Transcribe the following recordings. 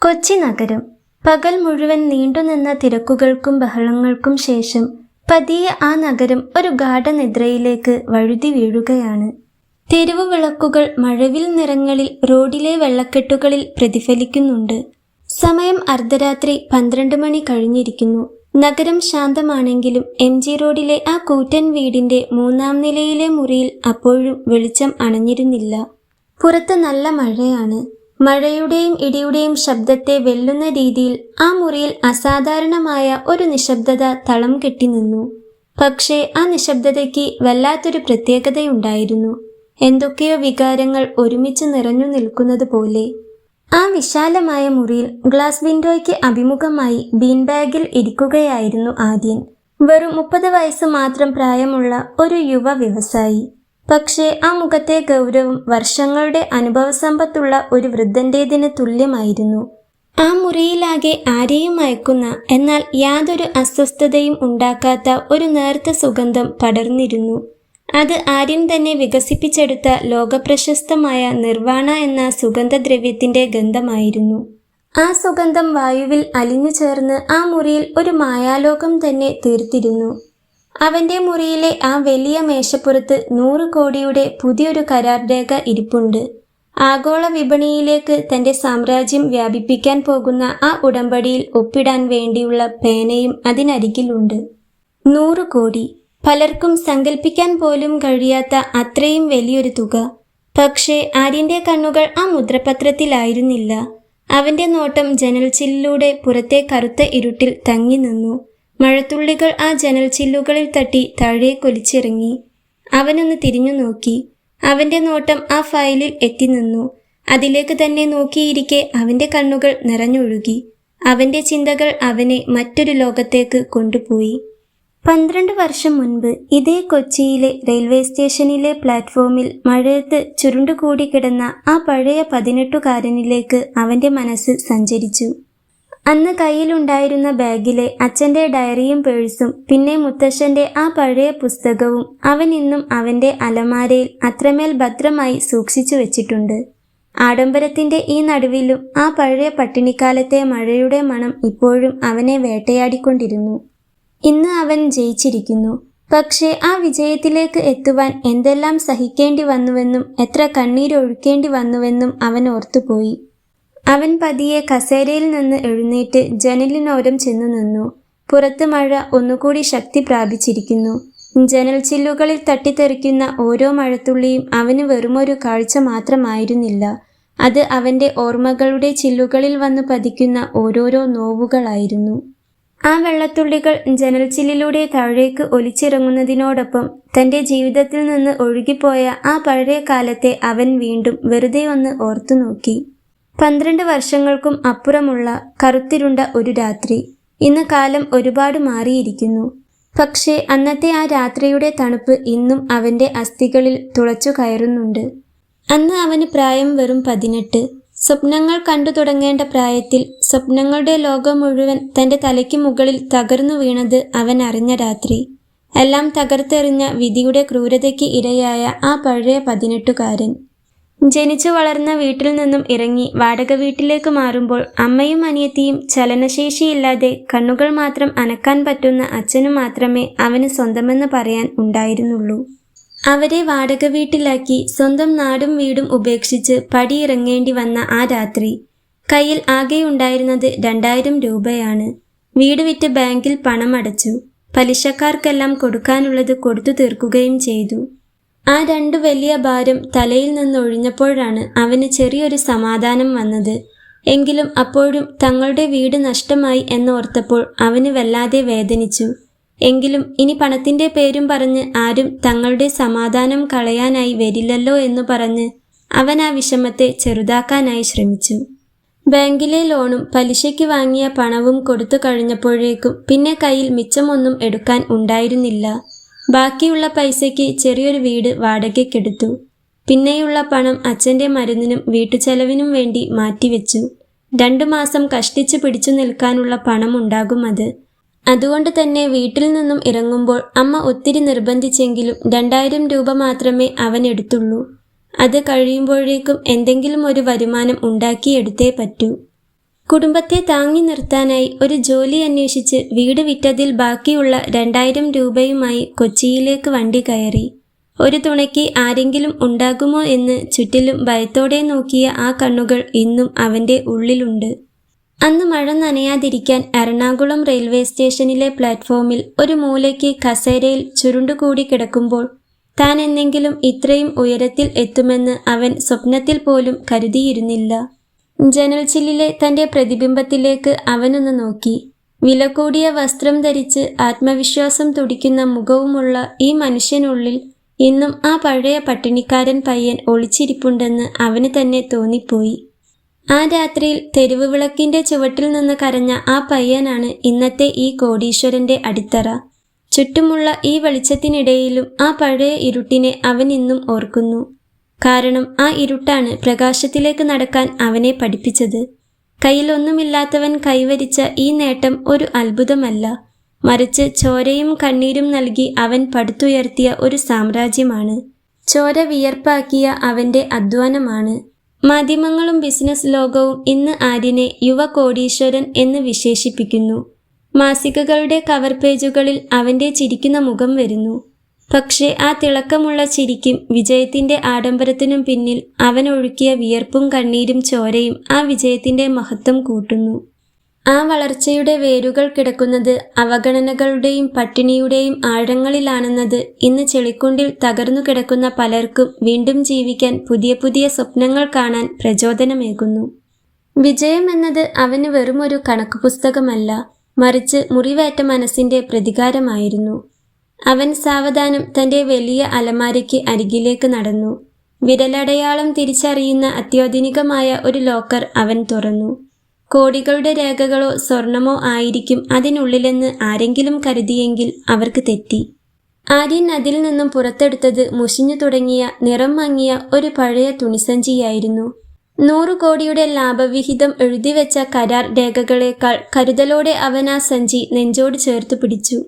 കൊച്ചി നഗരം. പകൽ മുഴുവൻ നീണ്ടുനിന്ന തിരക്കുകൾക്കും ബഹളങ്ങൾക്കും ശേഷം പതിയെ ആ നഗരം ഒരു ഗാഢനിദ്രയിലേക്ക് വഴുതി വീഴുകയാണ്. തെരുവു വിളക്കുകൾ മഴവിൽ നിറങ്ങളിൽ റോഡിലെ വെള്ളക്കെട്ടുകളിൽ പ്രതിഫലിക്കുന്നുണ്ട്. സമയം അർദ്ധരാത്രി 12 മണി കഴിഞ്ഞിരിക്കുന്നു. നഗരം ശാന്തമാണെങ്കിലും MG റോഡിലെ ആ കൂറ്റൻ വീടിന്റെ 3-ാം നിലയിലെ മുറിയിൽ അപ്പോഴും വെളിച്ചം അണഞ്ഞിരുന്നില്ല. പുറത്ത് നല്ല മഴയാണ്. മഴയുടെയും ഇടിയുടെയും ശബ്ദത്തെ വെല്ലുന്ന രീതിയിൽ ആ മുറിയിൽ അസാധാരണമായ ഒരു നിശബ്ദത തളം കെട്ടി നിന്നു. പക്ഷേ ആ നിശബ്ദതയ്ക്ക് വല്ലാത്തൊരു പ്രത്യേകതയുണ്ടായിരുന്നു. എന്തൊക്കെയോ വികാരങ്ങൾ ഒരുമിച്ച് നിറഞ്ഞു നിൽക്കുന്നത് പോലെ. ആ വിശാലമായ മുറിയിൽ ഗ്ലാസ് വിൻഡോയ്ക്ക് അഭിമുഖമായി ബീൻ ബാഗിൽ ഇരിക്കുകയായിരുന്നു ആര്യൻ. വെറും 30 വയസ്സ് മാത്രം പ്രായമുള്ള ഒരു യുവ വ്യവസായി. പക്ഷേ ആ മുഖത്തെ ഗൗരവം വർഷങ്ങളുടെ അനുഭവസമ്പത്തുള്ള ഒരു വൃദ്ധന്റേതിന് തുല്യമായിരുന്നു. ആ മുറിയിലാകെ ആരെയും മയക്കുന്ന, എന്നാൽ യാതൊരു അസ്വസ്ഥതയും ഉണ്ടാക്കാത്ത ഒരു നേർത്ത സുഗന്ധം പടർന്നിരുന്നു. അത് ആര്യൻ തന്നെ വികസിപ്പിച്ചെടുത്ത ലോകപ്രശസ്തമായ നിർവാണ എന്ന സുഗന്ധദ്രവ്യത്തിന്റെ ഗന്ധമായിരുന്നു. ആ സുഗന്ധം വായുവിൽ അലിഞ്ഞു ചേർന്ന് ആ മുറിയിൽ ഒരു മായാലോകം തന്നെ തീർത്തിരുന്നു. അവന്റെ മുറിയിലെ ആ വലിയ മേശപ്പുറത്ത് 100 കോടിയുടെ പുതിയൊരു കരാർ രേഖ ഇരിപ്പുണ്ട്. ആഗോള വിപണിയിലേക്ക് തന്റെ സാമ്രാജ്യം വ്യാപിപ്പിക്കാൻ പോകുന്ന ആ ഉടമ്പടിയിൽ ഒപ്പിടാൻ വേണ്ടിയുള്ള പേനയും അതിനരികിലുണ്ട്. 100 കോടി. പലർക്കും സങ്കല്പിക്കാൻ പോലും കഴിയാത്ത അത്രയും വലിയൊരു തുക. പക്ഷേ ആര്യന്റെ കണ്ണുകൾ ആ മുദ്രപത്രത്തിലായിരുന്നില്ല. അവന്റെ നോട്ടം ജനൽച്ചില്ലിലൂടെ പുറത്തെ കറുത്ത ഇരുട്ടിൽ തങ്ങി നിന്നു. മഴത്തുള്ളികൾ ആ ജനൽച്ചില്ലുകളിൽ തട്ടി താഴേക്കൊലിച്ചിറങ്ങി. അവനൊന്ന് തിരിഞ്ഞു നോക്കി. അവന്റെ നോട്ടം ആ ഫയലിൽ എത്തി നിന്നു. അതിലേക്ക് തന്നെ നോക്കിയിരിക്കെ അവന്റെ കണ്ണുകൾ നിറഞ്ഞൊഴുകി. അവന്റെ ചിന്തകൾ അവനെ മറ്റൊരു ലോകത്തേക്ക് കൊണ്ടുപോയി. 12 വർഷം മുൻപ് ഇതേ കൊച്ചിയിലെ റെയിൽവേ സ്റ്റേഷനിലെ പ്ലാറ്റ്ഫോമിൽ മഴയത്ത് ചുരുണ്ടുകൂടി കിടന്ന ആ പഴയ 18കാരനിലേക്ക് അവന്റെ മനസ്സ് സഞ്ചരിച്ചു. അന്ന് കയ്യിലുണ്ടായിരുന്ന ബാഗിലെ അച്ഛൻ്റെ ഡയറിയും പേഴ്സും പിന്നെ മുത്തശ്ശൻ്റെ ആ പഴയ പുസ്തകവും അവൻ ഇന്നും അവൻ്റെ അലമാരയിൽ അത്രമേൽ ഭദ്രമായി സൂക്ഷിച്ചു വെച്ചിട്ടുണ്ട്. ആഡംബരത്തിൻ്റെ ഈ നടുവിലും ആ പഴയ പട്ടിണിക്കാലത്തെ മഴയുടെ മണം ഇപ്പോഴും അവനെ വേട്ടയാടിക്കൊണ്ടിരുന്നു. ഇന്ന് അവൻ ജയിച്ചിരിക്കുന്നു. പക്ഷേ ആ വിജയത്തിലേക്ക് എത്തുവാൻ എന്തെല്ലാം സഹിക്കേണ്ടി വന്നുവെന്നും എത്ര കണ്ണീരൊഴുക്കേണ്ടി വന്നുവെന്നും അവൻ ഓർത്തുപോയി. അവൻ പതിയെ കസേരയിൽ നിന്ന് എഴുന്നേറ്റ് ജനലിനോരം ചെന്നു നിന്നു. പുറത്ത് മഴ ഒന്നുകൂടി ശക്തി പ്രാപിച്ചിരിക്കുന്നു. ജനൽ ചില്ലുകളിൽ തട്ടിത്തെറിക്കുന്ന ഓരോ മഴത്തുള്ളിയും അവന് വെറുമൊരു കാഴ്ച മാത്രമായിരുന്നില്ല. അത് അവൻ്റെ ഓർമ്മകളുടെ ചില്ലുകളിൽ വന്നു പതിക്കുന്ന ഓരോരോ നോവുകളായിരുന്നു. ആ വെള്ളത്തുള്ളികൾ ജനൽച്ചില്ലിലൂടെ താഴേക്ക് ഒലിച്ചിറങ്ങുന്നതിനോടൊപ്പം തൻ്റെ ജീവിതത്തിൽ നിന്ന് ഒഴുകിപ്പോയ ആ പഴയ കാലത്തെ അവൻ വീണ്ടും വെറുതെ ഒന്ന് ഓർത്തു നോക്കി. 12 വർഷങ്ങൾക്കും അപ്പുറമുള്ള കറുത്തിരുണ്ട ഒരു രാത്രി. ഇന്ന് കാലം ഒരുപാട് മാറിയിരിക്കുന്നു. പക്ഷേ അന്നത്തെ ആ രാത്രിയുടെ തണുപ്പ് ഇന്നും അവൻ്റെ അസ്ഥികളിൽ തുളച്ചു കയറുന്നുണ്ട്. അന്ന് അവന് പ്രായം വെറും 18. സ്വപ്നങ്ങൾ കണ്ടു തുടങ്ങേണ്ട പ്രായത്തിൽ സ്വപ്നങ്ങളുടെ ലോകം മുഴുവൻ തൻ്റെ തലയ്ക്ക് മുകളിൽ തകർന്നു വീണത് അവൻ അറിഞ്ഞ രാത്രി. എല്ലാം തകർത്തെറിഞ്ഞ വിധിയുടെ ക്രൂരതയ്ക്ക് ഇരയായ ആ പഴയ 18കാരൻ. ജനിച്ചു വളർന്ന വീട്ടിൽ നിന്നും ഇറങ്ങി വാടക വീട്ടിലേക്ക് മാറുമ്പോൾ അമ്മയും അനിയത്തിയും ചലനശേഷിയില്ലാതെ കണ്ണുകൾ മാത്രം അനക്കാൻ പറ്റുന്ന അച്ഛനു മാത്രമേ അവന് സ്വന്തമെന്ന് പറയാൻ ഉണ്ടായിരുന്നുള്ളൂ. അവരെ വാടക വീട്ടിലാക്കി സ്വന്തം നാടും വീടും ഉപേക്ഷിച്ച് പടിയിറങ്ങേണ്ടി വന്ന ആ രാത്രി. കയ്യിൽ ആകെയുണ്ടായിരുന്നത് 2000 രൂപയാണ്. വീട് വിറ്റ് ബാങ്കിൽ പണം അടച്ചു. പലിശക്കാർക്കെല്ലാം കൊടുക്കാനുള്ളത് കൊടുത്തു തീർക്കുകയും ചെയ്തു. ആ 2 വലിയ ഭാരം തലയിൽ നിന്നൊഴിഞ്ഞപ്പോഴാണ് അവന് ചെറിയൊരു സമാധാനം വന്നത്. എങ്കിലും അപ്പോഴും തങ്ങളുടെ വീട് നഷ്ടമായി എന്നോർത്തപ്പോൾ അവന് വല്ലാതെ വേദനിച്ചു. എങ്കിലും ഇനി പണത്തിൻ്റെ പേരും പറഞ്ഞ് ആരും തങ്ങളുടെ സമാധാനം കളയാനായി വരില്ലല്ലോ എന്ന് പറഞ്ഞ് അവൻ ആ വിഷമത്തെ ചെറുതാക്കാനായി ശ്രമിച്ചു. ബാങ്കിലെ ലോണും പലിശയ്ക്ക് വാങ്ങിയ പണവും കൊടുത്തു കഴിഞ്ഞപ്പോഴേക്കും പിന്നെ കയ്യിൽ മിച്ചമൊന്നും എടുക്കാൻ ഉണ്ടായിരുന്നില്ല. ബാക്കിയുള്ള പൈസയ്ക്ക് ചെറിയൊരു വീട് വാടകയ്ക്കെടുത്തു. പിന്നെയുള്ള പണം അച്ഛൻ്റെ മരുന്നിനും വീട്ടുചെലവിനും വേണ്ടി മാറ്റിവെച്ചു. 2 മാസം കഷ്ടിച്ച് പിടിച്ചു നിൽക്കാനുള്ള പണം ഉണ്ടാകും അത്. അതുകൊണ്ട് തന്നെ വീട്ടിൽ നിന്നും ഇറങ്ങുമ്പോൾ അമ്മ ഒത്തിരി നിർബന്ധിച്ചെങ്കിലും 2000 രൂപ മാത്രമേ അവൻ എടുത്തുള്ളൂ. അത് കഴിയുമ്പോഴേക്കും എന്തെങ്കിലും ഒരു വരുമാനം ഉണ്ടാക്കിയെടുത്തേ പറ്റൂ. കുടുംബത്തെ താങ്ങി നിർത്താനായി ഒരു ജോലി അന്വേഷിച്ച് വീട് വിറ്റതിൽ ബാക്കിയുള്ള 2000 രൂപയുമായി കൊച്ചിയിലേക്ക് വണ്ടി കയറി. ഒരു തുണയ്ക്ക് ആരെങ്കിലും ഉണ്ടാകുമോ എന്ന് ചുറ്റിലും ഭയത്തോടെ നോക്കിയ ആ കണ്ണുകൾ ഇന്നും അവൻ്റെ ഉള്ളിലുണ്ട്. അന്ന് മഴ നനയാതിരിക്കാൻ എറണാകുളം റെയിൽവേ സ്റ്റേഷനിലെ പ്ലാറ്റ്ഫോമിൽ ഒരു മൂലയ്ക്ക് കസേരയിൽ ചുരുണ്ടുകൂടി കിടക്കുമ്പോൾ താൻ എന്നെങ്കിലും ഇത്രയും ഉയരത്തിൽ എത്തുമെന്ന് അവൻ സ്വപ്നത്തിൽ പോലും കരുതിയിരുന്നില്ല. ജനൽച്ചില്ലിലെ തൻ്റെ പ്രതിബിംബത്തിലേക്ക് അവനൊന്ന് നോക്കി. വില കൂടിയ വസ്ത്രം ധരിച്ച് ആത്മവിശ്വാസം തുടിക്കുന്ന മുഖവുമുള്ള ഈ മനുഷ്യനുള്ളിൽ ഇന്നും ആ പഴയ പട്ടിണിക്കാരൻ പയ്യൻ ഒളിച്ചിരിപ്പുണ്ടെന്ന് അവന് തന്നെ തോന്നിപ്പോയി. ആ രാത്രിയിൽ തെരുവ് വിളക്കിൻ്റെ ചുവട്ടിൽ നിന്ന് കരഞ്ഞ ആ പയ്യനാണ് ഇന്നത്തെ ഈ കോടീശ്വരൻ്റെ അടിത്തറ. ചുറ്റുമുള്ള ഈ വെളിച്ചത്തിനിടയിലും ആ പഴയ ഇരുട്ടിനെ അവൻ ഇന്നും ഓർക്കുന്നു. കാരണം ആ ഇരുട്ടാണ് പ്രകാശത്തിലേക്ക് നടക്കാൻ അവനെ പഠിപ്പിച്ചത്. കയ്യിലൊന്നുമില്ലാത്തവൻ കൈവരിച്ച ഈ നേട്ടം ഒരു അത്ഭുതമല്ല, മറിച്ച് ചോരയും കണ്ണീരും നൽകി അവൻ പടുത്തുയർത്തിയ ഒരു സാമ്രാജ്യമാണ്. ചോര വിയർപ്പാക്കിയ അവൻ്റെ അധ്വാനമാണ്. മാധ്യമങ്ങളും ബിസിനസ് ലോകവും ഇന്ന് ആര്യനെ യുവ കോടീശ്വരൻ എന്ന് വിശേഷിപ്പിക്കുന്നു. മാസികകളുടെ കവർ പേജുകളിൽ അവൻ്റെ ചിരിക്കുന്ന മുഖം വരുന്നു. പക്ഷേ ആ തിളക്കമുള്ള ചിരിക്കും വിജയത്തിൻ്റെ ആഡംബരത്തിനും പിന്നിൽ അവൻ ഒഴുക്കിയ വിയർപ്പും കണ്ണീരും ചോരയും ആ വിജയത്തിൻ്റെ മഹത്വം കൂട്ടുന്നു. ആ വളർച്ചയുടെ വേരുകൾ കിടക്കുന്നത് അവഗണനകളുടെയും പട്ടിണിയുടെയും ആഴങ്ങളിലാണെന്നത് ഇന്ന് ചെളിക്കുണ്ടിൽ തകർന്നു കിടക്കുന്ന പലർക്കും വീണ്ടും ജീവിക്കാൻ പുതിയ പുതിയ സ്വപ്നങ്ങൾ കാണാൻ പ്രചോദനമേകുന്നു. വിജയം എന്നത് അവന് വെറുമൊരു കണക്ക് പുസ്തകമല്ല, മറിച്ച് മുറിവേറ്റ മനസ്സിൻ്റെ പ്രതികാരമായിരുന്നു. അവൻ സാവധാനം തൻ്റെ വലിയ അലമാരയ്ക്ക് അരികിലേക്ക് നടന്നു. വിരലടയാളം തിരിച്ചറിയുന്ന അത്യാധുനികമായ ഒരു ലോക്കർ അവൻ തുറന്നു. കോടികളുടെ രേഖകളോ സ്വർണമോ ആയിരിക്കും അതിനുള്ളിലെന്ന് ആരെങ്കിലും കരുതിയെങ്കിൽ അവർക്ക് തെറ്റി. ആര്യൻ അതിൽ നിന്നും പുറത്തെടുത്തത് മുഷിഞ്ഞു തുടങ്ങിയ നിറം മങ്ങിയ ഒരു പഴയ തുണിസഞ്ചിയായിരുന്നു. 100 കോടിയുടെ ലാഭവിഹിതം എഴുതിവെച്ച കരാർ രേഖകളേക്കാൾ കരുതലോടെ അവൻ ആ സഞ്ചി നെഞ്ചോട് ചേർത്തു പിടിച്ചു.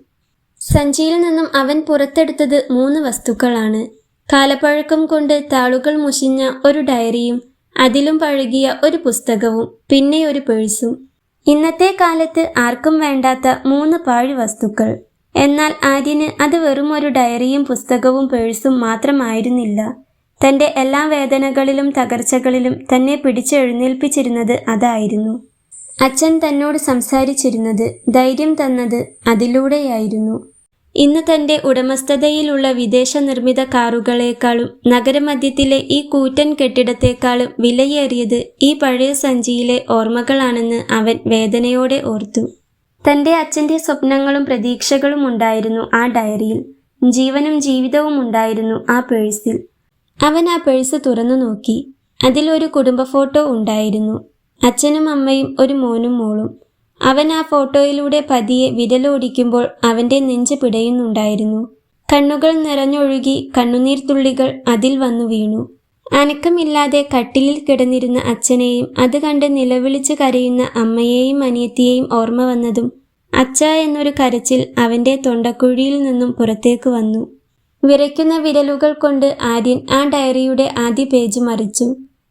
സഞ്ചിയിൽ നിന്നും അവൻ പുറത്തെടുത്തത് 3 വസ്തുക്കളാണ്. കാലപ്പഴക്കം കൊണ്ട് താളുകൾ മുഷിഞ്ഞ ഒരു ഡയറിയും അതിലും പഴകിയ ഒരു പുസ്തകവും പിന്നെ ഒരു പേഴ്സും. ഇന്നത്തെ കാലത്ത് ആർക്കും വേണ്ടാത്ത 3 പാഴ് വസ്തുക്കൾ. എന്നാൽ ആര്യന് അത് വെറും ഒരു ഡയറിയും പുസ്തകവും പേഴ്സും മാത്രമായിരുന്നില്ല. തൻ്റെ എല്ലാ വേദനകളിലും തകർച്ചകളിലും തന്നെ പിടിച്ചെഴുന്നേൽപ്പിച്ചിരുന്നത് അതായിരുന്നു. അച്ഛൻ തന്നോട് സംസാരിച്ചിരുന്നത്, ധൈര്യം തന്നത് അതിലൂടെയായിരുന്നു. ഇന്ന് തൻ്റെ ഉടമസ്ഥതയിലുള്ള വിദേശ നിർമ്മിത കാറുകളേക്കാളും നഗരമധ്യത്തിലെ ഈ കൂറ്റൻ കെട്ടിടത്തെക്കാളും വിലയേറിയത് ഈ പഴയ സഞ്ചിയിലെ ഓർമ്മകളാണെന്ന് അവൻ വേദനയോടെ ഓർത്തു. തൻ്റെ അച്ഛൻ്റെ സ്വപ്നങ്ങളും പ്രതീക്ഷകളും ഉണ്ടായിരുന്നു ആ ഡയറിയിൽ. ജീവനും ജീവിതവും ഉണ്ടായിരുന്നു ആ പേഴ്സിൽ. അവൻ ആ പേഴ്സ് തുറന്നു നോക്കി. അതിലൊരു കുടുംബ ഫോട്ടോ ഉണ്ടായിരുന്നു. അച്ഛനും അമ്മയും ഒരു മോനും മോളും. അവൻ ആ ഫോട്ടോയിലൂടെ പതിയെ വിരലോടിക്കുമ്പോൾ അവൻ്റെ നെഞ്ച് പിടയുന്നുണ്ടായിരുന്നു. കണ്ണുകൾ നിറഞ്ഞൊഴുകി കണ്ണുനീർ തുള്ളികൾ അതിൽ വന്നു വീണു. അനക്കമില്ലാതെ കട്ടിലിൽ കിടന്നിരുന്ന അച്ഛനെയും അത് കണ്ട് നിലവിളിച്ച് കരയുന്ന അമ്മയെയും അനിയത്തിയെയും ഓർമ്മ വന്നതും അച്ഛ എന്നൊരു കരച്ചിൽ അവൻ്റെ തൊണ്ടക്കുഴിയിൽ നിന്നും പുറത്തേക്ക് വന്നു. വിറയ്ക്കുന്ന വിരലുകൾ കൊണ്ട് ആര്യൻ ആ ഡയറിയുടെ ആദ്യ പേജ് മറിച്ചു.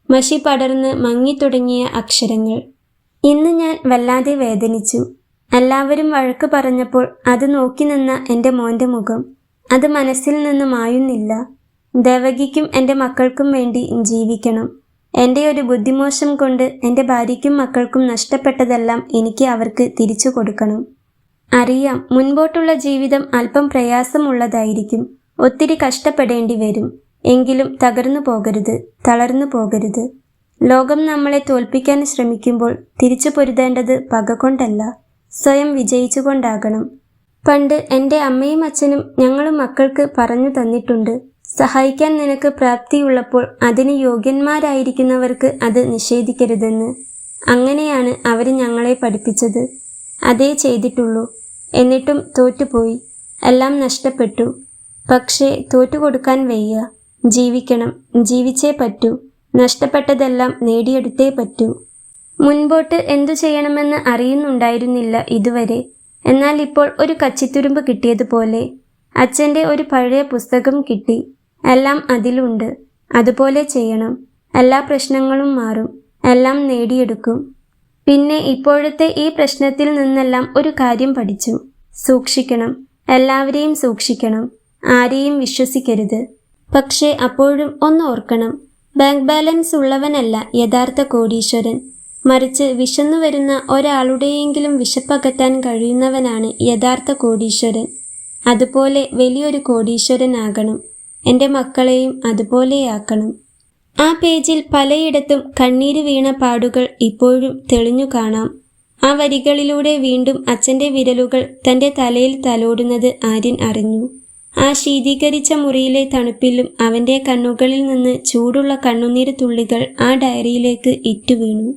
മഷി പടർന്ന് മങ്ങിത്തുടങ്ങിയ അക്ഷരങ്ങൾ. ഇന്ന് ഞാൻ വല്ലാതെ വേദനിച്ചു. എല്ലാവരും വഴക്ക് പറഞ്ഞപ്പോൾ അത് നോക്കി നിന്ന എൻ്റെ മോൻ്റെ മുഖം. അത് മനസ്സിൽ നിന്ന് മായുന്നില്ല. ദേവകിക്കും എൻ്റെ മക്കൾക്കും വേണ്ടി ജീവിക്കണം. എൻ്റെ ഒരു ബുദ്ധിമോശം കൊണ്ട് എൻ്റെ ഭാര്യയ്ക്കും മക്കൾക്കും നഷ്ടപ്പെട്ടതെല്ലാം എനിക്ക് അവർക്ക് തിരിച്ചു കൊടുക്കണം. അറിയാം, മുൻപോട്ടുള്ള ജീവിതം അല്പം പ്രയാസമുള്ളതായിരിക്കും. ഒത്തിരി കഷ്ടപ്പെടേണ്ടി വരും. എങ്കിലും തകർന്നു പോകരുത്, തളർന്നു പോകരുത്. ലോകം നമ്മളെ തോൽപ്പിക്കാൻ ശ്രമിക്കുമ്പോൾ തിരിച്ചു പൊരുതേണ്ടത് പക കൊണ്ടല്ല, സ്വയം വിജയിച്ചുകൊണ്ടാകണം. പണ്ട് എൻ്റെ അമ്മയും അച്ഛനും ഞങ്ങളും മക്കൾക്ക് പറഞ്ഞു തന്നിട്ടുണ്ട്, സഹായിക്കാൻ നിനക്ക് പ്രാപ്തിയുള്ളപ്പോൾ അതിന് യോഗ്യന്മാരായിരിക്കുന്നവർക്ക് അത് നിഷേധിക്കരുതെന്ന്. അങ്ങനെയാണ് അവർ ഞങ്ങളെ പഠിപ്പിച്ചത്. അതേ ചെയ്തിട്ടുള്ളൂ. എന്നിട്ടും തോറ്റുപോയി. എല്ലാം നഷ്ടപ്പെട്ടു. പക്ഷേ തോറ്റുകൊടുക്കാൻ വയ്യ. ജീവിക്കണം, ജീവിച്ചേ പറ്റൂ. നഷ്ടപ്പെട്ടതെല്ലാം നേടിയെടുത്തേ പറ്റൂ. മുൻപോട്ട് എന്തു ചെയ്യണമെന്ന് അറിയുന്നുണ്ടായിരുന്നില്ല ഇതുവരെ. എന്നാൽ ഇപ്പോൾ ഒരു കച്ചിത്തുരുമ്പ് കിട്ടിയതുപോലെ. അച്ഛൻ്റെ ഒരു പഴയ പുസ്തകം കിട്ടി. എല്ലാം അതിലുണ്ട്. അതുപോലെ ചെയ്യണം. എല്ലാ പ്രശ്നങ്ങളും മാറും. എല്ലാം നേടിയെടുക്കും. പിന്നെ ഇപ്പോഴത്തെ ഈ പ്രശ്നത്തിൽ നിന്നെല്ലാം ഒരു കാര്യം പഠിച്ചു. സൂക്ഷിക്കണം, എല്ലാവരെയും സൂക്ഷിക്കണം, ആരെയും വിശ്വസിക്കരുത്. പക്ഷേ അപ്പോഴും ഒന്നോർക്കണം, ബാങ്ക് ബാലൻസ് ഉള്ളവനല്ല യഥാർത്ഥ കോടീശ്വരൻ, മറിച്ച് വിശന്നു വരുന്ന ഒരാളുടെയെങ്കിലും വിശപ്പകറ്റാൻ കഴിയുന്നവനാണ് യഥാർത്ഥ കോടീശ്വരൻ. അതുപോലെ വലിയൊരു കോടീശ്വരനാകണം. എൻ്റെ മക്കളെയും അതുപോലെയാക്കണം. ആ പേജിൽ പലയിടത്തും കണ്ണീര് വീണ പാടുകൾ ഇപ്പോഴും തെളിഞ്ഞു കാണാം. ആ വരികളിലൂടെ വീണ്ടും അച്ഛൻ്റെ വിരലുകൾ തൻ്റെ തലയിൽ തലോടുന്നത് ആര്യൻ അറിഞ്ഞു. ആ ശീതീകരിച്ച മുറിയിലെ തണുപ്പിലും അവൻ്റെ കണ്ണുകളിൽ നിന്ന് ചൂടുള്ള കണ്ണുനീർ തുള്ളികൾ ആ ഡയറിയിലേക്ക് ഇറ്റുവീണു.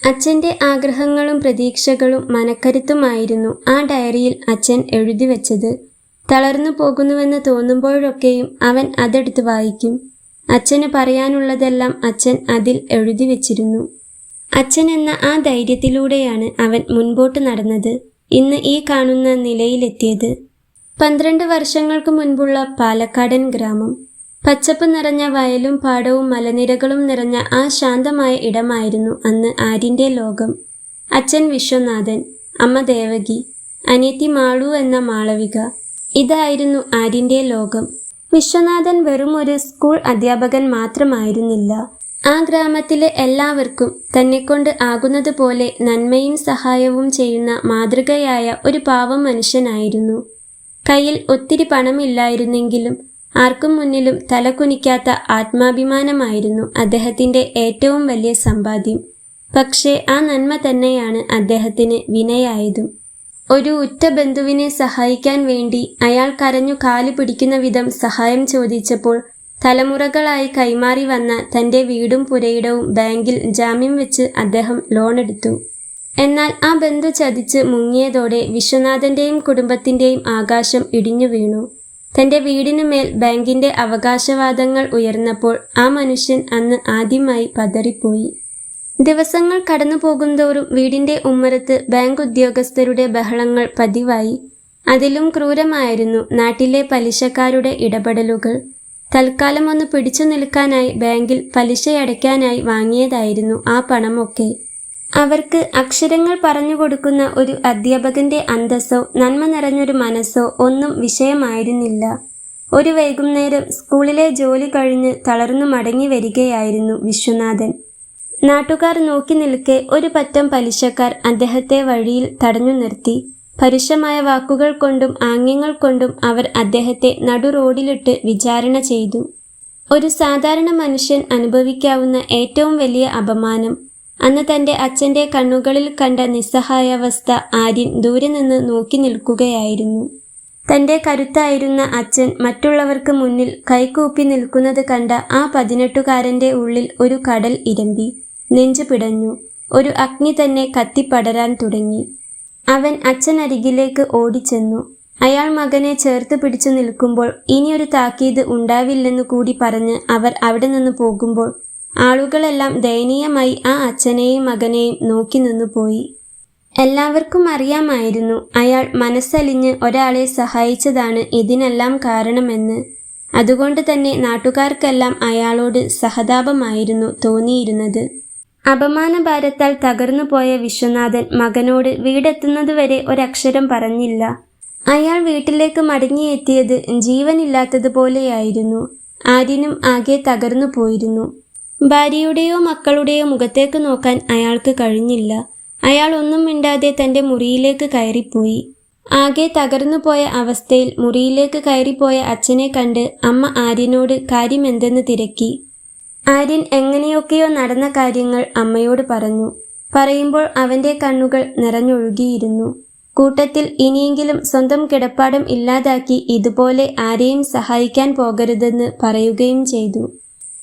അച്ഛൻ്റെ ആഗ്രഹങ്ങളും പ്രതീക്ഷകളും മനക്കരുത്തുമായിരുന്നു ആ ഡയറിയിൽ അച്ഛൻ എഴുതി വച്ചത്. തളർന്നു പോകുന്നുവെന്ന് തോന്നുമ്പോഴൊക്കെയും അവൻ അതെടുത്ത് വായിക്കും. അച്ഛന് പറയാനുള്ളതെല്ലാം അച്ഛൻ അതിൽ എഴുതി വച്ചിരുന്നു. അച്ഛൻ എന്ന ആ ധൈര്യത്തിലൂടെയാണ് അവൻ മുൻപോട്ട് നടന്നത്, ഇന്ന് ഈ കാണുന്ന നിലയിലെത്തിയത്. 12 വർഷങ്ങൾക്ക് മുൻപുള്ള പാലക്കാടൻ ഗ്രാമം. പച്ചപ്പ് നിറഞ്ഞ വയലും പാടവും മലനിരകളും നിറഞ്ഞ ആ ശാന്തമായ ഇടമായിരുന്നു അന്ന് ആര്യൻ്റെ ലോകം. അച്ഛൻ വിശ്വനാഥൻ, അമ്മ ദേവകി, അനിയത്തി മാളു എന്ന മാളവിക. ഇതായിരുന്നു ആര്യൻ്റെ ലോകം. വിശ്വനാഥൻ വെറും ഒരു സ്കൂൾ അധ്യാപകൻ മാത്രമായിരുന്നില്ല. ആ ഗ്രാമത്തിലെ എല്ലാവർക്കും തന്നെക്കൊണ്ട് ആകുന്നത് പോലെ നന്മയും സഹായവും ചെയ്യുന്ന മാതൃകയായ ഒരു പാവം മനുഷ്യനായിരുന്നു. കയ്യിൽ ഒത്തിരി പണമില്ലായിരുന്നെങ്കിലും ആർക്കും മുന്നിലും തലകുനിക്കാത്ത ആത്മാഭിമാനമായിരുന്നു അദ്ദേഹത്തിൻ്റെ ഏറ്റവും വലിയ സമ്പാദ്യം. പക്ഷേ ആ നന്മ തന്നെയാണ് അദ്ദേഹത്തിന് വിനയായതും. ഒരു ഉറ്റ ബന്ധുവിനെ സഹായിക്കാൻ വേണ്ടി അയാൾ കരഞ്ഞു കാലു പിടിക്കുന്ന വിധം സഹായം ചോദിച്ചപ്പോൾ തലമുറകളായി കൈമാറി വന്ന തൻ്റെ വീടും പുരയിടവും ബാങ്കിൽ ജാമ്യം വെച്ച് അദ്ദേഹം ലോണെടുത്തു. എന്നാൽ ആ ബന്ധു ചതിച്ച് മുങ്ങിയതോടെ വിശ്വനാഥൻ്റെയും കുടുംബത്തിൻ്റെയും ആകാശം ഇടിഞ്ഞു വീണു. തൻ്റെ വീടിനുമേൽ ബാങ്കിൻ്റെ അവകാശവാദങ്ങൾ ഉയർന്നപ്പോൾ ആ മനുഷ്യൻ അന്ന് ആദ്യമായി പതറിപ്പോയി. ദിവസങ്ങൾ കടന്നു പോകുന്തോറും വീടിൻ്റെ ഉമ്മറത്ത് ബാങ്ക് ഉദ്യോഗസ്ഥരുടെ ബഹളങ്ങൾ പതിവായി. അതിലും ക്രൂരമായിരുന്നു നാട്ടിലെ പലിശക്കാരുടെ ഇടപെടലുകൾ. തൽക്കാലം ഒന്ന് പിടിച്ചു നിൽക്കാനായി ബാങ്കിൽ പലിശയടയ്ക്കാനായി വാങ്ങിയതായിരുന്നു ആ പണമൊക്കെ. അവർക്ക് അക്ഷരങ്ങൾ പറഞ്ഞു കൊടുക്കുന്ന ഒരു അധ്യാപകന്റെ അന്തസ്സോ നന്മ നിറഞ്ഞൊരു മനസ്സോ ഒന്നും വിഷയമായിരുന്നില്ല. ഒരു വൈകുന്നേരം സ്കൂളിലെ ജോലി കഴിഞ്ഞ് തളർന്നു മടങ്ങി വരികയായിരുന്നു വിശ്വനാഥൻ. നാട്ടുകാർ നോക്കി നിൽക്കെ ഒരു പറ്റം പലിശക്കാർ അദ്ദേഹത്തെ വഴിയിൽ തടഞ്ഞു നിർത്തി. പരുഷമായ വാക്കുകൾ കൊണ്ടും ആംഗ്യങ്ങൾ കൊണ്ടും അവർ അദ്ദേഹത്തെ നടു റോഡിലിട്ട് വിചാരണ ചെയ്തു. ഒരു സാധാരണ മനുഷ്യൻ അനുഭവിക്കാവുന്ന ഏറ്റവും വലിയ അപമാനം. അന്ന് തൻ്റെ അച്ഛൻ്റെ കണ്ണുകളിൽ കണ്ട നിസ്സഹായാവസ്ഥ ആര്യൻ ദൂരെ നിന്ന് നോക്കി നിൽക്കുകയായിരുന്നു. തൻ്റെ കരുത്തായിരുന്ന അച്ഛൻ മറ്റുള്ളവർക്ക് മുന്നിൽ കൈകൂപ്പി നിൽക്കുന്നത് കണ്ട ആ 18കാരൻ്റെ ഉള്ളിൽ ഒരു കടൽ ഇരമ്പി. നെഞ്ചു പിടഞ്ഞു. ഒരു അഗ്നി തന്നെ കത്തിപ്പടരാൻ തുടങ്ങി. അവൻ അച്ഛനരികിലേക്ക് ഓടിച്ചെന്നു. അയാൾ മകനെ ചേർത്ത് പിടിച്ചു നിൽക്കുമ്പോൾ ഇനിയൊരു താക്കീത് ഉണ്ടാവില്ലെന്നു കൂടി പറഞ്ഞ് അവർ അവിടെ നിന്ന് പോകുമ്പോൾ ആളുകളെല്ലാം ദയനീയമായി ആ അച്ഛനെയും മകനെയും നോക്കി നിന്നുപോയി. എല്ലാവർക്കും അറിയാമായിരുന്നു അയാൾ മനസ്സലിഞ്ഞ് ഒരാളെ സഹായിച്ചതാണ് ഇതിനെല്ലാം കാരണമെന്ന്. അതുകൊണ്ട് തന്നെ നാട്ടുകാർക്കെല്ലാം അയാളോട് സഹതാപമായിരുന്നു തോന്നിയിരുന്നത്. അപമാനഭാരത്താൽ തകർന്നു പോയ വിശ്വനാഥൻ മകനോട് വീടെത്തുന്നതുവരെ ഒരക്ഷരം പറഞ്ഞില്ല. അയാൾ വീട്ടിലേക്ക് മടങ്ങിയെത്തിയത് ജീവനില്ലാത്തതുപോലെയായിരുന്നു. ആര്യനും ആകെ തകർന്നു പോയിരുന്നു. ഭാര്യയുടെയോ മക്കളുടെയോ മുഖത്തേക്ക് നോക്കാൻ അയാൾക്ക് കഴിഞ്ഞില്ല. അയാൾ ഒന്നും മിണ്ടാതെ തൻ്റെ മുറിയിലേക്ക് കയറിപ്പോയി. ആകെ തകർന്നുപോയ അവസ്ഥയിൽ മുറിയിലേക്ക് കയറിപ്പോയ അച്ഛനെ കണ്ട് അമ്മ ആര്യനോട് കാര്യമെന്തെന്ന് തിരക്കി. ആര്യൻ എങ്ങനെയൊക്കെയോ നടന്ന കാര്യങ്ങൾ അമ്മയോട് പറഞ്ഞു. പറയുമ്പോൾ അവൻ്റെ കണ്ണുകൾ നിറഞ്ഞൊഴുകിയിരുന്നു. കൂട്ടത്തിൽ ഇനിയെങ്കിലും സ്വന്തം കിടപ്പാടം ഇല്ലാതാക്കി ഇതുപോലെ ആരെയും സഹായിക്കാൻ പോകരുതെന്ന് പറയുകയും ചെയ്തു.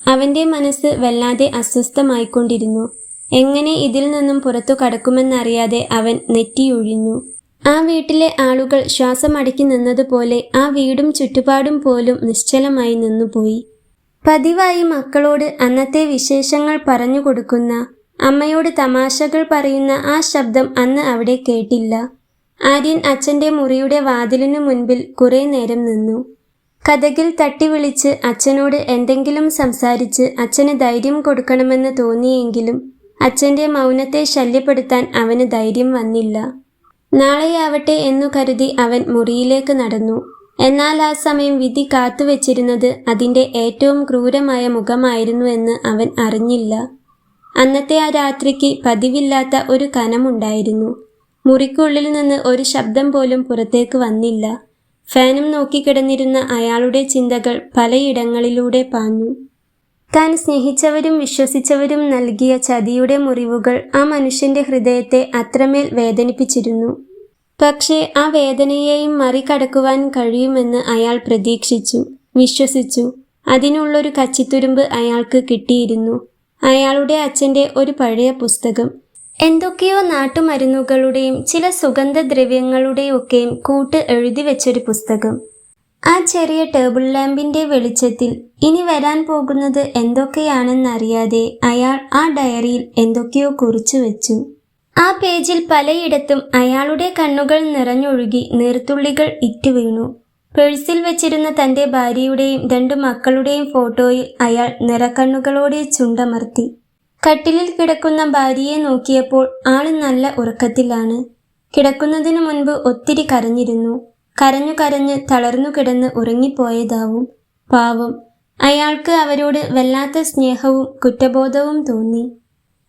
അവൻ്റെ മനസ്സ് വല്ലാതെ അസ്വസ്ഥമായിക്കൊണ്ടിരുന്നു. എങ്ങനെ ഇതിൽ നിന്നും പുറത്തു കടക്കുമെന്നറിയാതെ അവൻ നെറ്റിയൊഴിഞ്ഞു. ആ വീട്ടിലെ ആളുകൾ ശ്വാസമടക്കി നിന്നതുപോലെ ആ വീടും ചുറ്റുപാടും പോലും നിശ്ചലമായി നിന്നുപോയി. പതിവായി മക്കളോട് അന്നത്തെ വിശേഷങ്ങൾ പറഞ്ഞു കൊടുക്കുന്ന, അമ്മയോട് തമാശകൾ പറയുന്ന ആ ശബ്ദം അന്ന് അവിടെ കേട്ടില്ല. ആര്യൻ അച്ഛൻ്റെ മുറിയുടെ വാതിലിനു മുൻപിൽ കുറേ നേരം നിന്നു. കതകിൽ തട്ടി വിളിച്ച് അച്ഛനോട് എന്തെങ്കിലും സംസാരിച്ച് അച്ഛന് ധൈര്യം കൊടുക്കണമെന്ന് തോന്നിയെങ്കിലും അച്ഛൻ്റെ മൗനത്തെ ശല്യപ്പെടുത്താൻ അവന് ധൈര്യം വന്നില്ല. നാളെയാവട്ടെ എന്നു കരുതി അവൻ മുറിയിലേക്ക് നടന്നു. എന്നാൽ ആ സമയം വിധി കാത്തുവച്ചിരുന്നത് അതിൻ്റെ ഏറ്റവും ക്രൂരമായ മുഖമായിരുന്നുവെന്ന് അവൻ അറിഞ്ഞില്ല. അന്നത്തെ ആ രാത്രിക്ക് പതിവില്ലാത്ത ഒരു കനമുണ്ടായിരുന്നു. മുറിക്കുള്ളിൽ നിന്ന് ഒരു ശബ്ദം പോലും പുറത്തേക്ക് വന്നില്ല. ഫാനും നോക്കിക്കിടന്നിരുന്ന അയാളുടെ ചിന്തകൾ പലയിടങ്ങളിലൂടെ പാഞ്ഞു. താൻ സ്നേഹിച്ചവരും വിശ്വസിച്ചവരും നൽകിയ ചതിയുടെ മുറിവുകൾ ആ മനുഷ്യന്റെ ഹൃദയത്തെ അത്രമേൽ വേദനിപ്പിച്ചിരുന്നു. പക്ഷേ ആ വേദനയെയും മറികടക്കുവാൻ കഴിയുമെന്ന് അയാൾ പ്രതീക്ഷിച്ചു, വിശ്വസിച്ചു. അതിനുള്ളൊരു കച്ചിത്തുരുമ്പ് അയാൾക്ക് കിട്ടിയിരുന്നു. അയാളുടെ അച്ഛൻ്റെ ഒരു പഴയ പുസ്തകം. എന്തൊക്കെയോ നാട്ടുമരുന്നുകളുടെയും ചില സുഗന്ധദ്രവ്യങ്ങളുടെയൊക്കെയും കൂട്ട് എഴുതി വെച്ചൊരു പുസ്തകം. ആ ചെറിയ ടേബിൾ ലാമ്പിൻ്റെ വെളിച്ചത്തിൽ ഇനി വരാൻ പോകുന്നത് എന്തൊക്കെയാണെന്നറിയാതെ അയാൾ ആ ഡയറിയിൽ എന്തൊക്കെയോ കുറിച്ചു വെച്ചു. ആ പേജിൽ പലയിടത്തും അയാളുടെ കണ്ണുകൾ നിറഞ്ഞൊഴുകി നീർത്തുള്ളികൾ ഇറ്റുവീണു. പേഴ്സിൽ വെച്ചിരുന്ന തൻ്റെ ഭാര്യയുടെയും 2 മക്കളുടെയും ഫോട്ടോയിൽ അയാൾ നിറക്കണ്ണുകളോടെ ചുണ്ടമർത്തി. കട്ടിലിൽ കിടക്കുന്ന ഭാര്യയെ നോക്കിയപ്പോൾ ആള് നല്ല ഉറക്കത്തിലാണ്. കിടക്കുന്നതിനു മുൻപ് ഒത്തിരി കരഞ്ഞിരുന്നു. കരഞ്ഞു കരഞ്ഞ് തളർന്നു കിടന്ന് ഉറങ്ങിപ്പോയതാവും. പാവം, അയാൾക്ക് അവരോട് വല്ലാത്ത സ്നേഹവും കുറ്റബോധവും തോന്നി.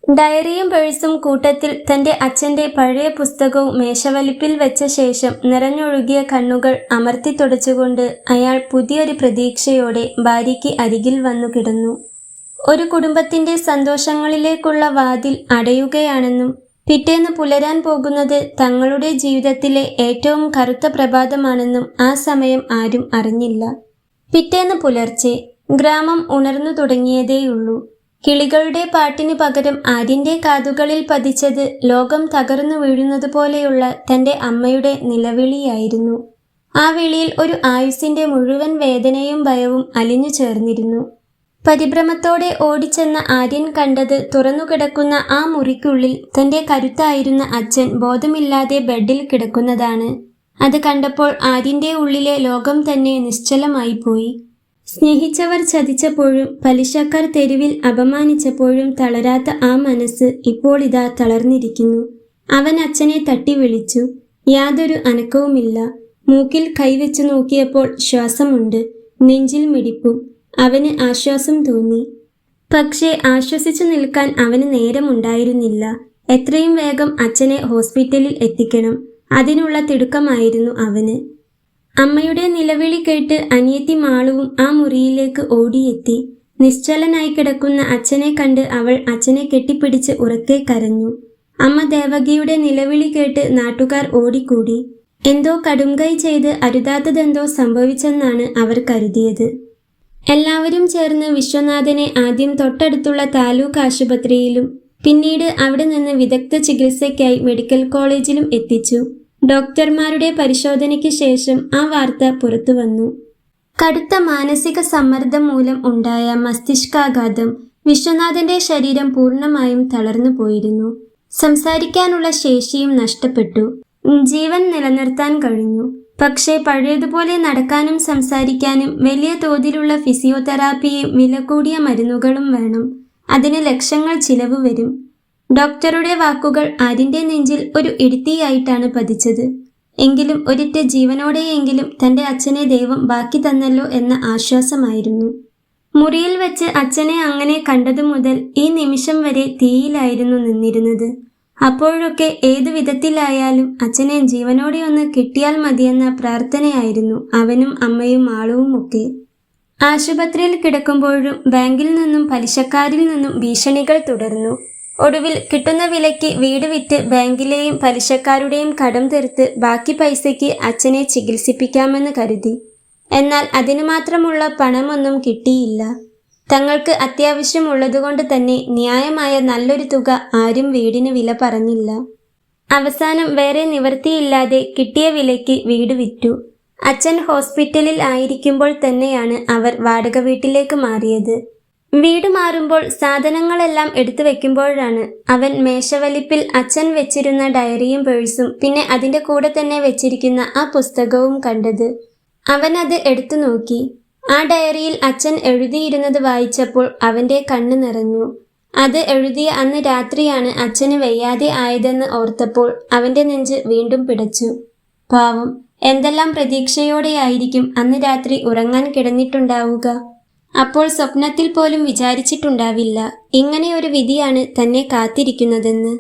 ഡയറിയും പേഴ്സും കൂട്ടത്തിൽ തൻ്റെ അച്ഛൻ്റെ പഴയ പുസ്തകവും മേശവലിപ്പിൽ വെച്ച ശേഷം നിറഞ്ഞൊഴുകിയ കണ്ണുകൾ അമർത്തി തുടച്ചുകൊണ്ട് അയാൾ പുതിയൊരു പ്രതീക്ഷയോടെ ഭാര്യയ്ക്ക് അരികിൽ വന്നു കിടന്നു. ഒരു കുടുംബത്തിൻ്റെ സന്തോഷങ്ങളിലേക്കുള്ള വാതിൽ അടയുകയാണെന്നും പിറ്റേന്ന് പുലരാൻ പോകുന്നത് തങ്ങളുടെ ജീവിതത്തിലെ ഏറ്റവും കറുത്ത പ്രഭാതമാണെന്നും ആ സമയം ആരും അറിഞ്ഞില്ല. പിറ്റേന്ന് പുലർച്ചെ ഗ്രാമം ഉണർന്നു തുടങ്ങിയതേയുള്ളൂ. കിളികളുടെ പാട്ടിന് പകരം ആര്യൻ്റെ കാതുകളിൽ പതിച്ചത് ലോകം തകർന്നു വീഴുന്നതുപോലെയുള്ള തൻ്റെ അമ്മയുടെ നിലവിളിയായിരുന്നു. ആ വിളിയിൽ ഒരു ആയുസ്സിൻ്റെ മുഴുവൻ വേദനയും ഭയവും അലിഞ്ഞു ചേർന്നിരുന്നു. പരിഭ്രമത്തോടെ ഓടിച്ചെന്ന ആര്യൻ കണ്ടത് തുറന്നുകിടക്കുന്ന ആ മുറിക്കുള്ളിൽ തൻ്റെ കരുത്തായിരുന്ന അച്ഛൻ ബോധമില്ലാതെ ബെഡിൽ കിടക്കുന്നതാണ്. അത് കണ്ടപ്പോൾ ആര്യൻ്റെ ഉള്ളിലെ ലോകം തന്നെ നിശ്ചലമായിപ്പോയി. സ്നേഹിച്ചവർ ചതിച്ചപ്പോഴും പലിശക്കാർ തെരുവിൽ അപമാനിച്ചപ്പോഴും തളരാത്ത ആ മനസ്സ് ഇപ്പോൾ ഇതാ തളർന്നിരിക്കുന്നു. അവൻ അച്ഛനെ തട്ടി വിളിച്ചു. യാതൊരു അനക്കവുമില്ല. മൂക്കിൽ കൈവച്ചു നോക്കിയപ്പോൾ ശ്വാസമുണ്ട്, നെഞ്ചിൽ മിടിപ്പും. അവന് ആശ്വാസം തോന്നി. പക്ഷേ ആശ്വസിച്ചു നിൽക്കാൻ അവന് നേരമുണ്ടായിരുന്നില്ല. എത്രയും വേഗം അച്ഛനെ ഹോസ്പിറ്റലിൽ എത്തിക്കണം. അതിനുള്ള തിടുക്കമായിരുന്നു അവന്. അമ്മയുടെ നിലവിളി കേട്ട് അനിയത്തി മാളുവും ആ മുറിയിലേക്ക് ഓടിയെത്തി. നിശ്ചലനായി കിടക്കുന്ന അച്ഛനെ കണ്ട് അവൾ അച്ഛനെ കെട്ടിപ്പിടിച്ച് ഉറക്കെ കരഞ്ഞു. അമ്മ ദേവകിയുടെ നിലവിളി കേട്ട് നാട്ടുകാർ ഓടിക്കൂടി. എന്തോ കടുംകൈ ചെയ്ത് അരുതാത്തതെന്തോ സംഭവിച്ചെന്നാണ് അവർ കരുതിയത്. എല്ലാവരും ചേർന്ന് വിശ്വനാഥനെ ആദ്യം തൊട്ടടുത്തുള്ള താലൂക്ക് ആശുപത്രിയിലും പിന്നീട് അവിടെ നിന്ന് വിദഗ്ധ ചികിത്സയ്ക്കായി മെഡിക്കൽ കോളേജിലും എത്തിച്ചു. ഡോക്ടർമാരുടെ പരിശോധനയ്ക്ക് ശേഷം ആ വാർത്ത പുറത്തു വന്നു. കടുത്ത മാനസിക സമ്മർദ്ദം മൂലം ഉണ്ടായ മസ്തിഷ്കാഘാതം. വിശ്വനാഥന്റെ ശരീരം പൂർണ്ണമായും തളർന്നു പോയിരുന്നു. സംസാരിക്കാനുള്ള ശേഷിയും നഷ്ടപ്പെട്ടു. ജീവൻ നിലനിർത്താൻ കഴിഞ്ഞു. പക്ഷേ പഴയതുപോലെ നടക്കാനും സംസാരിക്കാനും വലിയ തോതിലുള്ള ഫിസിയോതെറാപ്പിയും വില കൂടിയ മരുന്നുകളും വേണം. അതിന് ലക്ഷങ്ങൾ ചിലവ് വരും. ഡോക്ടറുടെ വാക്കുകൾ ആര്യൻ്റെ നെഞ്ചിൽ ഒരു ഇടുത്തിയായിട്ടാണ് പതിച്ചത്. എങ്കിലും ഒരിറ്റ ജീവനോടെയെങ്കിലും തൻ്റെ അച്ഛനെ ദൈവം ബാക്കി തന്നല്ലോ എന്ന ആശ്വാസമായിരുന്നു. മുറിയിൽ വെച്ച് അച്ഛനെ അങ്ങനെ കണ്ടതു മുതൽ ഈ നിമിഷം വരെ തീയിലായിരുന്നു നിന്നിരുന്നത്. അപ്പോഴൊക്കെ ഏതു വിധത്തിലായാലും അച്ഛനെ ജീവനോടെ ഒന്ന് കിട്ടിയാൽ മതിയെന്ന പ്രാർത്ഥനയായിരുന്നു അവനും അമ്മയും ആളുവുമൊക്കെ. ആശുപത്രിയിൽ കിടക്കുമ്പോഴും ബാങ്കിൽ നിന്നും പലിശക്കാരിൽ നിന്നും ഭീഷണികൾ തുടർന്നു. ഒടുവിൽ കിട്ടുന്ന വിലയ്ക്ക് വീട് വിറ്റ് ബാങ്കിലെയും പലിശക്കാരുടെയും കടം തീർത്ത് ബാക്കി പൈസയ്ക്ക് അച്ഛനെ ചികിത്സിപ്പിക്കാമെന്ന് കരുതി. എന്നാൽ അതിനു മാത്രമുള്ള പണമൊന്നും കിട്ടിയില്ല. തങ്ങൾക്ക് അത്യാവശ്യമുള്ളതുകൊണ്ട് തന്നെ ന്യായമായ നല്ലൊരു തുക ആരും വീടിന് വില പറഞ്ഞില്ല. അവസാനം വേറെ നിവൃത്തിയില്ലാതെ കിട്ടിയ വിലയ്ക്ക് വീട് വിറ്റു. അച്ഛൻ ഹോസ്പിറ്റലിൽ ആയിരിക്കുമ്പോൾ തന്നെയാണ് അവർ വാടക വീട്ടിലേക്ക് മാറിയത്. വീട് മാറുമ്പോൾ സാധനങ്ങളെല്ലാം എടുത്തു വെക്കുമ്പോഴാണ് അവൻ മേശവലിപ്പിൽ അച്ഛൻ വെച്ചിരുന്ന ഡയറിയും പേഴ്സും പിന്നെ അതിൻ്റെ കൂടെ തന്നെ വെച്ചിരിക്കുന്ന ആ പുസ്തകവും കണ്ടത്. അവൻ അത് എടുത്തു നോക്കി. ആ ഡയറിയിൽ അച്ഛൻ എഴുതിയിരുന്നത് വായിച്ചപ്പോൾ അവൻ്റെ കണ്ണ് നിറഞ്ഞു. അത് എഴുതിയ അന്ന് രാത്രിയാണ് അച്ഛന് വയ്യാതെ ആയതെന്ന് ഓർത്തപ്പോൾ അവന്റെ നെഞ്ച് വീണ്ടും പിടച്ചു. പാവം, എന്തെല്ലാം പ്രതീക്ഷയോടെയായിരിക്കും അന്ന് രാത്രി ഉറങ്ങാൻ കിടന്നിട്ടുണ്ടാവുക. അപ്പോൾ സ്വപ്നത്തിൽ പോലും വിചാരിച്ചിട്ടുണ്ടാവില്ല ഇങ്ങനെ ഒരു വിധിയാണ് തന്നെ കാത്തിരിക്കുന്നതെന്ന്.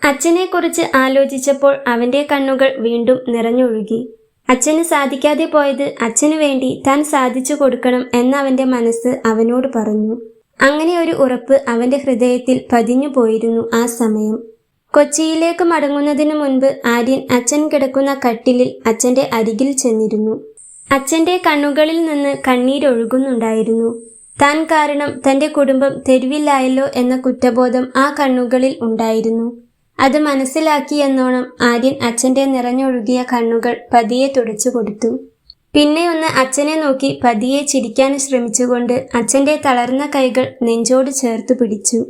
അച്ഛനെക്കുറിച്ച് ആലോചിച്ചപ്പോൾ അവന്റെ കണ്ണുകൾ വീണ്ടും നിറഞ്ഞൊഴുകി. അച്ഛന് സാധിക്കാതെ പോയത് അച്ഛനു വേണ്ടി താൻ സാധിച്ചു കൊടുക്കണം എന്നവന്റെ മനസ്സ് അവനോട് പറഞ്ഞു. അങ്ങനെ ഒരു ഉറപ്പ് അവന്റെ ഹൃദയത്തിൽ പതിഞ്ഞു പോയിരുന്നു ആ സമയം. കൊച്ചിയിലേക്ക് മടങ്ങുന്നതിനു മുൻപ് ആര്യൻ അച്ഛൻ കിടക്കുന്ന കട്ടിലിൽ അച്ഛന്റെ അരികിൽ ചെന്നിരുന്നു. അച്ഛന്റെ കണ്ണുകളിൽ നിന്ന് കണ്ണീരൊഴുകുന്നുണ്ടായിരുന്നു. താൻ കാരണം തന്റെ കുടുംബം തെരുവിലായല്ലോ എന്ന കുറ്റബോധം ആ കണ്ണുകളിൽ ഉണ്ടായിരുന്നു. അത് മനസ്സിലാക്കിയെന്നോണം ആര്യൻ അച്ഛന്റെ നിറഞ്ഞൊഴുകിയ കണ്ണുകൾ പതിയെ തുടച്ചു കൊടുത്തു. പിന്നെ ഒന്ന് അച്ഛനെ നോക്കി പതിയെ ചിരിക്കാൻ ശ്രമിച്ചുകൊണ്ട് അച്ഛന്റെ തളർന്ന കൈകൾ നെഞ്ചോട് ചേർത്തു പിടിച്ചു.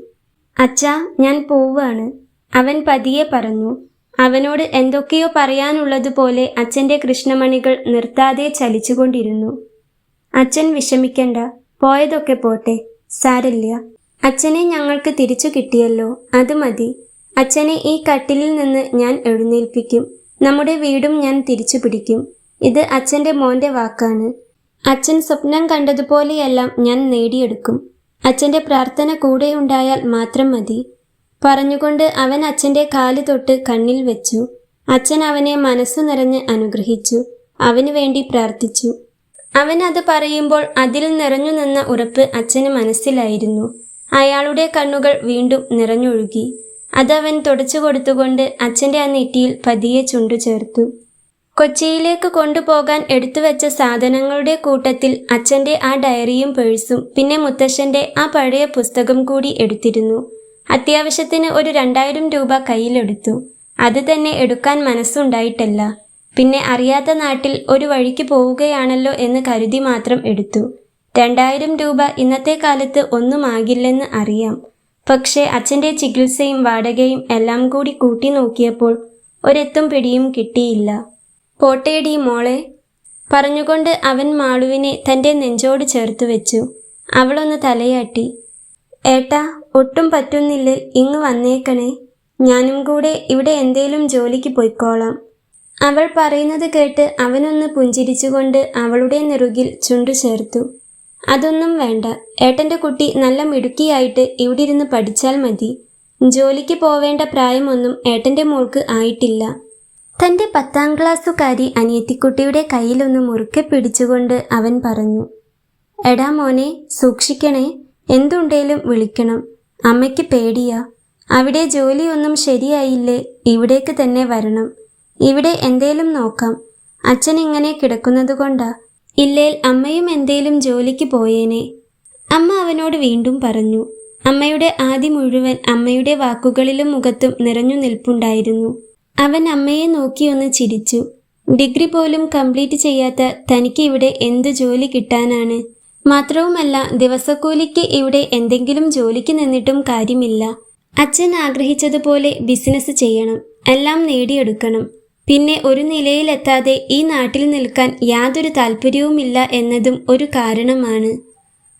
അച്ഛാ, ഞാൻ പോവാണ്, അവൻ പതിയെ പറഞ്ഞു. അവനോട് എന്തൊക്കെയോ പറയാനുള്ളതുപോലെ അച്ഛന്റെ കൃഷ്ണമണികൾ നിർത്താതെ ചലിച്ചുകൊണ്ടിരുന്നു. അച്ഛൻ വിഷമിക്കണ്ട, പോയതൊക്കെ പോട്ടെ, സാരല്ല. അച്ഛനെ ഞങ്ങൾക്ക് തിരിച്ചു കിട്ടിയല്ലോ, അത് മതി. അച്ഛനെ ഈ കട്ടിലിൽ നിന്ന് ഞാൻ എഴുന്നേൽപ്പിക്കും. നമ്മുടെ വീടും ഞാൻ തിരിച്ചു പിടിക്കും. ഇത് അച്ഛന്റെ മോന്റെ വാക്കാണ്. അച്ഛൻ സ്വപ്നം കണ്ടതുപോലെയെല്ലാം ഞാൻ നേടിയെടുക്കും. അച്ഛന്റെ പ്രാർത്ഥന കൂടെ ഉണ്ടായാൽ മാത്രം മതി. പറഞ്ഞുകൊണ്ട് അവൻ അച്ഛന്റെ കാല് തൊട്ട് കണ്ണിൽ വെച്ചു. അച്ഛൻ അവനെ മനസ്സു നിറഞ്ഞ് അനുഗ്രഹിച്ചു. അവന് വേണ്ടി പ്രാർത്ഥിച്ചു. അവൻ അത് പറയുമ്പോൾ അതിൽ നിറഞ്ഞു നിന്ന ഉറപ്പ് അച്ഛന് മനസ്സിലായിരുന്നു. അയാളുടെ കണ്ണുകൾ വീണ്ടും നിറഞ്ഞൊഴുകി. അതവൻ തുടച്ചു കൊടുത്തുകൊണ്ട് അച്ഛന്റെ ആ നെറ്റിയിൽ പതിയെ ചുണ്ടു ചേർത്തു. കൊച്ചിയിലേക്ക് കൊണ്ടുപോകാൻ എടുത്തുവെച്ച സാധനങ്ങളുടെ കൂട്ടത്തിൽ അച്ഛന്റെ ആ ഡയറിയും പേഴ്സും പിന്നെ മുത്തശ്ശന്റെ ആ പഴയ പുസ്തകം കൂടി എടുത്തിരുന്നു. അത്യാവശ്യത്തിന് ഒരു 2000 രൂപ കയ്യിലെടുത്തു. അത് തന്നെ എടുക്കാൻ മനസ്സുണ്ടായിട്ടല്ല, പിന്നെ അറിയാത്ത നാട്ടിൽ ഒരു വഴിക്ക് പോവുകയാണല്ലോ എന്ന് കരുതി മാത്രം എടുത്തു. 2000 രൂപ ഇന്നത്തെ കാലത്ത് ഒന്നുമാകില്ലെന്ന് അറിയാം. പക്ഷേ അച്ഛന്റെ ചികിത്സയും വാടകയും എല്ലാം കൂടി കൂട്ടി നോക്കിയപ്പോൾ ഒരെത്തും പിടിയും കിട്ടിയില്ല. പോട്ടേടി മോളെ, പറഞ്ഞുകൊണ്ട് അവൻ മാളുവിനെ തന്റെ നെഞ്ചോട് ചേർത്തു വെച്ചു. അവളൊന്ന് തലയാട്ടി. ഏട്ടാ, ഒട്ടും പറ്റുന്നില്ലേ, ഇങ്ങ് വന്നേക്കണേ. ഞാനും കൂടെ ഇവിടെ എന്തേലും ജോലിക്ക് പോയിക്കോളാം. അവൾ പറയുന്നത് കേട്ട് അവനൊന്ന് പുഞ്ചിരിച്ചുകൊണ്ട് അവളുടെ നെറുകിൽ ചുണ്ടു ചേർത്തു. അതൊന്നും വേണ്ട, ഏട്ടന്റെ കുട്ടി നല്ല മിടുക്കിയായിട്ട് ഇവിടെ ഇരുന്ന് പഠിച്ചാൽ മതി. ജോലിക്ക് പോവേണ്ട പ്രായമൊന്നും ഏട്ടന്റെ മോൾക്ക് ആയിട്ടില്ല. തന്റെ 10ാം ക്ലാസ്സുകാരി അനിയത്തിക്കുട്ടിയുടെ കയ്യിലൊന്ന് മുറുക്കെ പിടിച്ചുകൊണ്ട് അവൻ പറഞ്ഞു. എടാ മോനെ, സൂക്ഷിക്കണേ, എന്തുണ്ടേലും വിളിക്കണം. അമ്മയ്ക്ക് പേടിയാ. അവിടെ ജോലിയൊന്നും ശരിയായില്ലേ ഇവിടേക്ക് തന്നെ വരണം. ഇവിടെ എന്തേലും നോക്കാം. അച്ഛൻ ഇങ്ങനെ കിടക്കുന്നത് കൊണ്ടാ. ഇല്ലേൽ അമ്മയും എന്തേലും ജോലിക്ക് പോയേനെ. അമ്മ അവനോട് വീണ്ടും പറഞ്ഞു. അമ്മയുടെ ആദി മുഴുവൻ അമ്മയുടെ വാക്കുകളിലും മുഖത്തും നിറഞ്ഞു നിൽപ്പുണ്ടായിരുന്നു. അവൻ അമ്മയെ നോക്കിയൊന്ന് ചിരിച്ചു. ഡിഗ്രി പോലും കംപ്ലീറ്റ് ചെയ്യാത്ത തനിക്ക് ഇവിടെ എന്ത് ജോലി കിട്ടാനാണ്? മാത്രവുമല്ല, ദിവസക്കൂലിക്ക് ഇവിടെ എന്തെങ്കിലും ജോലിക്ക് നിന്നിട്ടും കാര്യമില്ല. അച്ഛൻ ആഗ്രഹിച്ചതുപോലെ ബിസിനസ് ചെയ്യണം, എല്ലാം നേടിയെടുക്കണം. പിന്നെ ഒരു നിലയിലെത്താതെ ഈ നാട്ടിൽ നിൽക്കാൻ യാതൊരു താല്പര്യവുമില്ല എന്നതും ഒരു കാരണമാണ്.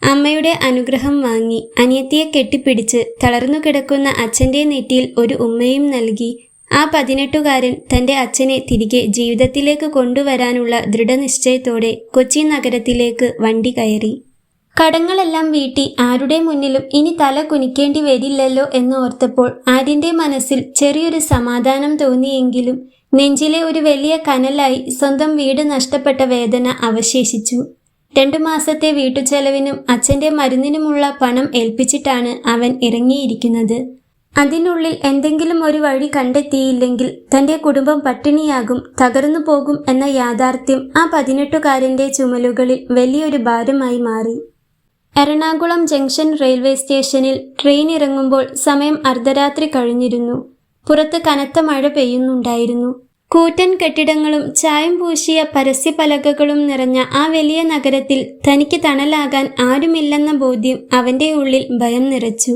അമ്മയുടെ അനുഗ്രഹം വാങ്ങി അനിയത്തിയെ കെട്ടിപ്പിടിച്ച് തളർന്നു കിടക്കുന്ന അച്ഛൻ്റെ നെറ്റിയിൽ ഒരു ഉമ്മയും നൽകി ആ 18കാരൻ തൻ്റെ അച്ഛനെ തിരികെ ജീവിതത്തിലേക്ക് കൊണ്ടുവരാനുള്ള ദൃഢനിശ്ചയത്തോടെ കൊച്ചി നഗരത്തിലേക്ക് വണ്ടി കയറി. കടങ്ങളെല്ലാം വീട്ടി ആരുടെ മുന്നിലും ഇനി തല കുനിക്കേണ്ടി വരില്ലല്ലോ എന്നോർത്തപ്പോൾ ആര്യൻ്റെ മനസ്സിൽ ചെറിയൊരു സമാധാനം തോന്നിയെങ്കിലും നെഞ്ചിലെ ഒരു വലിയ കനലായി സ്വന്തം വീട് നഷ്ടപ്പെട്ട വേദന അവശേഷിച്ചു. 2 മാസത്തെ വീട്ടുചെലവിനും അച്ഛൻ്റെ മരുന്നിനുമുള്ള പണം ഏൽപ്പിച്ചിട്ടാണ് അവൻ ഇറങ്ങിയിരിക്കുന്നത്. അതിനുള്ളിൽ എന്തെങ്കിലും ഒരു വഴി കണ്ടെത്തിയില്ലെങ്കിൽ തൻ്റെ കുടുംബം പട്ടിണിയാകും, തകർന്നു പോകും എന്ന യാഥാർത്ഥ്യം ആ 18കാരൻ്റെ ചുമലുകളിൽ വലിയൊരു ഭാരമായി മാറി. എറണാകുളം ജംഗ്ഷൻ റെയിൽവേ സ്റ്റേഷനിൽ ട്രെയിൻ ഇറങ്ങുമ്പോൾ സമയം അർദ്ധരാത്രി കഴിഞ്ഞിരുന്നു. പുറത്ത് കനത്ത മഴ പെയ്യുന്നുണ്ടായിരുന്നു. കൂറ്റൻ കെട്ടിടങ്ങളും ചായം പൂശിയ പരസ്യപലകകളും നിറഞ്ഞ ആ വലിയ നഗരത്തിൽ തനിക്ക് തണലാകാൻ ആരുമില്ലെന്ന ബോധ്യം അവൻ്റെ ഉള്ളിൽ ഭയം നിറച്ചു.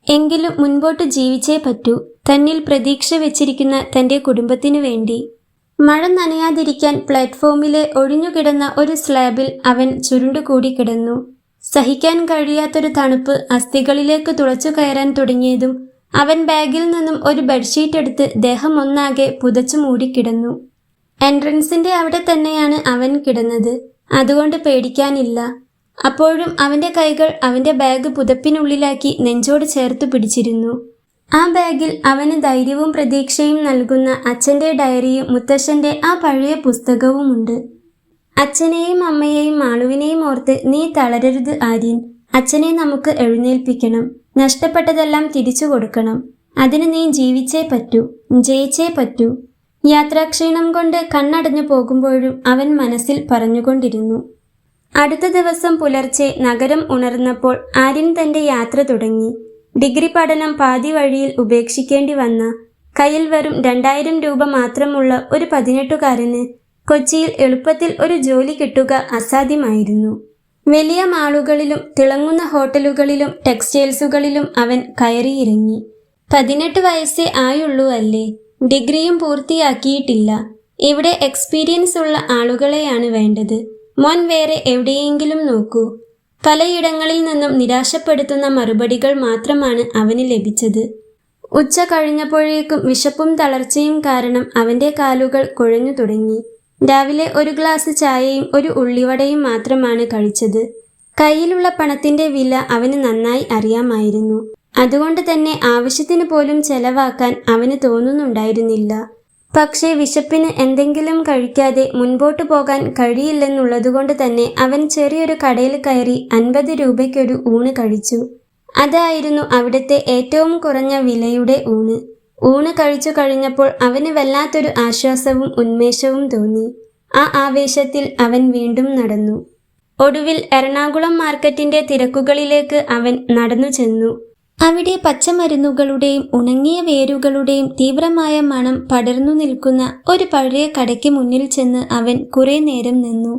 എങ്കിലും മുൻപോട്ട് ജീവിച്ചേ പറ്റൂ, തന്നിൽ പ്രതീക്ഷ വെച്ചിരിക്കുന്ന തൻ്റെ കുടുംബത്തിനു വേണ്ടി. മഴ നനയാതിരിക്കാൻ പ്ലാറ്റ്ഫോമിലെ ഒഴിഞ്ഞുകിടന്ന ഒരു സ്ലാബിൽ അവൻ ചുരുണ്ടുകൂടി കിടന്നു. സഹിക്കാൻ കഴിയാത്തൊരു തണുപ്പ് അസ്ഥികളിലേക്ക് തുളച്ചു കയറാൻ തുടങ്ങിയതും അവൻ ബാഗിൽ നിന്നും ഒരു ബെഡ്ഷീറ്റ് എടുത്ത് ദേഹം ഒന്നാകെ പുതച്ചു മൂടിക്കിടന്നു. എൻട്രൻസിന്റെ അവിടെ തന്നെയാണ് അവൻ കിടന്നത്. അതുകൊണ്ട് പേടിക്കാനില്ല. അപ്പോഴും അവന്റെ കൈകൾ അവന്റെ ബാഗ് പുതപ്പിനുള്ളിലാക്കി നെഞ്ചോട് ചേർത്ത് പിടിച്ചിരുന്നു. ആ ബാഗിൽ അവന് ധൈര്യവും പ്രതീക്ഷയും നൽകുന്ന അച്ഛന്റെ ഡയറിയും മുത്തശ്ശന്റെ ആ പഴയ പുസ്തകവുമുണ്ട്. അച്ഛനെയും അമ്മയെയും മാളുവിനെയും ഓർത്ത് നീ തളരരുത് ആര്യൻ. അച്ഛനെ നമുക്ക് എഴുന്നേൽപ്പിക്കണം. നഷ്ടപ്പെട്ടതെല്ലാം തിരിച്ചു കൊടുക്കണം. അതിന് നീ ജീവിച്ചേ പറ്റൂ, ജയിച്ചേ പറ്റൂ. യാത്രാക്ഷീണം കൊണ്ട് കണ്ണടഞ്ഞു പോകുമ്പോഴും അവൻ മനസ്സിൽ പറഞ്ഞുകൊണ്ടിരുന്നു. അടുത്ത ദിവസം പുലർച്ചെ നഗരം ഉണർന്നപ്പോൾ ആര്യൻ തന്റെ യാത്ര തുടങ്ങി. ഡിഗ്രി പഠനം പാതി വഴിയിൽ ഉപേക്ഷിക്കേണ്ടി വന്ന, കയ്യിൽ വെറും 2000 രൂപ മാത്രമുള്ള ഒരു 18കാരന് കൊച്ചിയിൽ എളുപ്പത്തിൽ ഒരു ജോലി കിട്ടുക അസാധ്യമായിരുന്നു. വലിയ മാളുകളിലും തിളങ്ങുന്ന ഹോട്ടലുകളിലും ടെക്സ്റ്റൈൽസുകളിലും അവൻ കയറിയിറങ്ങി. 18 വയസ്സേ ആയുള്ളൂ അല്ലേ? ഡിഗ്രിയും പൂർത്തിയാക്കിയിട്ടില്ല. ഇവിടെ എക്സ്പീരിയൻസ് ഉള്ള ആളുകളെയാണ് വേണ്ടത്. മോൻ വേറെ എവിടെയെങ്കിലും നോക്കൂ. പലയിടങ്ങളിൽ നിന്നും നിരാശപ്പെടുത്തുന്ന മറുപടികൾ മാത്രമാണ് അവന് ലഭിച്ചത്. ഉച്ച കഴിഞ്ഞപ്പോഴേക്കും വിശപ്പും തളർച്ചയും കാരണം അവന്റെ കാലുകൾ കുഴഞ്ഞു തുടങ്ങി. രാവിലെ ഒരു ഗ്ലാസ് ചായയും ഒരു ഉള്ളിവടയും മാത്രമാണ് കഴിച്ചത്. കയ്യിലുള്ള പണത്തിന്റെ വില അവന് നന്നായി അറിയാമായിരുന്നു. അതുകൊണ്ട് തന്നെ ആവശ്യത്തിന് പോലും ചെലവാക്കാൻ അവന് തോന്നുന്നുണ്ടായിരുന്നില്ല. പക്ഷേ വിശപ്പിന് എന്തെങ്കിലും കഴിക്കാതെ മുൻപോട്ടു പോകാൻ കഴിയില്ലെന്നുള്ളതുകൊണ്ട് തന്നെ അവൻ ചെറിയൊരു കടയിൽ കയറി 50 രൂപയ്ക്കൊരു ഊണ് കഴിച്ചു. അതായിരുന്നു അവിടുത്തെ ഏറ്റവും കുറഞ്ഞ വിലയുടെ ഊണ്. ഊണ് കഴിച്ചു കഴിഞ്ഞപ്പോൾ അവന് വല്ലാത്തൊരു ആശ്വാസവും ഉന്മേഷവും തോന്നി. ആ ആവേശത്തിൽ അവൻ വീണ്ടും നടന്നു. ഒടുവിൽ എറണാകുളം മാർക്കറ്റിന്റെ തിരക്കുകളിലേക്ക് അവൻ നടന്നു ചെന്നു. അവിടെ പച്ചമരുന്നുകളുടെയും ഉണങ്ങിയ വേരുകളുടെയും തീവ്രമായ മണം പടർന്നു നിൽക്കുന്ന ഒരു പഴയ കടയ്ക്ക് മുന്നിൽ ചെന്ന് അവൻ കുറെ നേരം നിന്നു.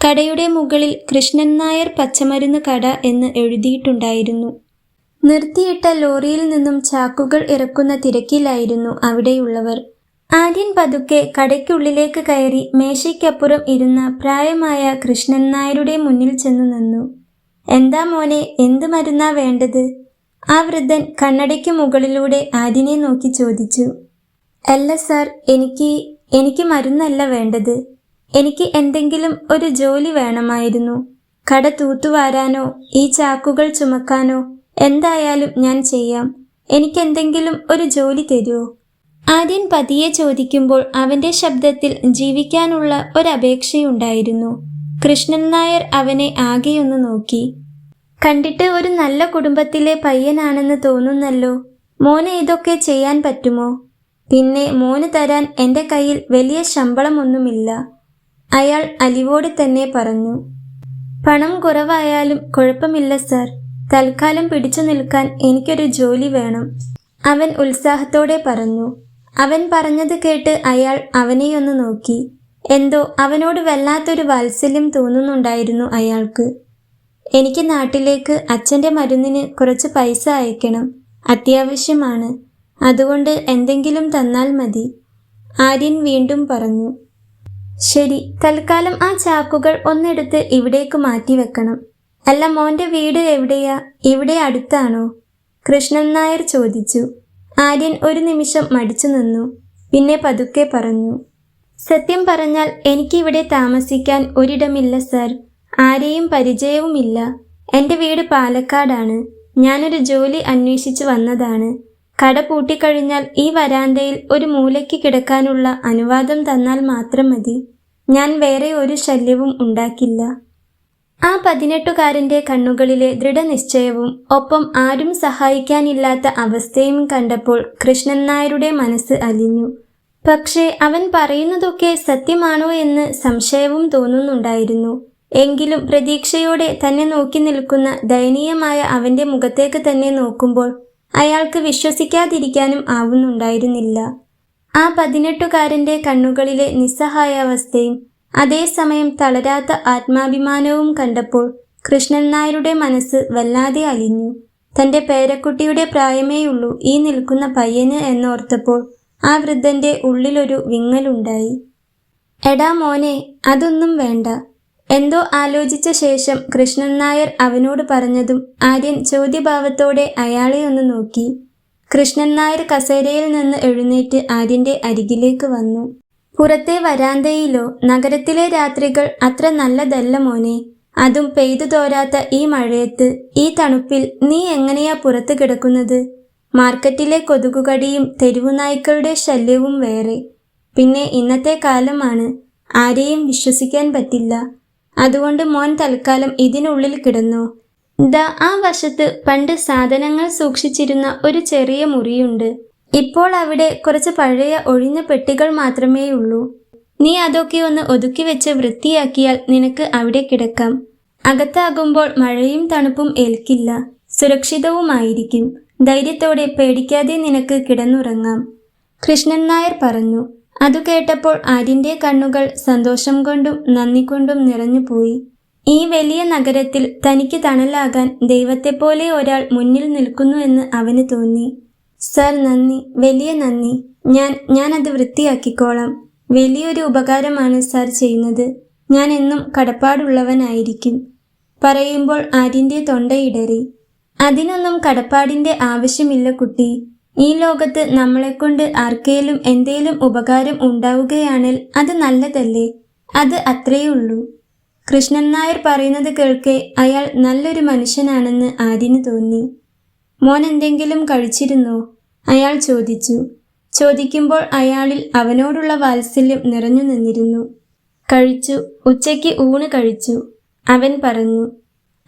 കടയുടെ മുകളിൽ കൃഷ്ണൻ നായർ പച്ചമരുന്ന് കട എന്ന് എഴുതിയിട്ടുണ്ടായിരുന്നു. നിർത്തിയിട്ട ലോറിയിൽ നിന്നും ചാക്കുകൾ ഇറക്കുന്ന തിരക്കിലായിരുന്നു അവിടെയുള്ളവർ. ആര്യൻ പതുക്കെ കടയ്ക്കുള്ളിലേക്ക് കയറി മേശയ്ക്കപ്പുറം ഇരുന്ന പ്രായമായ കൃഷ്ണൻ നായരുടെ മുന്നിൽ ചെന്നു നിന്നു. എന്താ മോനെ, എന്ത് മരുന്നാ വേണ്ടത്? ആ വൃദ്ധൻ കണ്ണടയ്ക്ക് മുകളിലൂടെ ആര്യനെ നോക്കി ചോദിച്ചു. അല്ല സാർ, എനിക്ക് മരുന്നല്ല വേണ്ടത്. എനിക്ക് എന്തെങ്കിലും ഒരു ജോലി വേണമായിരുന്നു. കട തൂത്തുവാരാനോ ഈ ചാക്കുകൾ ചുമക്കാനോ എന്തായാലും ഞാൻ ചെയ്യാം. എനിക്കെന്തെങ്കിലും ഒരു ജോലി തരുമോ? ആര്യൻ പതിയെ ചോദിക്കുമ്പോൾ അവന്റെ ശബ്ദത്തിൽ ജീവിക്കാനുള്ള ഒരപേക്ഷയുണ്ടായിരുന്നു. കൃഷ്ണൻ നായർ അവനെ ആകെയൊന്ന് നോക്കി. കണ്ടിട്ട് ഒരു നല്ല കുടുംബത്തിലെ പയ്യനാണെന്ന് തോന്നുന്നല്ലോ. മോന് ഇതൊക്കെ ചെയ്യാൻ പറ്റുമോ? പിന്നെ മോന് തരാൻ എൻ്റെ കയ്യിൽ വലിയ ശമ്പളമൊന്നുമില്ല, അയാൾ അലിവോടെ തന്നെ പറഞ്ഞു. പണം കുറവായാലും കുഴപ്പമില്ല സാർ. തൽക്കാലം പിടിച്ചു നിൽക്കാൻ എനിക്കൊരു ജോലി വേണം, അവൻ ഉത്സാഹത്തോടെ പറഞ്ഞു. അവൻ പറഞ്ഞത് കേട്ട് അയാൾ അവനെയൊന്ന് നോക്കി. എന്തോ അവനോട് വല്ലാത്തൊരു വാത്സല്യം തോന്നുന്നുണ്ടായിരുന്നു അയാൾക്ക്. എനിക്ക് നാട്ടിലേക്ക് അച്ഛൻ്റെ മരുന്നിന് കുറച്ച് പൈസ അയക്കണം, അത്യാവശ്യമാണ്. അതുകൊണ്ട് എന്തെങ്കിലും തന്നാൽ മതി, ആര്യൻ വീണ്ടും പറഞ്ഞു. ശരി, തൽക്കാലം ആ ചാക്കുകൾ ഒന്നെടുത്ത് ഇവിടേക്ക് മാറ്റിവെക്കണം. അല്ല, മോൻ്റെ വീട് എവിടെയാ? ഇവിടെ അടുത്താണോ? കൃഷ്ണൻ നായർ ചോദിച്ചു. ആര്യൻ ഒരു നിമിഷം മടിച്ചു നിന്നു. പിന്നെ പതുക്കെ പറഞ്ഞു. സത്യം പറഞ്ഞാൽ എനിക്കിവിടെ താമസിക്കാൻ ഒരിടമില്ല സാർ. ആരെയും പരിചയവുമില്ല. എൻ്റെ വീട് പാലക്കാടാണ്. ഞാനൊരു ജോലി അന്വേഷിച്ച് വന്നതാണ്. കട പൂട്ടിക്കഴിഞ്ഞാൽ ഈ വരാന്തയിൽ ഒരു മൂലയ്ക്ക് കിടക്കാനുള്ള അനുവാദം തന്നാൽ മാത്രം മതി. ഞാൻ വേറെ ഒരു ശല്യവും ഉണ്ടാക്കില്ല. ആ 18കാരൻ്റെ കണ്ണുകളിലെ ദൃഢനിശ്ചയവും ഒപ്പം ആരും സഹായിക്കാനില്ലാത്ത അവസ്ഥയും കണ്ടപ്പോൾ കൃഷ്ണൻ നായരുടെ മനസ്സ് അലിഞ്ഞു. പക്ഷേ അവൻ പറയുന്നതൊക്കെ സത്യമാണോ എന്ന് സംശയവും തോന്നുന്നുണ്ടായിരുന്നു. എങ്കിലും പ്രതീക്ഷയോടെ തന്നെ നോക്കി നിൽക്കുന്ന ദയനീയമായ അവൻ്റെ മുഖത്തേക്ക് തന്നെ നോക്കുമ്പോൾ അയാൾക്ക് വിശ്വസിക്കാതിരിക്കാനും ആവുന്നുണ്ടായിരുന്നില്ല. ആ 18കാരൻ്റെ കണ്ണുകളിലെ നിസ്സഹായാവസ്ഥയും അതേസമയം തളരാത്ത ആത്മാഭിമാനവും കണ്ടപ്പോൾ കൃഷ്ണൻ നായരുടെ മനസ്സ് വല്ലാതെ അലിഞ്ഞു. തൻ്റെ പേരക്കുട്ടിയുടെ പ്രായമേയുള്ളൂ ഈ നിൽക്കുന്ന പയ്യന് എന്നോർത്തപ്പോൾ ആ വൃദ്ധൻ്റെ ഉള്ളിലൊരു വിങ്ങലുണ്ടായി. എടാ മോനെ, അതൊന്നും വേണ്ട. എന്തോ ആലോചിച്ച ശേഷം കൃഷ്ണൻ നായർ അവനോട് പറഞ്ഞതും ആര്യൻ ചോദ്യഭാവത്തോടെ അയാളെ ഒന്ന് നോക്കി. കൃഷ്ണൻ നായർ കസേരയിൽ നിന്ന് എഴുന്നേറ്റ് ആര്യന്റെ അരികിലേക്ക് വന്നു. പുറത്തെ വരാന്തയിലോ? നഗരത്തിലെ രാത്രികൾ അത്ര നല്ലതല്ല മോനെ. അതും പെയ്തു തോരാത്ത ഈ മഴയത്ത്, ഈ തണുപ്പിൽ നീ എങ്ങനെയാ പുറത്ത് കിടക്കുന്നത്? മാർക്കറ്റിലെ കൊതുകുകടിയും തെരുവുനായ്ക്കളുടെ ശല്യവും വേറെ. പിന്നെ ഇന്നത്തെ കാലമാണ്, ആരെയും വിശ്വസിക്കാൻ പറ്റില്ല. അതുകൊണ്ട് മോൻ തൽക്കാലം ഇതിനുള്ളിൽ കിടന്നോ. ദാ ആ വശത്ത് പണ്ട് സാധനങ്ങൾ സൂക്ഷിച്ചിരുന്ന ഒരു ചെറിയ മുറിയുണ്ട്. ഇപ്പോൾ അവിടെ കുറച്ച് പഴയ ഒഴിഞ്ഞ പെട്ടികൾ മാത്രമേയുള്ളൂ. നീ അതൊക്കെ ഒന്ന് ഒതുക്കി വെച്ച് വൃത്തിയാക്കിയാൽ നിനക്ക് അവിടെ കിടക്കാം. അകത്താകുമ്പോൾ മഴയും തണുപ്പും ഏൽക്കില്ല, സുരക്ഷിതവുമായിരിക്കും. ധൈര്യത്തോടെ പേടിക്കാതെ നിനക്ക് കിടന്നുറങ്ങാം, കൃഷ്ണൻ നായർ പറഞ്ഞു. അതു കേട്ടപ്പോൾ ആര്യന്റെ കണ്ണുകൾ സന്തോഷം കൊണ്ടും നന്ദി കൊണ്ടും നിറഞ്ഞുപോയി. ഈ വലിയ നഗരത്തിൽ തനിക്ക് തണലാകാൻ ദൈവത്തെപ്പോലെ ഒരാൾ മുന്നിൽ നിൽക്കുന്നുവെന്ന് അവന് തോന്നി. സർ, നന്ദി, വലിയ നന്ദി. ഞാനത് വൃത്തിയാക്കിക്കോളാം. വലിയൊരു ഉപകാരമാണ് സാർ ചെയ്യുന്നത്. ഞാൻ എന്നും കടപ്പാടുള്ളവനായിരിക്കും. പറയുമ്പോൾ ആര്യന്റെ തൊണ്ടയിടറി. അതിനൊന്നും കടപ്പാടിന്റെ ആവശ്യമില്ല കുട്ടി. ഈ ലോകത്ത് നമ്മളെക്കൊണ്ട് ആർക്കേലും എന്തേലും ഉപകാരം ഉണ്ടാവുകയാണെങ്കിൽ അത് നല്ലതല്ലേ? അത് അത്രയുള്ളൂ. കൃഷ്ണൻ നായർ പറയുന്നത് കേൾക്കെ അയാൾ നല്ലൊരു മനുഷ്യനാണെന്ന് ആര്യന് തോന്നി. മോൻ എന്തെങ്കിലും കഴിച്ചിരുന്നോ? അയാൾ ചോദിച്ചു. ചോദിക്കുമ്പോൾ അയാളിൽ അവനോടുള്ള വാത്സല്യം നിറഞ്ഞു നിന്നിരുന്നു. കഴിച്ചു, ഉച്ചയ്ക്ക് ഊണ് കഴിച്ചു, അവൻ പറഞ്ഞു.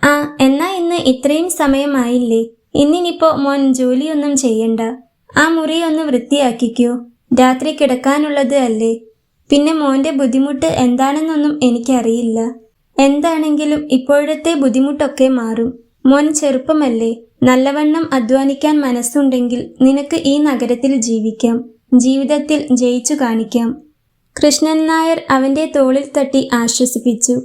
ആ, എന്നാ ഇന്ന് ഇത്രയും സമയമായില്ലേ? ഇന്നിനിപ്പോ മോൻ ജോലിയൊന്നും ചെയ്യണ്ട. ആ മുറി ഒന്ന് വൃത്തിയാക്കിക്കോ. രാത്രി കിടക്കാനുള്ളത് അല്ലേ? പിന്നെ മോന്റെ ബുദ്ധിമുട്ട് എന്താണെന്നൊന്നും എനിക്കറിയില്ല. എന്താണെങ്കിലും ഇപ്പോഴത്തെ ബുദ്ധിമുട്ടൊക്കെ മാറും. മോൻ ചെറുപ്പമല്ലേ. നല്ലവണ്ണം അധ്വാനിക്കാൻ മനസ്സുണ്ടെങ്കിൽ നിനക്ക് ഈ നഗരത്തിൽ ജീവിക്കാം. ജീവിതത്തിൽ ജയിച്ചു കാണിക്കാം. കൃഷ്ണൻ നായർ അവന്റെ തോളിൽ തട്ടി ആശ്വസിപ്പിച്ചു.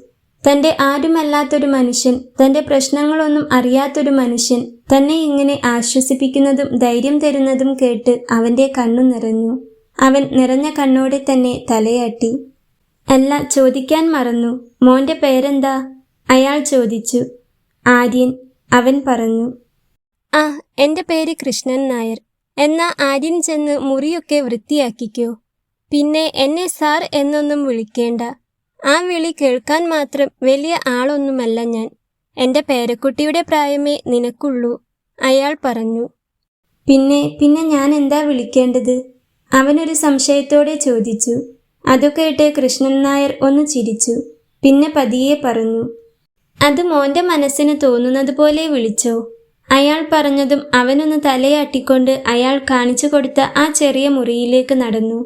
തന്റെ ആരുമല്ലാത്തൊരു മനുഷ്യൻ, തന്റെ പ്രശ്നങ്ങളൊന്നും അറിയാത്തൊരു മനുഷ്യൻ തന്നെ ഇങ്ങനെ ആശ്വസിപ്പിക്കുന്നതും ധൈര്യം തരുന്നതും കേട്ട് അവന്റെ കണ്ണു നിറഞ്ഞു. അവൻ നിറഞ്ഞ കണ്ണോടെ തന്നെ തലയാട്ടി. അല്ല, ചോദിക്കാൻ മറന്നു. മോന്റെ പേരെന്താ? അയാൾ ചോദിച്ചു. ആര്യൻ, അവൻ പറഞ്ഞു. ആ, എന്റെ പേര് കൃഷ്ണൻ നായർ. എന്നാ ആര്യൻ ചെന്ന് മുറിയൊക്കെ വൃത്തിയാക്കിക്കോ. പിന്നെ എന്നെ സാർ എന്നൊന്നും വിളിക്കേണ്ട. ആ വിളി കേൾക്കാൻ മാത്രം വലിയ ആളൊന്നുമല്ല ഞാൻ. എന്റെ പേരക്കുട്ടിയുടെ പ്രായമേ നിനക്കുള്ളൂ, അയാൾ പറഞ്ഞു. പിന്നെ ഞാൻ എന്താ വിളിക്കേണ്ടത്? അവനൊരു സംശയത്തോടെ ചോദിച്ചു. അതു കേട്ട് കൃഷ്ണൻ നായർ ഒന്ന് ചിരിച്ചു. പിന്നെ പതിയെ പറഞ്ഞു. അത് മോന്റെ മനസ്സിന് തോന്നുന്നത് പോലെ വിളിച്ചോ. അയാൾ പറഞ്ഞതും അവനൊന്ന് തലയാട്ടിക്കൊണ്ട് അയാൾ കാണിച്ചു കൊടുത്ത ആ ചെറിയ മുറിയിലേക്ക് നടന്നു.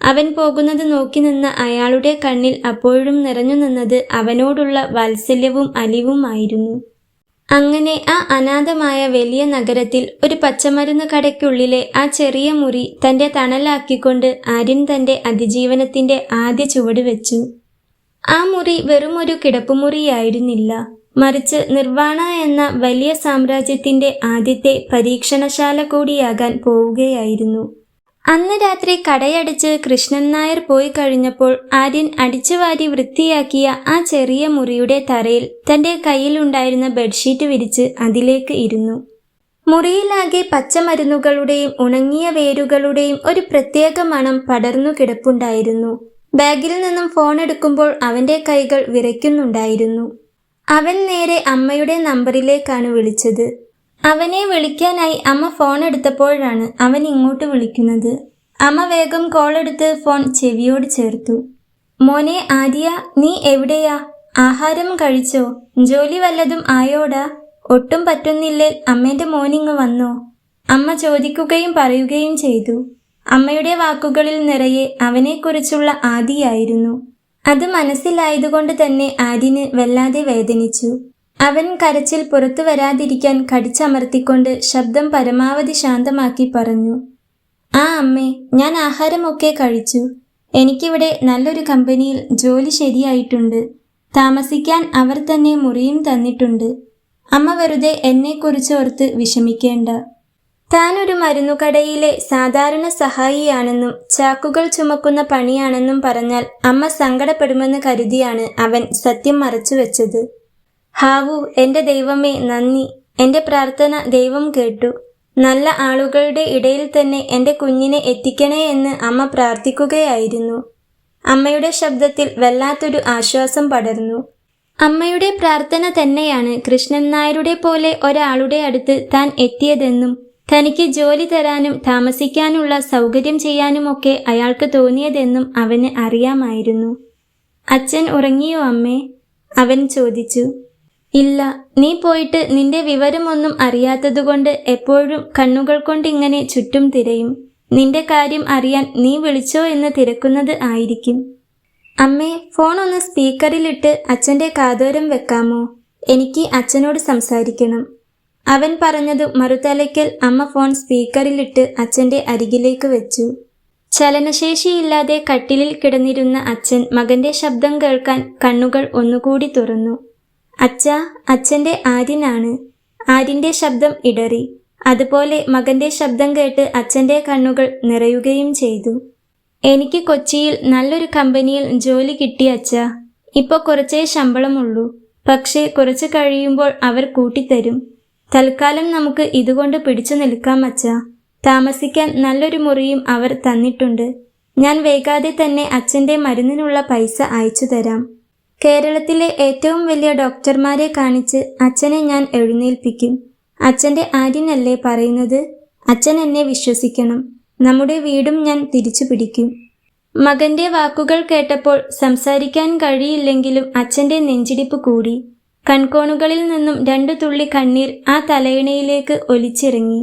അവൻ പോകുന്നത് നോക്കി നിന്ന അയാളുടെ കണ്ണിൽ അപ്പോഴും നിറഞ്ഞു നിന്നത് അവനോടുള്ള വാത്സല്യവും അലിവുമായിരുന്നു. അങ്ങനെ ആ അനാഥമായ വലിയ നഗരത്തിൽ ഒരു പച്ചമരുന്ന് കടയ്ക്കുള്ളിലെ ആ ചെറിയ മുറി തന്റെ തണലാക്കിക്കൊണ്ട് ആര്യൻ തന്റെ അതിജീവനത്തിന്റെ ആദ്യ ചുവട് വെച്ചു. ആ മുറി വെറുമൊരു കിടപ്പുമുറിയായിരുന്നില്ല, മറിച്ച് നിർവാണ എന്ന വലിയ സാമ്രാജ്യത്തിന്റെ ആദ്യത്തെ പരീക്ഷണശാല കൂടിയാകാൻ പോവുകയായിരുന്നു. അന്ന് രാത്രി കടയടച്ച് കൃഷ്ണൻ നായർ പോയി കഴിഞ്ഞപ്പോൾ ആര്യൻ അടിച്ചുവാരി വൃത്തിയാക്കിയ ആ ചെറിയ മുറിയുടെ തറയിൽ തന്റെ കയ്യിലുണ്ടായിരുന്ന ബെഡ്ഷീറ്റ് വിരിച്ച് അതിലേക്ക് ഇരുന്നു. മുറിയിലാകെ പച്ചമരുന്നുകളുടെയും ഉണങ്ങിയ വേരുകളുടെയും ഒരു പ്രത്യേക മണം പടർന്നു കിടപ്പുണ്ടായിരുന്നു. ബാഗിൽ നിന്നും ഫോൺ എടുക്കുമ്പോൾ അവന്റെ കൈകൾ വിറയ്ക്കുന്നുണ്ടായിരുന്നു. അവൻ നേരെ അമ്മയുടെ നമ്പറിലേക്കാണ് വിളിച്ചത്. അവനെ വിളിക്കാനായി അമ്മ ഫോൺ എടുത്തപ്പോഴാണ് അവൻ ഇങ്ങോട്ട് വിളിക്കുന്നത്. അമ്മ വേഗം കോൾ എടുത്ത് ഫോൺ ചെവിയോട് ചേർത്തു. മോനെ ആര്യ, നീ എവിടെയാ? ആഹാരം കഴിച്ചോ? ജോലി വല്ലതും ആയോടാ? ഒട്ടും പറ്റുന്നില്ലേ അമ്മേന്റെ മോനിങ്ങ് വന്നോ? അമ്മ ചോദിക്കുകയും പറയുകയും ചെയ്തു. അമ്മയുടെ വാക്കുകളിൽ നിറയെ അവനെക്കുറിച്ചുള്ള ആദിയായിരുന്നു. അത് മനസ്സിലായതുകൊണ്ട് തന്നെ ആര്യന് വല്ലാതെ വേദനിച്ചു. അവൻ കരച്ചിൽ പുറത്തു വരാതിരിക്കാൻ കടിച്ചമർത്തിക്കൊണ്ട് ശബ്ദം പരമാവധി ശാന്തമാക്കി പറഞ്ഞു. ആ അമ്മേ, ഞാൻ ആഹാരമൊക്കെ കഴിച്ചു. എനിക്കിവിടെ നല്ലൊരു കമ്പനിയിൽ ജോലി ശരിയായിട്ടുണ്ട്. താമസിക്കാൻ അവർ തന്നെ മുറിയും തന്നിട്ടുണ്ട്. അമ്മ വെറുതെ എന്നെക്കുറിച്ച് ഓർത്ത് വിഷമിക്കേണ്ട. താൻ ഒരു മരുന്നുകടയിലെ സാധാരണ സഹായിയാണെന്നും ചാക്കുകൾ ചുമക്കുന്ന പണിയാണെന്നും പറഞ്ഞാൽ അമ്മ സങ്കടപ്പെടുമെന്ന് കരുതിയാണ് അവൻ സത്യം മറച്ചുവെച്ചത്. ഹാവു, എൻ്റെ ദൈവമേ നന്ദി, എൻ്റെ പ്രാർത്ഥന ദൈവം കേട്ടു. നല്ല ആളുകളുടെ ഇടയിൽ തന്നെ എൻ്റെ കുഞ്ഞിനെ എത്തിക്കണേ എന്ന് അമ്മ പ്രാർത്ഥിക്കുകയായിരുന്നു. അമ്മയുടെ ശബ്ദത്തിൽ വല്ലാത്തൊരു ആശ്വാസം പടർന്നു. അമ്മയുടെ പ്രാർത്ഥന തന്നെയാണ് കൃഷ്ണൻ നായരുടെ പോലെ ഒരാളുടെ അടുത്ത് താൻ എത്തിയതെന്നും തനിക്ക് ജോലി തരാനും താമസിക്കാനുള്ള സൗകര്യം ചെയ്യാനുമൊക്കെ അയാൾക്ക് തോന്നിയതെന്നും അവന് അറിയാമായിരുന്നു. അച്ഛൻ ഉറങ്ങിയോ അമ്മേ? അവൻ ചോദിച്ചു. ഇല്ല, നീ പോയിട്ട് നിന്റെ വിവരമൊന്നും അറിയാത്തതുകൊണ്ട് എപ്പോഴും കണ്ണുകൾ കൊണ്ടിങ്ങനെ ചുറ്റും തിരയും. നിന്റെ കാര്യം അറിയാൻ നീ വിളിച്ചോ എന്ന് തിരക്കുന്നത് ആയിരിക്കും. അമ്മേ, ഫോൺ ഒന്ന് സ്പീക്കറിലിട്ട് അച്ഛൻ്റെ കാതോരം വെക്കാമോ? എനിക്ക് അച്ഛനോട് സംസാരിക്കണം. അവൻ പറഞ്ഞതു മറുതലയ്ക്കൽ അമ്മ ഫോൺ സ്പീക്കറിലിട്ട് അച്ഛൻ്റെ അരികിലേക്ക് വെച്ചു. ചലനശേഷിയില്ലാതെ കട്ടിലിൽ കിടന്നിരുന്ന അച്ഛൻ മകന്റെ ശബ്ദം കേൾക്കാൻ കണ്ണുകൾ ഒന്നുകൂടി തുറന്നു. അച്ഛാ, അച്ഛൻ്റെ ആര്യനാണ്. ആര്യൻ്റെ ശബ്ദം ഇടറി. അതുപോലെ മകന്റെ ശബ്ദം കേട്ട് അച്ഛൻ്റെ കണ്ണുകൾ നിറയുകയും ചെയ്തു. എനിക്ക് കൊച്ചിയിൽ നല്ലൊരു കമ്പനിയിൽ ജോലി കിട്ടി അച്ഛാ. ഇപ്പോൾ കുറച്ചേ ശമ്പളമുള്ളൂ. പക്ഷേ കുറച്ച് കഴിയുമ്പോൾ അവർ കൂട്ടിത്തരും. തൽക്കാലം നമുക്ക് ഇതുകൊണ്ട് പിടിച്ചു നിൽക്കാം അച്ഛാ. താമസിക്കാൻ നല്ലൊരു മുറിയും അവർ തന്നിട്ടുണ്ട്. ഞാൻ വൈകാതെ തന്നെ അച്ഛൻ്റെ മരുന്നിനുള്ള പൈസ അയച്ചു തരാം. കേരളത്തിലെ ഏറ്റവും വലിയ ഡോക്ടർമാരെ കാണിച്ച് അച്ഛനെ ഞാൻ എഴുന്നേൽപ്പിക്കും. അച്ഛൻ്റെ ആര്യനല്ലേ പറയുന്നത്? അച്ഛൻ എന്നെ വിശ്വസിക്കണം. നമ്മുടെ വീടും ഞാൻ തിരിച്ചു പിടിക്കും. മകന്റെ വാക്കുകൾ കേട്ടപ്പോൾ സംസാരിക്കാൻ കഴിയില്ലെങ്കിലും അച്ഛൻ്റെ നെഞ്ചിടിപ്പ് കൂടി. കൺകോണുകളിൽ നിന്നും 2 തുള്ളി കണ്ണീർ ആ തലയിണയിലേക്ക് ഒലിച്ചിറങ്ങി.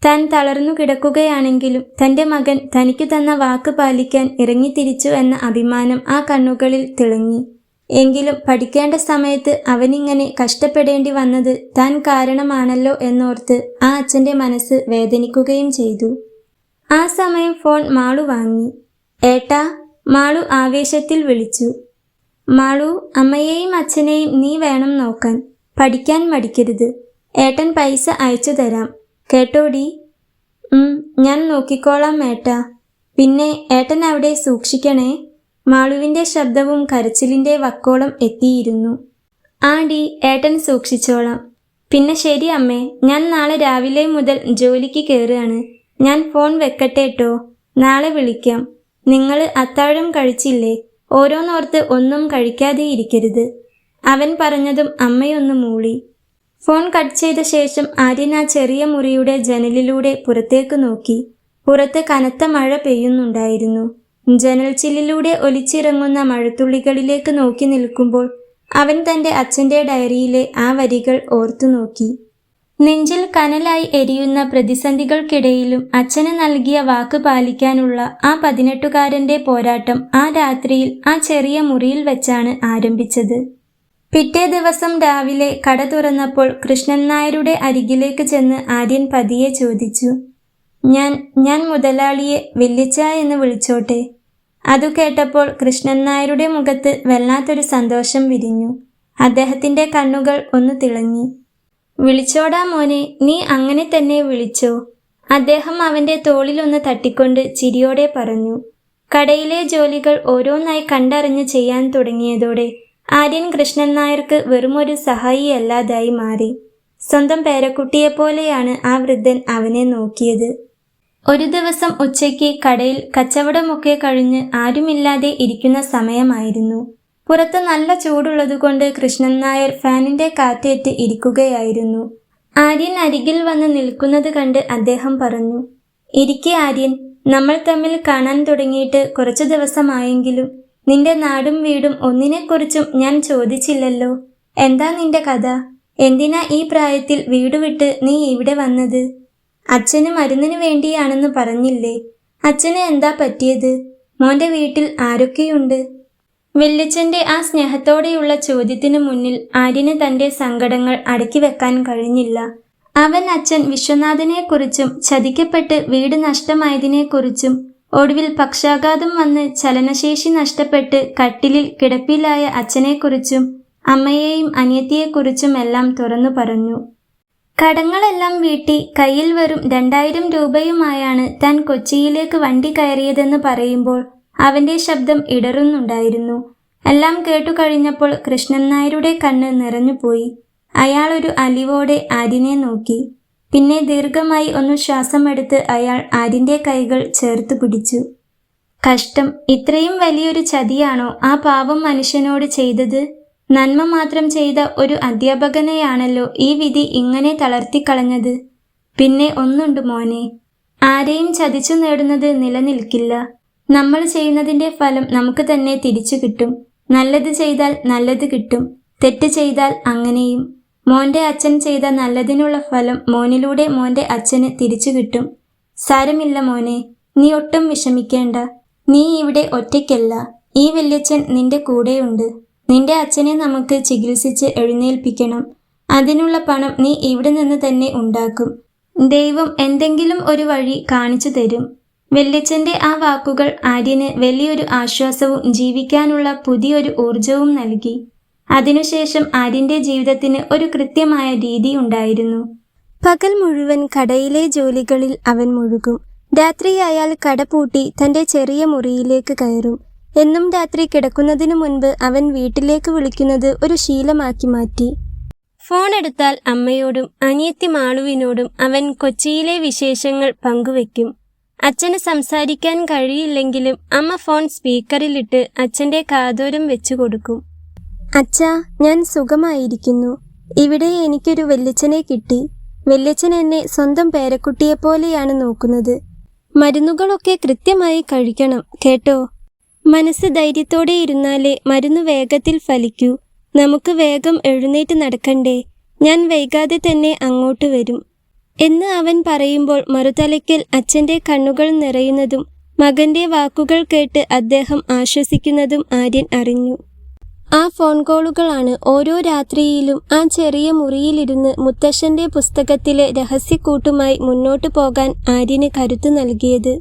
താൻ തളർന്നു കിടക്കുകയാണെങ്കിലും തൻ്റെ മകൻ തനിക്കു തന്ന വാക്ക് പാലിക്കാൻ ഇറങ്ങിത്തിരിച്ചു എന്ന അഭിമാനം ആ കണ്ണുകളിൽ തിളങ്ങി. എങ്കിലും പഠിക്കേണ്ട സമയത്ത് അവനിങ്ങനെ കഷ്ടപ്പെടേണ്ടി വന്നത് താൻ കാരണമാണല്ലോ എന്നോർത്ത് ആ അച്ഛൻ്റെ മനസ്സ് വേദനിക്കുകയും ചെയ്തു. ആ സമയം ഫോൺ മാളു വാങ്ങി. ഏട്ടാ, മാളു ആവേശത്തിൽ വിളിച്ചു. മാളു, അമ്മയെയും അച്ഛനെയും നീ വേണം നോക്കാൻ. പഠിക്കാൻ മടിക്കരുത്. ഏട്ടൻ പൈസ അയച്ചു തരാം. കേട്ടോടി? ഞാൻ നോക്കിക്കോളാം ഏട്ടാ. പിന്നെ ഏട്ടൻ അവിടെ സൂക്ഷിക്കണേ. മാളുവിൻ്റെ ശബ്ദവും കരച്ചിലിൻ്റെ വക്കോളം എത്തിയിരുന്നു. ആടി, ഏട്ടൻ സൂക്ഷിച്ചോളാം. പിന്നെ ശരി അമ്മേ, ഞാൻ നാളെ രാവിലെ മുതൽ ജോലിക്ക് കയറുകയാണ്. ഞാൻ ഫോൺ വെക്കട്ടെട്ടോ. നാളെ വിളിക്കാം. നിങ്ങൾ അത്താഴം കഴിച്ചില്ലേ? ഓരോന്നോർത്ത് ഒന്നും കഴിക്കാതെ ഇരിക്കരുത്. അവൻ പറഞ്ഞതും അമ്മയൊന്ന് മൂളി. ഫോൺ കട്ട് ചെയ്ത ശേഷം ആര്യൻ ആ ചെറിയ മുറിയുടെ ജനലിലൂടെ പുറത്തേക്ക് നോക്കി. പുറത്ത് കനത്ത മഴ പെയ്യുന്നുണ്ടായിരുന്നു. ജനൽ ചില്ലിലൂടെ ഒലിച്ചിറങ്ങുന്ന മഴത്തുള്ളികളിലേക്ക് നോക്കി നിൽക്കുമ്പോൾ അവൻ തൻ്റെ അച്ഛൻ്റെ ഡയറിയിലെ ആ വരികൾ ഓർത്തു നോക്കി. നെഞ്ചിൽ കനലായി എരിയുന്ന പ്രതിസന്ധികൾക്കിടയിലും അച്ഛന് നൽകിയ വാക്ക് പാലിക്കാനുള്ള ആ 18കാരൻ്റെ പോരാട്ടം ആ രാത്രിയിൽ ആ ചെറിയ മുറിയിൽ വെച്ചാണ് ആരംഭിച്ചത്. പിറ്റേ ദിവസം രാവിലെ കട തുറന്നപ്പോൾ കൃഷ്ണൻ നായരുടെ അരികിലേക്ക് ചെന്ന് ആര്യൻ പതിയെ ചോദിച്ചു. ഞാൻ മുതലാളിയെ വല്യച്ഛ എന്ന് വിളിച്ചോട്ടെ? അതു കേട്ടപ്പോൾ കൃഷ്ണൻ നായരുടെ മുഖത്ത് വല്ലാത്തൊരു സന്തോഷം വിരിഞ്ഞു. അദ്ദേഹത്തിൻ്റെ കണ്ണുകൾ ഒന്ന് തിളങ്ങി. വിളിച്ചോടാ മോനെ, നീ അങ്ങനെ തന്നെ വിളിച്ചോ. അദ്ദേഹം അവൻ്റെ തോളിലൊന്ന് തട്ടിക്കൊണ്ട് ചിരിയോടെ പറഞ്ഞു. കടയിലെ ജോലികൾ ഓരോന്നായി കണ്ടറിഞ്ഞ് ചെയ്യാൻ തുടങ്ങിയതോടെ ആര്യൻ കൃഷ്ണൻ നായർക്ക് വെറുമൊരു സഹായിയല്ലാതായി മാറി. സ്വന്തം പേരക്കുട്ടിയെപ്പോലെയാണ് ആ വൃദ്ധൻ അവനെ നോക്കിയത്. ഒരു ദിവസം ഉച്ചയ്ക്ക് കടയിൽ കച്ചവടമൊക്കെ കഴിഞ്ഞ് ആരുമില്ലാതെ ഇരിക്കുന്ന സമയമായിരുന്നു. പുറത്ത് നല്ല ചൂടുള്ളതുകൊണ്ട് കൃഷ്ണൻ നായർ ഫാനിൻ്റെ കാറ്റേറ്റ് ഇരിക്കുകയായിരുന്നു. ആര്യൻ അരികിൽ വന്ന് നിൽക്കുന്നത് കണ്ട് അദ്ദേഹം പറഞ്ഞു. ഇരിക്കെ ആര്യൻ, നമ്മൾ തമ്മിൽ കാണാൻ തുടങ്ങിയിട്ട് കുറച്ചു ദിവസമായെങ്കിലും നിന്റെ നാടും വീടും ഒന്നിനെക്കുറിച്ചും ഞാൻ ചോദിച്ചില്ലല്ലോ. എന്താ നിന്റെ കഥ? എന്തിനാ ഈ പ്രായത്തിൽ വീട് വിട്ട് നീ ഇവിടെ വന്നത്? അച്ഛന് മരുന്നിന് വേണ്ടിയാണെന്ന് പറഞ്ഞില്ലേ? അച്ഛന് എന്താ പറ്റിയത്? മോൻ്റെ വീട്ടിൽ ആരൊക്കെയുണ്ട്? വല്യച്ഛൻ്റെ ആ സ്നേഹത്തോടെയുള്ള ചോദ്യത്തിനു മുന്നിൽ ആര്യന് തൻ്റെ സങ്കടങ്ങൾ അടക്കി വെക്കാൻ കഴിഞ്ഞില്ല. അവൻ അച്ഛൻ വിശ്വനാഥനെക്കുറിച്ചും ചതിക്കപ്പെട്ട് വീട് നഷ്ടമായതിനെക്കുറിച്ചും ഒടുവിൽ പക്ഷാഘാതം വന്ന് ചലനശേഷി നഷ്ടപ്പെട്ട് കട്ടിലിൽ കിടപ്പിലായ അച്ഛനെക്കുറിച്ചും അമ്മയെയും അനിയത്തിയെക്കുറിച്ചുമെല്ലാം തുറന്നു പറഞ്ഞു. കടങ്ങളെല്ലാം വീട്ടി കയ്യിൽ വെറും 2000 രൂപയുമായാണ് താൻ കൊച്ചിയിലേക്ക് വണ്ടി കയറിയതെന്ന് പറയുമ്പോൾ അവന്റെ ശബ്ദം ഇടറുന്നുണ്ടായിരുന്നു. എല്ലാം കേട്ടു കഴിഞ്ഞപ്പോൾ കൃഷ്ണൻ നായരുടെ കണ്ണ് നിറഞ്ഞുപോയി. അയാൾ ഒരു അലിവോടെ ആര്യനെ നോക്കി. പിന്നെ ദീർഘമായി ഒന്ന് ശ്വാസമെടുത്ത് അയാൾ ആര്യന്റെ കൈകൾ ചേർത്ത് പിടിച്ചു. കഷ്ടം, ഇത്രയും വലിയൊരു ചതിയാണോ ആ പാവം മനുഷ്യനോട് ചെയ്തത്? നന്മ മാത്രം ചെയ്ത ഒരു അധ്യാപകനെയാണല്ലോ ഈ വിധി ഇങ്ങനെ തളർത്തിക്കളഞ്ഞത്. പിന്നെ ഒന്നുണ്ട് മോനെ, ആരെയും ചതിച്ചു നേടുന്നത് നിലനിൽക്കില്ല. നമ്മൾ ചെയ്യുന്നതിൻ്റെ ഫലം നമുക്ക് തന്നെ തിരിച്ചു കിട്ടും. നല്ലത് ചെയ്താൽ നല്ലത് കിട്ടും, തെറ്റ് ചെയ്താൽ അങ്ങനെയും. മോൻ്റെ അച്ഛൻ ചെയ്ത നല്ലതിനുള്ള ഫലം മോനിലൂടെ മോൻ്റെ അച്ഛന് തിരിച്ചു കിട്ടും. സാരമില്ല മോനെ, നീ ഒട്ടും വിഷമിക്കേണ്ട. നീ ഇവിടെ ഒറ്റയ്ക്കല്ല, ഈ വല്യച്ഛൻ നിന്റെ കൂടെയുണ്ട്. നിന്റെ അച്ഛനെ നമുക്ക് ചികിത്സിച്ച് എഴുന്നേൽപ്പിക്കണം. അതിനുള്ള പണം നീ ഇവിടെ നിന്ന് തന്നെ ഉണ്ടാക്കും. ദൈവം എന്തെങ്കിലും ഒരു വഴി കാണിച്ചു തരും. വല്യച്ഛൻ്റെ ആ വാക്കുകൾ ആര്യന് വലിയൊരു ആശ്വാസവും ജീവിക്കാനുള്ള പുതിയൊരു ഊർജവും നൽകി. അതിനുശേഷം ആര്യന്റെ ജീവിതത്തിന് ഒരു കൃത്യമായ രീതി ഉണ്ടായിരുന്നു. പകൽ മുഴുവൻ കടയിലെ ജോലികളിൽ അവൻ മുഴുകും. രാത്രിയായാൽ കട പൂട്ടി തൻ്റെ ചെറിയ മുറിയിലേക്ക് കയറും. എന്നും രാത്രി കിടക്കുന്നതിനു മുൻപ് അവൻ വീട്ടിലേക്ക് വിളിക്കുന്നത് ഒരു ശീലമാക്കി മാറ്റി. ഫോൺ എടുത്താൽ അമ്മയോടും അനിയത്തി മാളുവിനോടും അവൻ കൊച്ചിയിലെ വിശേഷങ്ങൾ പങ്കുവെക്കും. അച്ഛന് സംസാരിക്കാൻ കഴിയില്ലെങ്കിലും അമ്മ ഫോൺ സ്പീക്കറിലിട്ട് അച്ഛൻ്റെ കാതോരം വെച്ചു കൊടുക്കും. അച്ഛാ, ഞാൻ സുഖമായിരിക്കുന്നു. ഇവിടെ എനിക്കൊരു വല്യച്ഛനെ കിട്ടി. വല്യച്ഛൻ എന്നെ സ്വന്തം പേരക്കുട്ടിയെപ്പോലെയാണ് നോക്കുന്നത്. മരുന്നുകളൊക്കെ കൃത്യമായി കഴിക്കണം കേട്ടോ. മനസ്സ് ധൈര്യത്തോടെ ഇരുന്നാലേ മരുന്ന് വേഗത്തിൽ ഫലിക്കൂ. നമുക്ക് വേഗം എഴുന്നേറ്റ് നടക്കണ്ടേ? ഞാൻ വൈകാതെ തന്നെ അങ്ങോട്ട് വരും എന്ന് അവൻ പറയുമ്പോൾ മറുതലയ്ക്കൽ അച്ഛൻ്റെ കണ്ണുകൾ നിറയുന്നതും മകന്റെ വാക്കുകൾ കേട്ട് അദ്ദേഹം ആശ്വസിക്കുന്നതും ആര്യൻ അറിഞ്ഞു. ആ ഫോൺ കോളുകളാണ് ഓരോ രാത്രിയിലും ആ ചെറിയ മുറിയിലിരുന്ന് മുത്തശ്ശന്റെ പുസ്തകത്തിലെ രഹസ്യക്കൂട്ടുമായി മുന്നോട്ടു പോകാൻ ആര്യന് കരുത്തു നൽകിയത്.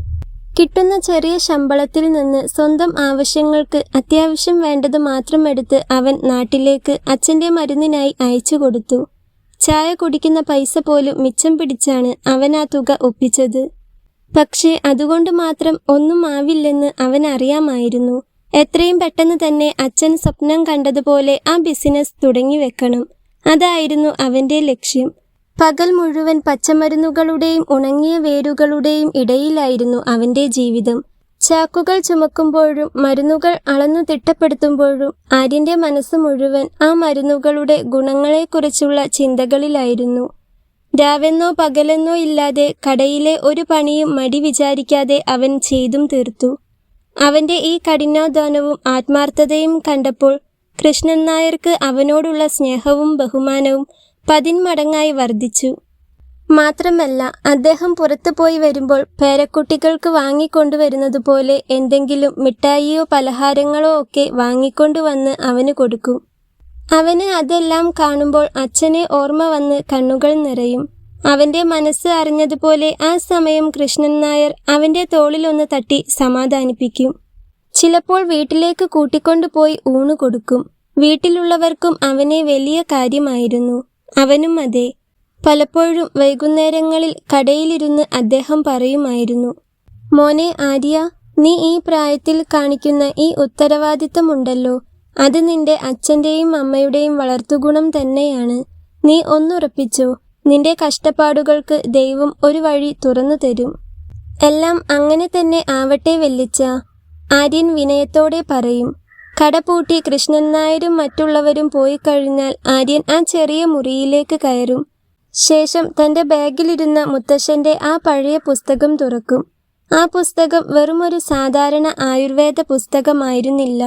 കിട്ടുന്ന ചെറിയ ശമ്പളത്തിൽ നിന്ന് സ്വന്തം ആവശ്യങ്ങൾക്ക് അത്യാവശ്യം വേണ്ടത് മാത്രം എടുത്ത് അവൻ നാട്ടിലേക്ക് അച്ഛൻ്റെ മരുന്നിനായി അയച്ചു കൊടുത്തു. ചായ കുടിക്കുന്ന പൈസ പോലും മിച്ചം പിടിച്ചാണ് അവൻ ആ തുക ഒപ്പിച്ചത്. പക്ഷേ അതുകൊണ്ട് മാത്രം ഒന്നും ആവില്ലെന്ന് അവൻ അറിയാമായിരുന്നു. എത്രയും പെട്ടെന്ന് തന്നെ അച്ഛൻ സ്വപ്നം കണ്ടതുപോലെ ആ ബിസിനസ് തുടങ്ങി വെക്കണം. അതായിരുന്നു അവൻ്റെ ലക്ഷ്യം. പകൽ മുഴുവൻ പച്ചമരുന്നുകളുടെയും ഉണങ്ങിയ വേരുകളുടെയും ഇടയിലായിരുന്നു അവൻ്റെ ജീവിതം. ചാക്കുകൾ ചുമക്കുമ്പോഴും മരുന്നുകൾ അളന്നു തിട്ടപ്പെടുത്തുമ്പോഴും ആര്യന്റെ മനസ്സ് മുഴുവൻ ആ മരുന്നുകളുടെ ഗുണങ്ങളെക്കുറിച്ചുള്ള ചിന്തകളിലായിരുന്നു. രാവെന്നോ പകലെന്നോ ഇല്ലാതെ കടയിലെ ഒരു പണിയും മടി വിചാരിക്കാതെ അവൻ ചെയ്തും തീർത്തു. അവന്റെ ഈ കഠിനാധ്വാനവും ആത്മാർത്ഥതയും കണ്ടപ്പോൾ കൃഷ്ണൻ നായർക്ക് അവനോടുള്ള സ്നേഹവും ബഹുമാനവും 10 മടങ്ങായി വർദ്ധിച്ചു. മാത്രമല്ല, അദ്ദേഹം പുറത്തു പോയി വരുമ്പോൾ പേരക്കുട്ടികൾക്ക് വാങ്ങിക്കൊണ്ടുവരുന്നതുപോലെ എന്തെങ്കിലും മിഠായിയോ പലഹാരങ്ങളോ ഒക്കെ വാങ്ങിക്കൊണ്ടുവന്ന് അവന് കൊടുക്കും. അവന് അതെല്ലാം കാണുമ്പോൾ അച്ഛനെ ഓർമ്മ വന്ന് കണ്ണുകൾ നിറയും. അവന്റെ മനസ്സ് അറിഞ്ഞതുപോലെ ആ സമയം കൃഷ്ണൻ നായർ അവന്റെ തോളിലൊന്ന് തട്ടി സമാധാനിപ്പിക്കും. ചിലപ്പോൾ വീട്ടിലേക്ക് കൂട്ടിക്കൊണ്ടുപോയി ഊണ് കൊടുക്കും. വീട്ടിലുള്ളവർക്കും അവനെ വലിയ കാര്യമായിരുന്നു. അവനും അതെ. പലപ്പോഴും വൈകുന്നേരങ്ങളിൽ കടയിലിരുന്ന് അദ്ദേഹം പറയുമായിരുന്നു, മോനെ ആര്യ, നീ ഈ പ്രായത്തിൽ കാണിക്കുന്ന ഈ ഉത്തരവാദിത്തമുണ്ടല്ലോ, അത് നിന്റെ അച്ഛൻ്റെയും അമ്മയുടെയും വളർത്തുഗുണം തന്നെയാണ്. നീ ഒന്നുറപ്പിച്ചോ, നിന്റെ കഷ്ടപ്പാടുകൾക്ക് ദൈവം ഒരു വഴി തുറന്നു തരും. എല്ലാം അങ്ങനെ തന്നെ ആവട്ടെ വല്യച്ഛ, ആര്യൻ വിനയത്തോടെ പറയും. കട പൂട്ടി കൃഷ്ണൻ നായരും മറ്റുള്ളവരും പോയി കഴിഞ്ഞാൽ ആര്യൻ ആ ചെറിയ മുറിയിലേക്ക് കയറും. ശേഷം തൻ്റെ ബാഗിലിരുന്ന മുത്തശ്ശൻ്റെ ആ പഴയ പുസ്തകം തുറക്കും. ആ പുസ്തകം വെറുമൊരു സാധാരണ ആയുർവേദ പുസ്തകമായിരുന്നില്ല.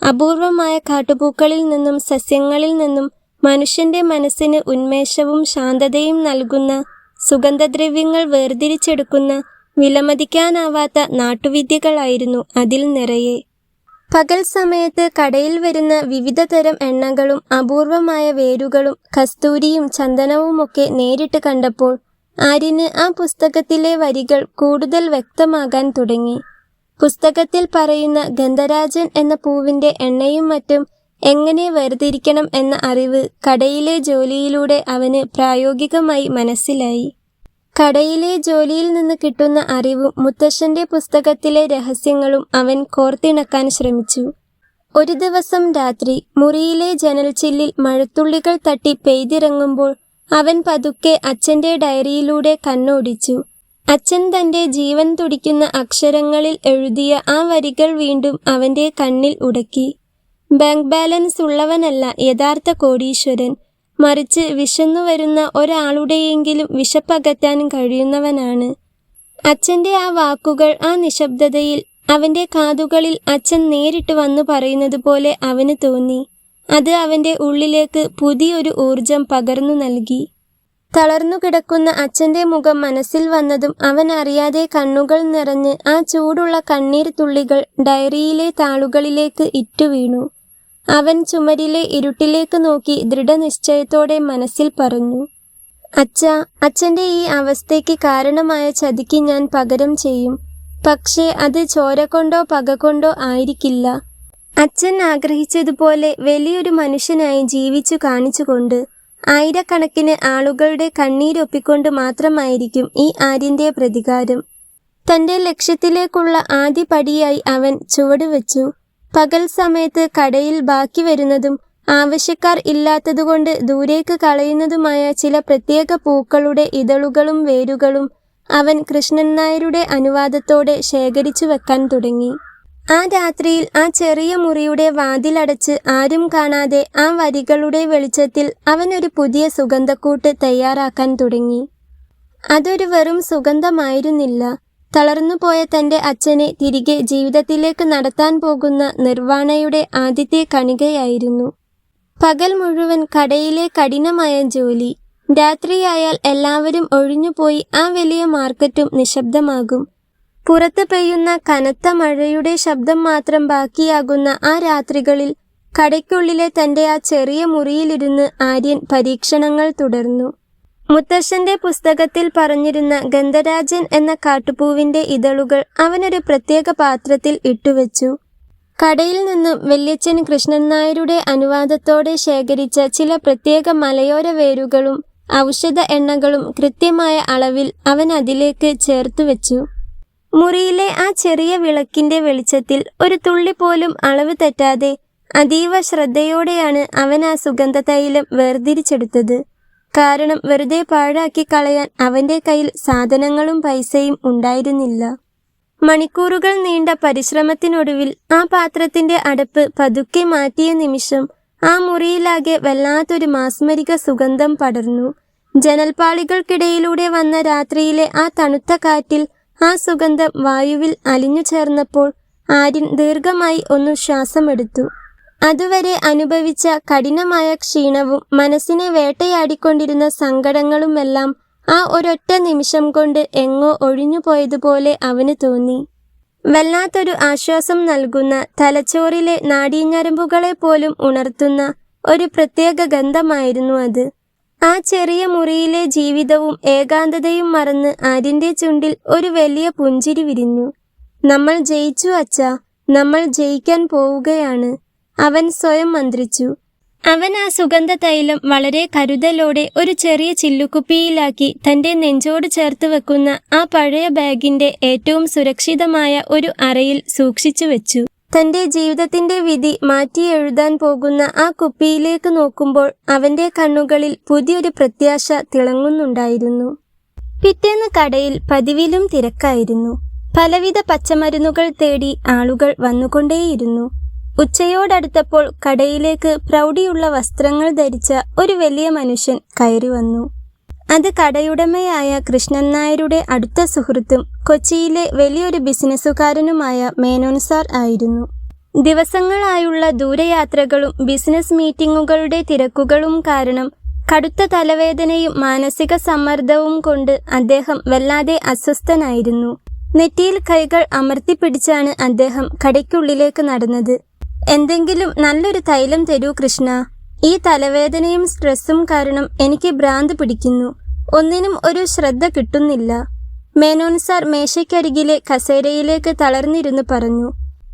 അപൂർവമായ കാട്ടുപൂക്കളിൽ നിന്നും സസ്യങ്ങളിൽ നിന്നും മനുഷ്യന്റെ മനസ്സിന് ഉന്മേഷവും ശാന്തതയും നൽകുന്ന സുഗന്ധദ്രവ്യങ്ങൾ വേർതിരിച്ചെടുക്കുന്ന വിലമതിക്കാനാവാത്ത നാട്ടുവിദ്യകളായിരുന്നു അതിൽ നിറയെ. പകൽ സമയത്ത് കടയിൽ വരുന്ന വിവിധ തരം എണ്ണകളും അപൂർവമായ വേരുകളും കസ്തൂരിയും ചന്ദനവുമൊക്കെ നേരിട്ട് കണ്ടപ്പോൾ ആര്യന് ആ പുസ്തകത്തിലെ വരികൾ കൂടുതൽ വ്യക്തമാകാൻ തുടങ്ങി. പുസ്തകത്തിൽ പറയുന്ന ഗന്ധരാജൻ എന്ന പൂവിൻ്റെ എണ്ണയും മറ്റും എങ്ങനെ വേർതിരിക്കണം എന്ന അറിവ് കടയിലെ ജോലിയിലൂടെ അവന് പ്രായോഗികമായി മനസ്സിലായി. കടയിലെ ജോലിയിൽ നിന്ന് കിട്ടുന്ന അറിവും മുത്തശ്ശന്റെ പുസ്തകത്തിലെ രഹസ്യങ്ങളും അവൻ കോർത്തിണക്കാൻ ശ്രമിച്ചു. ഒരു ദിവസം രാത്രി മുറിയിലെ ജനൽച്ചില്ലിൽ മഴത്തുള്ളികൾ തട്ടി പെയ്തിറങ്ങുമ്പോൾ അവൻ പതുക്കെ അച്ഛന്റെ ഡയറിയിലൂടെ കണ്ണോടിച്ചു. അച്ഛൻ തന്റെ ജീവൻ തുടിക്കുന്ന അക്ഷരങ്ങളിൽ എഴുതിയ ആ വരികൾ വീണ്ടും അവന്റെ കണ്ണിൽ ഉടക്കി. ബാങ്ക് ബാലൻസ് ഉള്ളവനല്ല യഥാർത്ഥ കോടീശ്വരൻ, മറിച്ച് വിശന്നു വരുന്ന ഒരാളുടെയെങ്കിലും വിശപ്പകറ്റാൻ കഴിയുന്നവനാണ്. അച്ഛന്റെ ആ വാക്കുകൾ ആ നിശബ്ദതയിൽ അവന്റെ കാതുകളിൽ അച്ഛൻ നേരിട്ട് വന്നു പറയുന്നത് പോലെ അവന് തോന്നി. അത് അവന്റെ ഉള്ളിലേക്ക് പുതിയൊരു ഊർജം പകർന്നു നൽകി. തളർന്നു കിടക്കുന്ന അച്ഛന്റെ മുഖം മനസ്സിൽ വന്നതും അവൻ അറിയാതെ കണ്ണുകൾ നിറഞ്ഞ് ആ ചൂടുള്ള കണ്ണീർ തുള്ളികൾ ഡയറിയിലെ താളുകളിലേക്ക് ഇറ്റുവീണു. അവൻ ചുമരിലെ ഇരുട്ടിലേക്ക് നോക്കി ദൃഢനിശ്ചയത്തോടെ മനസ്സിൽ പറഞ്ഞു, അച്ഛാ, അച്ഛന്റെ ഈ അവസ്ഥയ്ക്ക് കാരണമായ ചതിക്ക് ഞാൻ പകരം ചെയ്യും. പക്ഷേ അത് ചോര കൊണ്ടോ പക കൊണ്ടോ ആയിരിക്കില്ല. അച്ഛൻ ആഗ്രഹിച്ചതുപോലെ വലിയൊരു മനുഷ്യനായി ജീവിച്ചു കാണിച്ചുകൊണ്ട്, ആയിരക്കണക്കിന് ആളുകളുടെ കണ്ണീരൊപ്പിക്കൊണ്ട് മാത്രമായിരിക്കും ഈ ആര്യന്റെ പ്രതികാരം. തന്റെ ലക്ഷ്യത്തിലേക്കുള്ള ആദ്യ പടിയായി അവൻ ചുവടുവെച്ചു. പകൽ സമയത്ത് കടയിൽ ബാക്കി വരുന്നതും ആവശ്യക്കാർ ഇല്ലാത്തതുകൊണ്ട് ദൂരേക്ക് കളയുന്നതുമായ ചില പ്രത്യേക പൂക്കളുടെ ഇതളുകളും വേരുകളും അവൻ കൃഷ്ണൻ നായരുടെ അനുവാദത്തോടെ ശേഖരിച്ചു വെക്കാൻ തുടങ്ങി. ആ രാത്രിയിൽ ആ ചെറിയ മുറിയുടെ വാതിലടച്ച് ആരും കാണാതെ ആ വരികളുടെ വെളിച്ചത്തിൽ അവൻ ഒരു പുതിയ സുഗന്ധക്കൂട്ട് തയ്യാറാക്കാൻ തുടങ്ങി. അതൊരു വെറും സുഗന്ധമായിരുന്നില്ല. തളർന്നുപോയ തന്റെ അച്ഛനെ തിരികെ ജീവിതത്തിലേക്ക് നടത്താൻ പോകുന്ന നിർവാണയുടെ ആദ്യത്തെ കണികയായിരുന്നു. പകൽ മുഴുവൻ കടയിലെ കഠിനമായ ജോലി. രാത്രിയായാൽ എല്ലാവരും ഒഴിഞ്ഞുപോയി ആ വലിയ മാർക്കറ്റും നിശബ്ദമാകും. പുറത്ത് പെയ്യുന്ന കനത്ത മഴയുടെ ശബ്ദം മാത്രം ബാക്കിയാകുന്ന ആ രാത്രികളിൽ കടയ്ക്കുള്ളിലെ തന്റെ ആ ചെറിയ മുറിയിലിരുന്ന് ആര്യൻ പരീക്ഷണങ്ങൾ തുടർന്നു. മുത്തശ്ശന്റെ പുസ്തകത്തിൽ പറഞ്ഞിരുന്ന ഗന്ധരാജൻ എന്ന കാട്ടുപൂവിന്റെ ഇതളുകൾ അവനൊരു പ്രത്യേക പാത്രത്തിൽ ഇട്ടുവെച്ചു. കടയിൽ നിന്നും വല്യച്ഛൻ കൃഷ്ണൻ നായരുടെ അനുവാദത്തോടെ ശേഖരിച്ച ചില പ്രത്യേക മലയോര വേരുകളും ഔഷധ എണ്ണകളും കൃത്യമായ അളവിൽ അവൻ അതിലേക്ക് ചേർത്തുവെച്ചു. മുറിയിലെ ആ ചെറിയ വിളക്കിന്റെ വെളിച്ചത്തിൽ ഒരു തുള്ളി പോലും അളവ് തെറ്റാതെ അതീവ ശ്രദ്ധയോടെയാണ് അവൻ ആ സുഗന്ധ തൈലം വേർതിരിച്ചെടുത്തത്. കാരണം വെറുതെ പാഴാക്കി കളയാൻ അവന്റെ കയ്യിൽ സാധനങ്ങളും പൈസയും ഉണ്ടായിരുന്നില്ല. മണിക്കൂറുകൾ നീണ്ട പരിശ്രമത്തിനൊടുവിൽ ആ പാത്രത്തിന്റെ അടപ്പ് പതുക്കെ മാറ്റിയ നിമിഷം ആ മുറിയിലാകെ വല്ലാത്തൊരു മാസ്മരിക സുഗന്ധം പടർന്നു. ജനൽപ്പാളികൾക്കിടയിലൂടെ വന്ന രാത്രിയിലെ ആ തണുത്ത കാറ്റിൽ ആ സുഗന്ധം വായുവിൽ അലിഞ്ഞു ചേർന്നപ്പോൾ ആര്യൻ ദീർഘമായി ഒന്ന് ശ്വാസമെടുത്തു. അതുവരെ അനുഭവിച്ച കഠിനമായ ക്ഷീണവും മനസ്സിനെ വേട്ടയാടിക്കൊണ്ടിരുന്ന സങ്കടങ്ങളുമെല്ലാം ആ ഒരൊറ്റ നിമിഷം കൊണ്ട് എങ്ങോ ഒഴിഞ്ഞുപോയതുപോലെ അവന് തോന്നി. വല്ലാത്തൊരു ആശ്വാസം നൽകുന്ന, തലച്ചോറിലെ നാഡീഞരമ്പുകളെ പോലും ഉണർത്തുന്ന ഒരു പ്രത്യേക ഗന്ധമായിരുന്നു അത്. ആ ചെറിയ മുറിയിലെ ജീവിതവും ഏകാന്തതയും മറന്ന് ആര്യന്റെ ചുണ്ടിൽ ഒരു വലിയ പുഞ്ചിരി വിരിഞ്ഞു. നമ്മൾ ജയിച്ചു അച്ഛാ, നമ്മൾ ജയിക്കാൻ പോവുകയാണ്, അവൻ സ്വയം മന്ത്രിച്ചു. അവൻ ആ സുഗന്ധ തൈലം വളരെ കരുതലോടെ ഒരു ചെറിയ ചില്ലുക്കുപ്പിയിലാക്കി തന്റെ നെഞ്ചോട് ചേർത്ത് വെക്കുന്ന ആ പഴയ ബാഗിന്റെ ഏറ്റവും സുരക്ഷിതമായ ഒരു അറയിൽ സൂക്ഷിച്ചു വെച്ചു. തന്റെ ജീവിതത്തിന്റെ വിധി മാറ്റി എഴുതാൻ പോകുന്ന ആ കുപ്പിയിലേക്ക് നോക്കുമ്പോൾ അവന്റെ കണ്ണുകളിൽ പുതിയൊരു പ്രത്യാശ തിളങ്ങുന്നുണ്ടായിരുന്നു. പിറ്റേന്ന് കടയിൽ പതിവിലും തിരക്കായിരുന്നു. പലവിധ പച്ചമരുന്നുകൾ തേടി ആളുകൾ വന്നുകൊണ്ടേയിരുന്നു. ഉച്ചയോടടുത്തപ്പോൾ കടയിലേക്ക് പ്രൗഢിയുള്ള വസ്ത്രങ്ങൾ ധരിച്ച ഒരു വലിയ മനുഷ്യൻ കയറി വന്നു. അത് കടയുടമയായ കൃഷ്ണൻ നായരുടെ അടുത്ത സുഹൃത്തും കൊച്ചിയിലെ വലിയൊരു ബിസിനസ്സുകാരനുമായ മേനോൻ സാർ ആയിരുന്നു. ദിവസങ്ങളായുള്ള ദൂരയാത്രകളും ബിസിനസ് മീറ്റിംഗുകളുടെ തിരക്കുകളും കാരണം കടുത്ത തലവേദനയും മാനസിക സമ്മർദ്ദവും കൊണ്ട് അദ്ദേഹം വല്ലാതെ അസ്വസ്ഥനായിരുന്നു. നെറ്റിയിൽ കൈകൾ അമർത്തിപ്പിടിച്ചാണ് അദ്ദേഹം കടയ്ക്കുള്ളിലേക്ക് നടന്നത്. എന്തെങ്കിലും നല്ലൊരു തൈലം തരൂ കൃഷ്ണ, ഈ തലവേദനയും സ്ട്രെസ്സും കാരണം എനിക്ക് ഭ്രാന്ത് പിടിക്കുന്നു, ഒന്നിനും ഒരു ശ്രദ്ധ കിട്ടുന്നില്ല. മേനോൻ സാർ മേശയ്ക്കരികിലെ കസേരയിലേക്ക് തളർന്നിരുന്നു പറഞ്ഞു.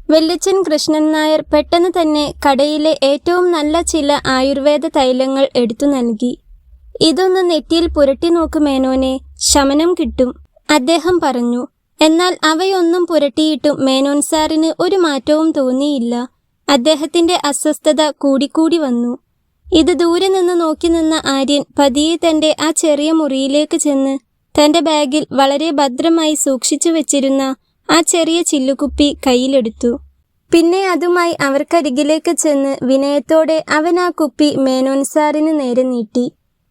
വെല്ലിച്ചൻ കൃഷ്ണൻ നായർ പെട്ടെന്ന് തന്നെ കടയിലെ ഏറ്റവും നല്ല ചില ആയുർവേദ തൈലങ്ങൾ എടുത്തു നൽകി. ഇതൊന്ന് നെറ്റിയിൽ പുരട്ടി നോക്ക് മേനോനെ, ശമനം കിട്ടും, അദ്ദേഹം പറഞ്ഞു. എന്നാൽ അവയൊന്നും പുരട്ടിയിട്ടും മേനോൻ സാറിന് ഒരു മാറ്റവും തോന്നിയില്ല. അദ്ദേഹത്തിന്റെ അസ്വസ്ഥത കൂടിക്കൂടി വന്നു. ഇത് ദൂരെ നിന്ന് നോക്കി നിന്ന ആര്യൻ പതിയെ തന്റെ ആ ചെറിയ മുറിയിലേക്ക് ചെന്ന് തന്റെ ബാഗിൽ വളരെ ഭദ്രമായി സൂക്ഷിച്ചു വെച്ചിരുന്ന ആ ചെറിയ ചില്ലുകുപ്പി കയ്യിലെടുത്തു. പിന്നെ അതുമായി അവർക്കരികിലേക്ക് ചെന്ന് വിനയത്തോടെ അവൻ ആ കുപ്പി മേനോൻ സാറിന് നേരെ നീട്ടി.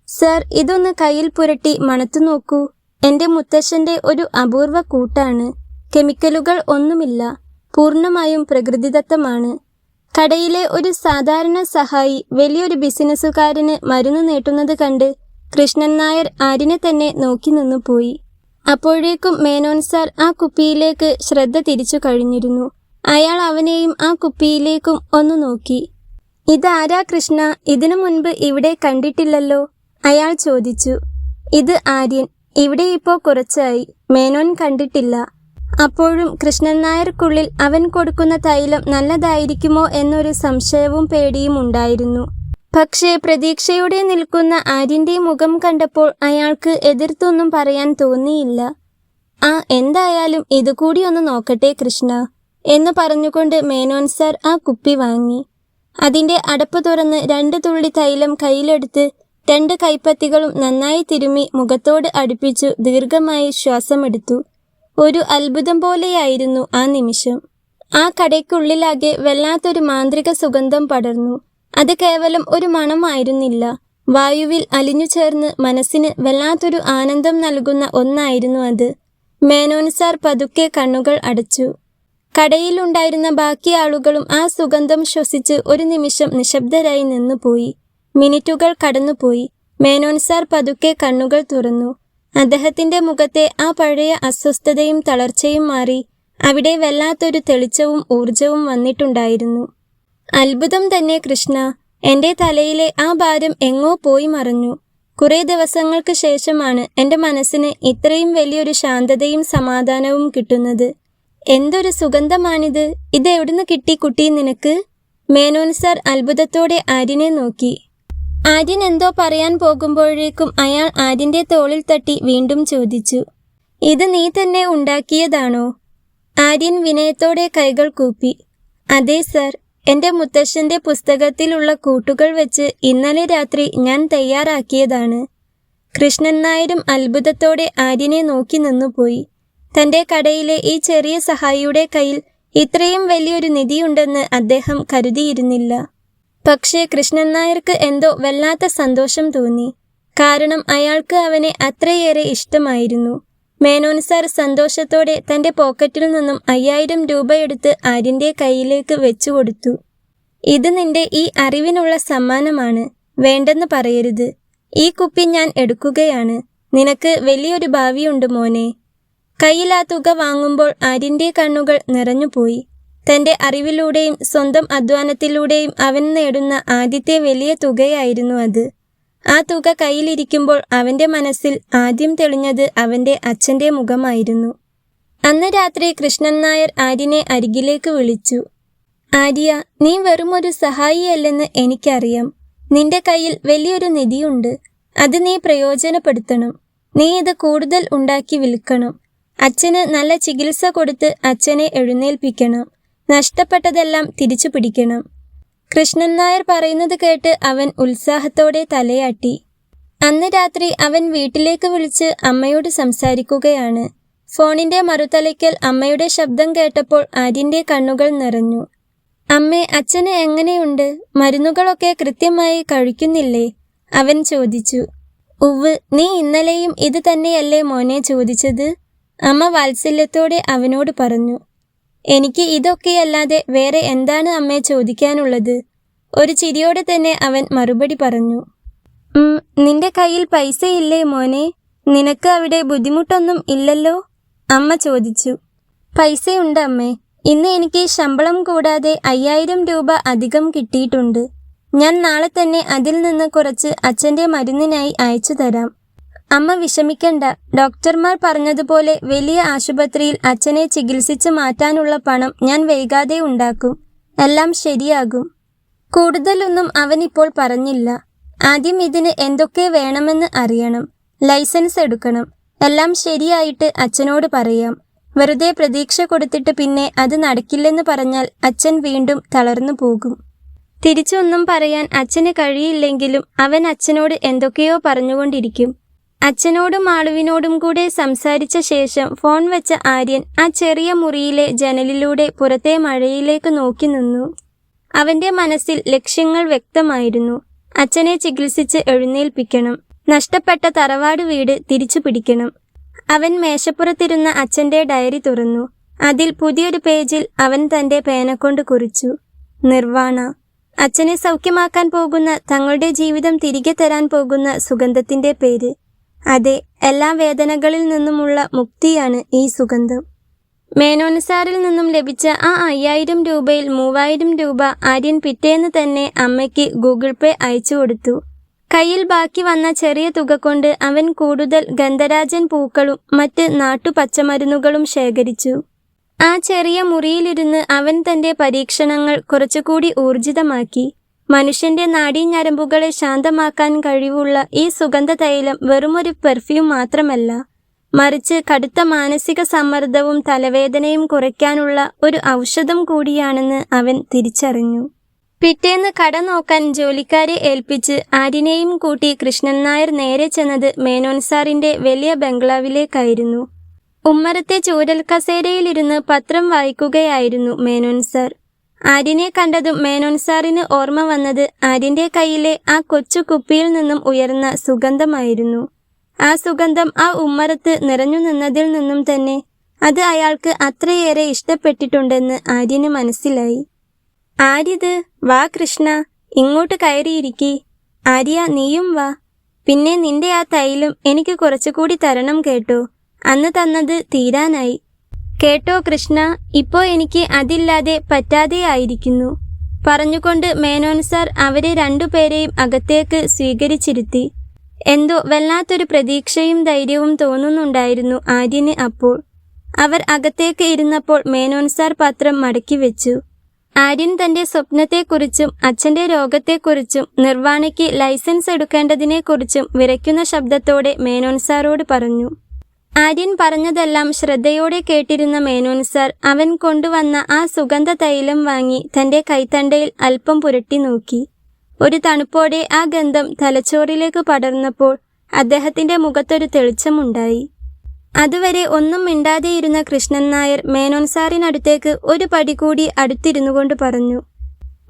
സർ, ഇതൊന്ന് കയ്യിൽ പുരട്ടി മണത്തു നോക്കൂ. എന്റെ മുത്തശ്ശന്റെ ഒരു അപൂർവ കൂട്ടാണ്. കെമിക്കലുകൾ ഒന്നുമില്ല, പൂർണ്ണമായും പ്രകൃതിദത്തമാണ്. കടയിലെ ഒരു സാധാരണ സഹായി വലിയൊരു ബിസിനസ്സുകാരന് മരുന്ന് നീട്ടുന്നത് കണ്ട് കൃഷ്ണൻ നായർ ആര്യനെ തന്നെ നോക്കി നിന്നു പോയി. അപ്പോഴേക്കും മേനോൻ സാർ ആ കുപ്പിയിലേക്ക് ശ്രദ്ധ തിരിച്ചു കഴിഞ്ഞിരുന്നു. അയാൾ അവനെയും ആ കുപ്പിയിലേക്കും ഒന്ന് നോക്കി. ഇതാരാ കൃഷ്ണ, ഇതിനു മുൻപ് ഇവിടെ കണ്ടിട്ടില്ലല്ലോ, അയാൾ ചോദിച്ചു. ഇത് ആര്യൻ, ഇവിടെ ഇപ്പോ കുറച്ചായി, മേനോൻ കണ്ടിട്ടില്ല. അപ്പോഴും കൃഷ്ണൻ നായർക്കുള്ളിൽ അവൻ കൊടുക്കുന്ന തൈലം നല്ലതായിരിക്കുമോ എന്നൊരു സംശയവും പേടിയും ഉണ്ടായിരുന്നു. പക്ഷേ പ്രതീക്ഷയോടെ നിൽക്കുന്ന ആര്യന്റെ മുഖം കണ്ടപ്പോൾ അയാൾക്ക് എതിർത്തൊന്നും പറയാൻ തോന്നിയില്ല. എന്തായാലും ഇതുകൂടി ഒന്ന് നോക്കട്ടെ കൃഷ്ണ എന്ന് പറഞ്ഞുകൊണ്ട് മേനോൻ സാർ ആ കുപ്പി വാങ്ങി. അതിന്റെ അടപ്പ് തുറന്ന് 2 തുള്ളി തൈലം കയ്യിലെടുത്ത് 2 കൈപ്പത്തികളും നന്നായി തിരുമ്മി മുഖത്തോട് അടുപ്പിച്ചു ദീർഘമായി ശ്വാസമെടുത്തു. ഒരു അത്ഭുതം പോലെയായിരുന്നു ആ നിമിഷം. ആ കടയ്ക്കുള്ളിലാകെ വല്ലാത്തൊരു മാന്ത്രിക സുഗന്ധം പടർന്നു. അത് കേവലം ഒരു മണമായിരുന്നില്ല, വായുവിൽ അലിഞ്ഞു ചേർന്ന് മനസ്സിന് വല്ലാത്തൊരു ആനന്ദം നൽകുന്ന ഒന്നായിരുന്നു അത്. മേനോൻ സാർ പതുക്കെ കണ്ണുകൾ അടച്ചു. കടയിലുണ്ടായിരുന്ന ബാക്കി ആളുകളും ആ സുഗന്ധം ശ്വസിച്ച് ഒരു നിമിഷം നിശബ്ദരായി നിന്നുപോയി. മിനിറ്റുകൾ കടന്നുപോയി. മേനോൻ സാർ പതുക്കെ കണ്ണുകൾ തുറന്നു. അദ്ദേഹത്തിന്റെ മുഖത്തെ ആ പഴയ അസ്വസ്ഥതയും തളർച്ചയും മാറി അവിടെ വല്ലാത്തൊരു തെളിച്ചവും ഊർജവും വന്നിട്ടുണ്ടായിരുന്നു. അത്ഭുതം തന്നെ കൃഷ്ണ, എന്റെ തലയിലെ ആ ഭാരം എങ്ങോ പോയി മറഞ്ഞു. കുറെ ദിവസങ്ങൾക്ക് ശേഷമാണ് എന്റെ മനസ്സിന് ഇത്രയും വലിയൊരു ശാന്തതയും സമാധാനവും കിട്ടുന്നത്. എന്തൊരു സുഗന്ധമാണിത്, ഇത് എവിടുന്ന് കിട്ടി കുട്ടി നിനക്ക്? മേനോൻ സാർ അത്ഭുതത്തോടെ ആര്യനെ നോക്കി. ആര്യൻ എന്തോ പറയാൻ പോകുമ്പോഴേക്കും അയാൾ ആര്യന്റെ തോളിൽ തട്ടി വീണ്ടും ചോദിച്ചു, ഇത് നീ തന്നെ ഉണ്ടാക്കിയതാണോ? ആര്യൻ വിനയത്തോടെ കൈകൾ കൂപ്പി. അതെ സർ, എന്റെ മുത്തശ്ശന്റെ പുസ്തകത്തിലുള്ള കൂട്ടുകൾ വെച്ച് ഇന്നലെ രാത്രി ഞാൻ തയ്യാറാക്കിയതാണ്. കൃഷ്ണൻ നായരും അത്ഭുതത്തോടെ ആര്യനെ നോക്കി നിന്നുപോയി. തന്റെ കടയിലെ ഈ ചെറിയ സഹായിയുടെ കയ്യിൽ ഇത്രയും വലിയൊരു നിധിയുണ്ടെന്ന് അദ്ദേഹം കരുതിയിരുന്നില്ല. പക്ഷേ കൃഷ്ണൻ നായർക്ക് എന്തോ വല്ലാത്ത സന്തോഷം തോന്നി. കാരണം അയാൾക്ക് അവനെ അത്രയേറെ ഇഷ്ടമായിരുന്നു. മേനോൻ സാർ സന്തോഷത്തോടെ തന്റെ പോക്കറ്റിൽ നിന്നും 5000 രൂപ എടുത്ത് ആര്യന്റെ കയ്യിലേക്ക് വെച്ചുകൊടുത്തു. ഇത് നിന്റെ ഈ അറിവിനുള്ള സമ്മാനമാണ്, വേണ്ടെന്ന് പറയരുത്. ഈ കുപ്പി ഞാൻ എടുക്കുകയാണ്. നിനക്ക് വലിയൊരു ഭാവിയുണ്ട് മോനെ. കയ്യിൽ ആ തുക വാങ്ങുമ്പോൾ ആര്യന്റെ കണ്ണുകൾ നിറഞ്ഞുപോയി. തന്റെ അറിവിലൂടെയും സ്വന്തം അധ്വാനത്തിലൂടെയും അവൻ നേടുന്ന ആദ്യത്തെ വലിയ തുകയായിരുന്നു അത്. ആ തുക കയ്യിലിരിക്കുമ്പോൾ അവന്റെ മനസ്സിൽ ആദ്യം തെളിഞ്ഞത് അവന്റെ അച്ഛന്റെ മുഖമായിരുന്നു. അന്ന് രാത്രി കൃഷ്ണൻ നായർ ആര്യനെ അരികിലേക്ക് വിളിച്ചു. ആര്യ, നീ വെറുമൊരു സഹായിയല്ലെന്ന് എനിക്കറിയാം. നിന്റെ കയ്യിൽ വലിയൊരു നിധിയുണ്ട്. അത് നീ പ്രയോജനപ്പെടുത്തണം. നീ ഇത് കൂടുതൽ ഉണ്ടാക്കി വിൽക്കണം. അച്ഛന് നല്ല ചികിത്സ കൊടുത്ത് അച്ഛനെ എഴുന്നേൽപ്പിക്കണം. നഷ്ടപ്പെട്ടതെല്ലാം തിരിച്ചു പിടിക്കണം. കൃഷ്ണൻ നായർ പറയുന്നത് കേട്ട് അവൻ ഉത്സാഹത്തോടെ തലയാട്ടി. അന്ന് രാത്രി അവൻ വീട്ടിലേക്ക് വിളിച്ച് അമ്മയോട് സംസാരിക്കുകയാണ്. ഫോണിന്റെ മറുതലയ്ക്കൽ അമ്മയുടെ ശബ്ദം കേട്ടപ്പോൾ ആര്യന്റെ കണ്ണുകൾ നിറഞ്ഞു. അമ്മേ, അച്ഛന് എങ്ങനെയുണ്ട്? മരുന്നുകളൊക്കെ കൃത്യമായി കഴിക്കുന്നില്ലേ? അവൻ ചോദിച്ചു. ഉവ്വ്, നീ ഇന്നലെയും ഇത് തന്നെയല്ലേ മോനെ ചോദിച്ചത്? അമ്മ വാത്സല്യത്തോടെ അവനോട് പറഞ്ഞു. എനിക്ക് ഇതൊക്കെയല്ലാതെ വേറെ എന്താണ് അമ്മയെ ചോദിക്കാനുള്ളത്? ഒരു ചിരിയോടെ തന്നെ അവൻ മറുപടി പറഞ്ഞു. നിന്റെ കയ്യിൽ പൈസയില്ലേ മോനെ? നിനക്ക് അവിടെ ബുദ്ധിമുട്ടൊന്നും ഇല്ലല്ലോ? അമ്മ ചോദിച്ചു. പൈസയുണ്ട് അമ്മേ. ഇന്ന് എനിക്ക് ശമ്പളം കൂടാതെ 5000 രൂപ അധികം കിട്ടിയിട്ടുണ്ട്. ഞാൻ നാളെ തന്നെ അതിൽ നിന്ന് കുറച്ച് അച്ഛൻ്റെ മരുന്നിനായി അയച്ചു തരാം. അമ്മ വിഷമിക്കണ്ട. ഡോക്ടർമാർ പറഞ്ഞതുപോലെ വലിയ ആശുപത്രിയിൽ അച്ഛനെ ചികിത്സിച്ച് മാറ്റാനുള്ള പണം ഞാൻ വൈകാതെ ഉണ്ടാക്കും. എല്ലാം ശരിയാകും. കൂടുതലൊന്നും അവനിപ്പോൾ പറഞ്ഞില്ല. ആദ്യം ഇതിന് എന്തൊക്കെ വേണമെന്ന് അറിയണം. ലൈസൻസ് എടുക്കണം. എല്ലാം ശരിയായിട്ട് അച്ഛനോട് പറയാം. വെറുതെ പ്രതീക്ഷ കൊടുത്തിട്ട് പിന്നെ അത് നടക്കില്ലെന്ന് പറഞ്ഞാൽ അച്ഛൻ വീണ്ടും തളർന്നു പോകും. തിരിച്ചൊന്നും പറയാൻ അച്ഛന് കഴിയില്ലെങ്കിലും അവൻ അച്ഛനോട് എന്തൊക്കെയോ പറഞ്ഞുകൊണ്ടിരിക്കും. അച്ഛനോടും മാളുവിനോടും കൂടെ സംസാരിച്ച ശേഷം ഫോൺ വെച്ച ആര്യൻ ആ ചെറിയ മുറിയിലെ ജനലിലൂടെ പുറത്തെ മഴയിലേക്ക് നോക്കി നിന്നു. അവന്റെ മനസ്സിൽ ലക്ഷ്യങ്ങൾ വ്യക്തമായിരുന്നു. അച്ഛനെ ചികിത്സിച്ച് എഴുന്നേൽപ്പിക്കണം. നഷ്ടപ്പെട്ട തറവാട് വീട് തിരിച്ചു പിടിക്കണം. അവൻ മേശപ്പുറത്തിരുന്ന അച്ഛന്റെ ഡയറി തുറന്നു. അതിൽ പുതിയൊരു പേജിൽ അവൻ തന്റെ പേനക്കൊണ്ട് കുറിച്ചു: നിർവാണ. അച്ഛനെ സൗഖ്യമാക്കാൻ പോകുന്ന, തങ്ങളുടെ ജീവിതം തിരികെ തരാൻ പോകുന്ന സുഗന്ധത്തിന്റെ പേര്. അതെ, എല്ലാ വേദനകളിൽ നിന്നുമുള്ള മുക്തിയാണ് ഈ സുഗന്ധം. മേനോൻ സാറിൽ നിന്നും ലഭിച്ച ആ 5000 രൂപയിൽ 3000 രൂപ ആര്യൻ പിറ്റേന്ന് തന്നെ അമ്മയ്ക്ക് ഗൂഗിൾ പേ അയച്ചു കൊടുത്തു. കയ്യിൽ ബാക്കി വന്ന ചെറിയ തുക കൊണ്ട് അവൻ കൂടുതൽ ഗന്ധരാജൻ പൂക്കളും മറ്റ് നാട്ടുപച്ചമരുന്നുകളും ശേഖരിച്ചു. ആ ചെറിയ മുറിയിലിരുന്ന് അവൻ തന്റെ പരീക്ഷണങ്ങൾ കുറച്ചുകൂടി ഊർജിതമാക്കി. മനുഷ്യന്റെ നാഡീഞരമ്പുകളെ ശാന്തമാക്കാൻ കഴിവുള്ള ഈ സുഗന്ധ തൈലം വെറുമൊരു പെർഫ്യൂം മാത്രമല്ല, മറിച്ച് കടുത്ത മാനസിക സമ്മർദ്ദവും തലവേദനയും കുറയ്ക്കാനുള്ള ഒരു ഔഷധം കൂടിയാണെന്ന് അവൻ തിരിച്ചറിഞ്ഞു. പിറ്റേന്ന് കട നോക്കാൻ ജോലിക്കാരെ ഏൽപ്പിച്ച് ആര്യനെയും കൂട്ടി കൃഷ്ണൻ നായർ നേരെ ചെന്നത് മേനോൻ സാറിന്റെ വലിയ ബംഗ്ലാവിലേക്കായിരുന്നു. ഉമ്മറത്തെ ചൂരൽ കസേരയിലിരുന്ന് പത്രം വായിക്കുകയായിരുന്നു മേനോൻ സാർ. ആര്യനെ കണ്ടതും മേനോൻ സാറിന് ഓർമ്മ വന്നത് ആര്യന്റെ കയ്യിലെ ആ കൊച്ചു കുപ്പിയിൽ നിന്നും ഉയർന്ന സുഗന്ധമായിരുന്നു. ആ സുഗന്ധം ആ ഉമ്മറത്ത് നിറഞ്ഞു നിന്നതിൽ നിന്നും തന്നെ അത് അയാൾക്ക് അത്രയേറെ ഇഷ്ടപ്പെട്ടിട്ടുണ്ടെന്ന് ആര്യന് മനസ്സിലായി. ആര്യത്, വാ കൃഷ്ണ, ഇങ്ങോട്ട് കയറിയിരിക്കി. ആര്യ, നീയും വാ. പിന്നെ നിന്റെ ആ തൈലും എനിക്ക് കുറച്ചുകൂടി തരണം കേട്ടോ. അന്ന് തന്നത് തീരാനായി. കേട്ടോ കൃഷ്ണ, ഇപ്പോ എനിക്ക് അതില്ലാതെ പറ്റാതെയായിരിക്കുന്നു. പറഞ്ഞുകൊണ്ട് മേനോൻ സാർ അവരെ രണ്ടുപേരെയും അകത്തേക്ക് സ്വീകരിച്ചിരുത്തി. എന്തോ വല്ലാത്തൊരു പ്രതീക്ഷയും ധൈര്യവും തോന്നുന്നുണ്ടായിരുന്നു ആര്യന് അപ്പോൾ. അവർ അകത്തേക്ക് ഇരുന്നപ്പോൾ മേനോൻ സാർ പത്രം മടക്കി വെച്ചു. ആര്യൻ തന്റെ സ്വപ്നത്തെക്കുറിച്ചും അച്ഛന്റെ രോഗത്തെക്കുറിച്ചും നിർവാണയ്ക്ക് ലൈസൻസ് എടുക്കേണ്ടതിനെക്കുറിച്ചും വിറയ്ക്കുന്ന ശബ്ദത്തോടെ മേനോൻ സാറോട് പറഞ്ഞു. ആര്യൻ പറഞ്ഞതെല്ലാം ശ്രദ്ധയോടെ കേട്ടിരുന്ന മേനോൻ സാർ അവൻ കൊണ്ടുവന്ന ആ സുഗന്ധ തൈലം വാങ്ങി തന്റെ കൈത്തണ്ടയിൽ അല്പം പുരട്ടി നോക്കി. ഒരു തണുപ്പോടെ ആ ഗന്ധം തലച്ചോറിലേക്ക് പടർന്നപ്പോൾ അദ്ദേഹത്തിന്റെ മുഖത്തൊരു തെളിച്ചമുണ്ടായി. അതുവരെ ഒന്നും മിണ്ടാതെയിരുന്ന കൃഷ്ണൻ നായർ മേനോൻ സാറിനടുത്തേക്ക് ഒരു പടി കൂടി അടുത്തിരുന്നു കൊണ്ട് പറഞ്ഞു: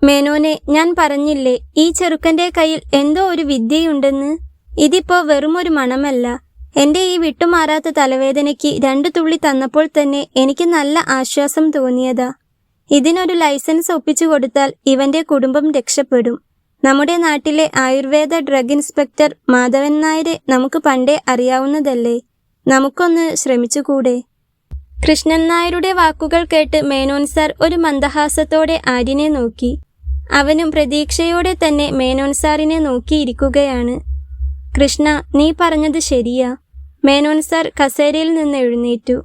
മേനോനെ, ഞാൻ പറഞ്ഞില്ലേ, ഈ ചെറുക്കന്റെ കയ്യിൽ എന്തോ ഒരു വിദ്യയുണ്ടെന്ന്. ഇതിപ്പോ വെറുമൊരു മണമല്ല. എന്റെ ഈ വിട്ടുമാറാത്ത തലവേദനയ്ക്ക് 2 തുള്ളി തന്നപ്പോൾ തന്നെ എനിക്ക് നല്ല ആശ്വാസം തോന്നിയതാ. ഇതിനൊരു ലൈസൻസ് ഒപ്പിച്ചു കൊടുത്താൽ ഇവന്റെ കുടുംബം രക്ഷപ്പെടും. നമ്മുടെ നാട്ടിലെ ആയുർവേദ ഡ്രഗ് ഇൻസ്പെക്ടർ മാധവൻ നായരെ നമുക്ക് പണ്ടേ അറിയാവുന്നതല്ലേ. നമുക്കൊന്ന് ശ്രമിച്ചുകൂടെ? കൃഷ്ണൻ നായരുടെ വാക്കുകൾ കേട്ട് മേനോൻ സാർ ഒരു മന്ദഹാസത്തോടെ ആര്യനെ നോക്കി. അവനും പ്രതീക്ഷയോടെ തന്നെ മേനോൻ സാറിനെ നോക്കിയിരിക്കുകയാണ്. കൃഷ്ണ, നീ പറഞ്ഞത് ശരിയാ. മേനോൻ സാർ കസേരയിൽ നിന്ന് എഴുന്നേറ്റു.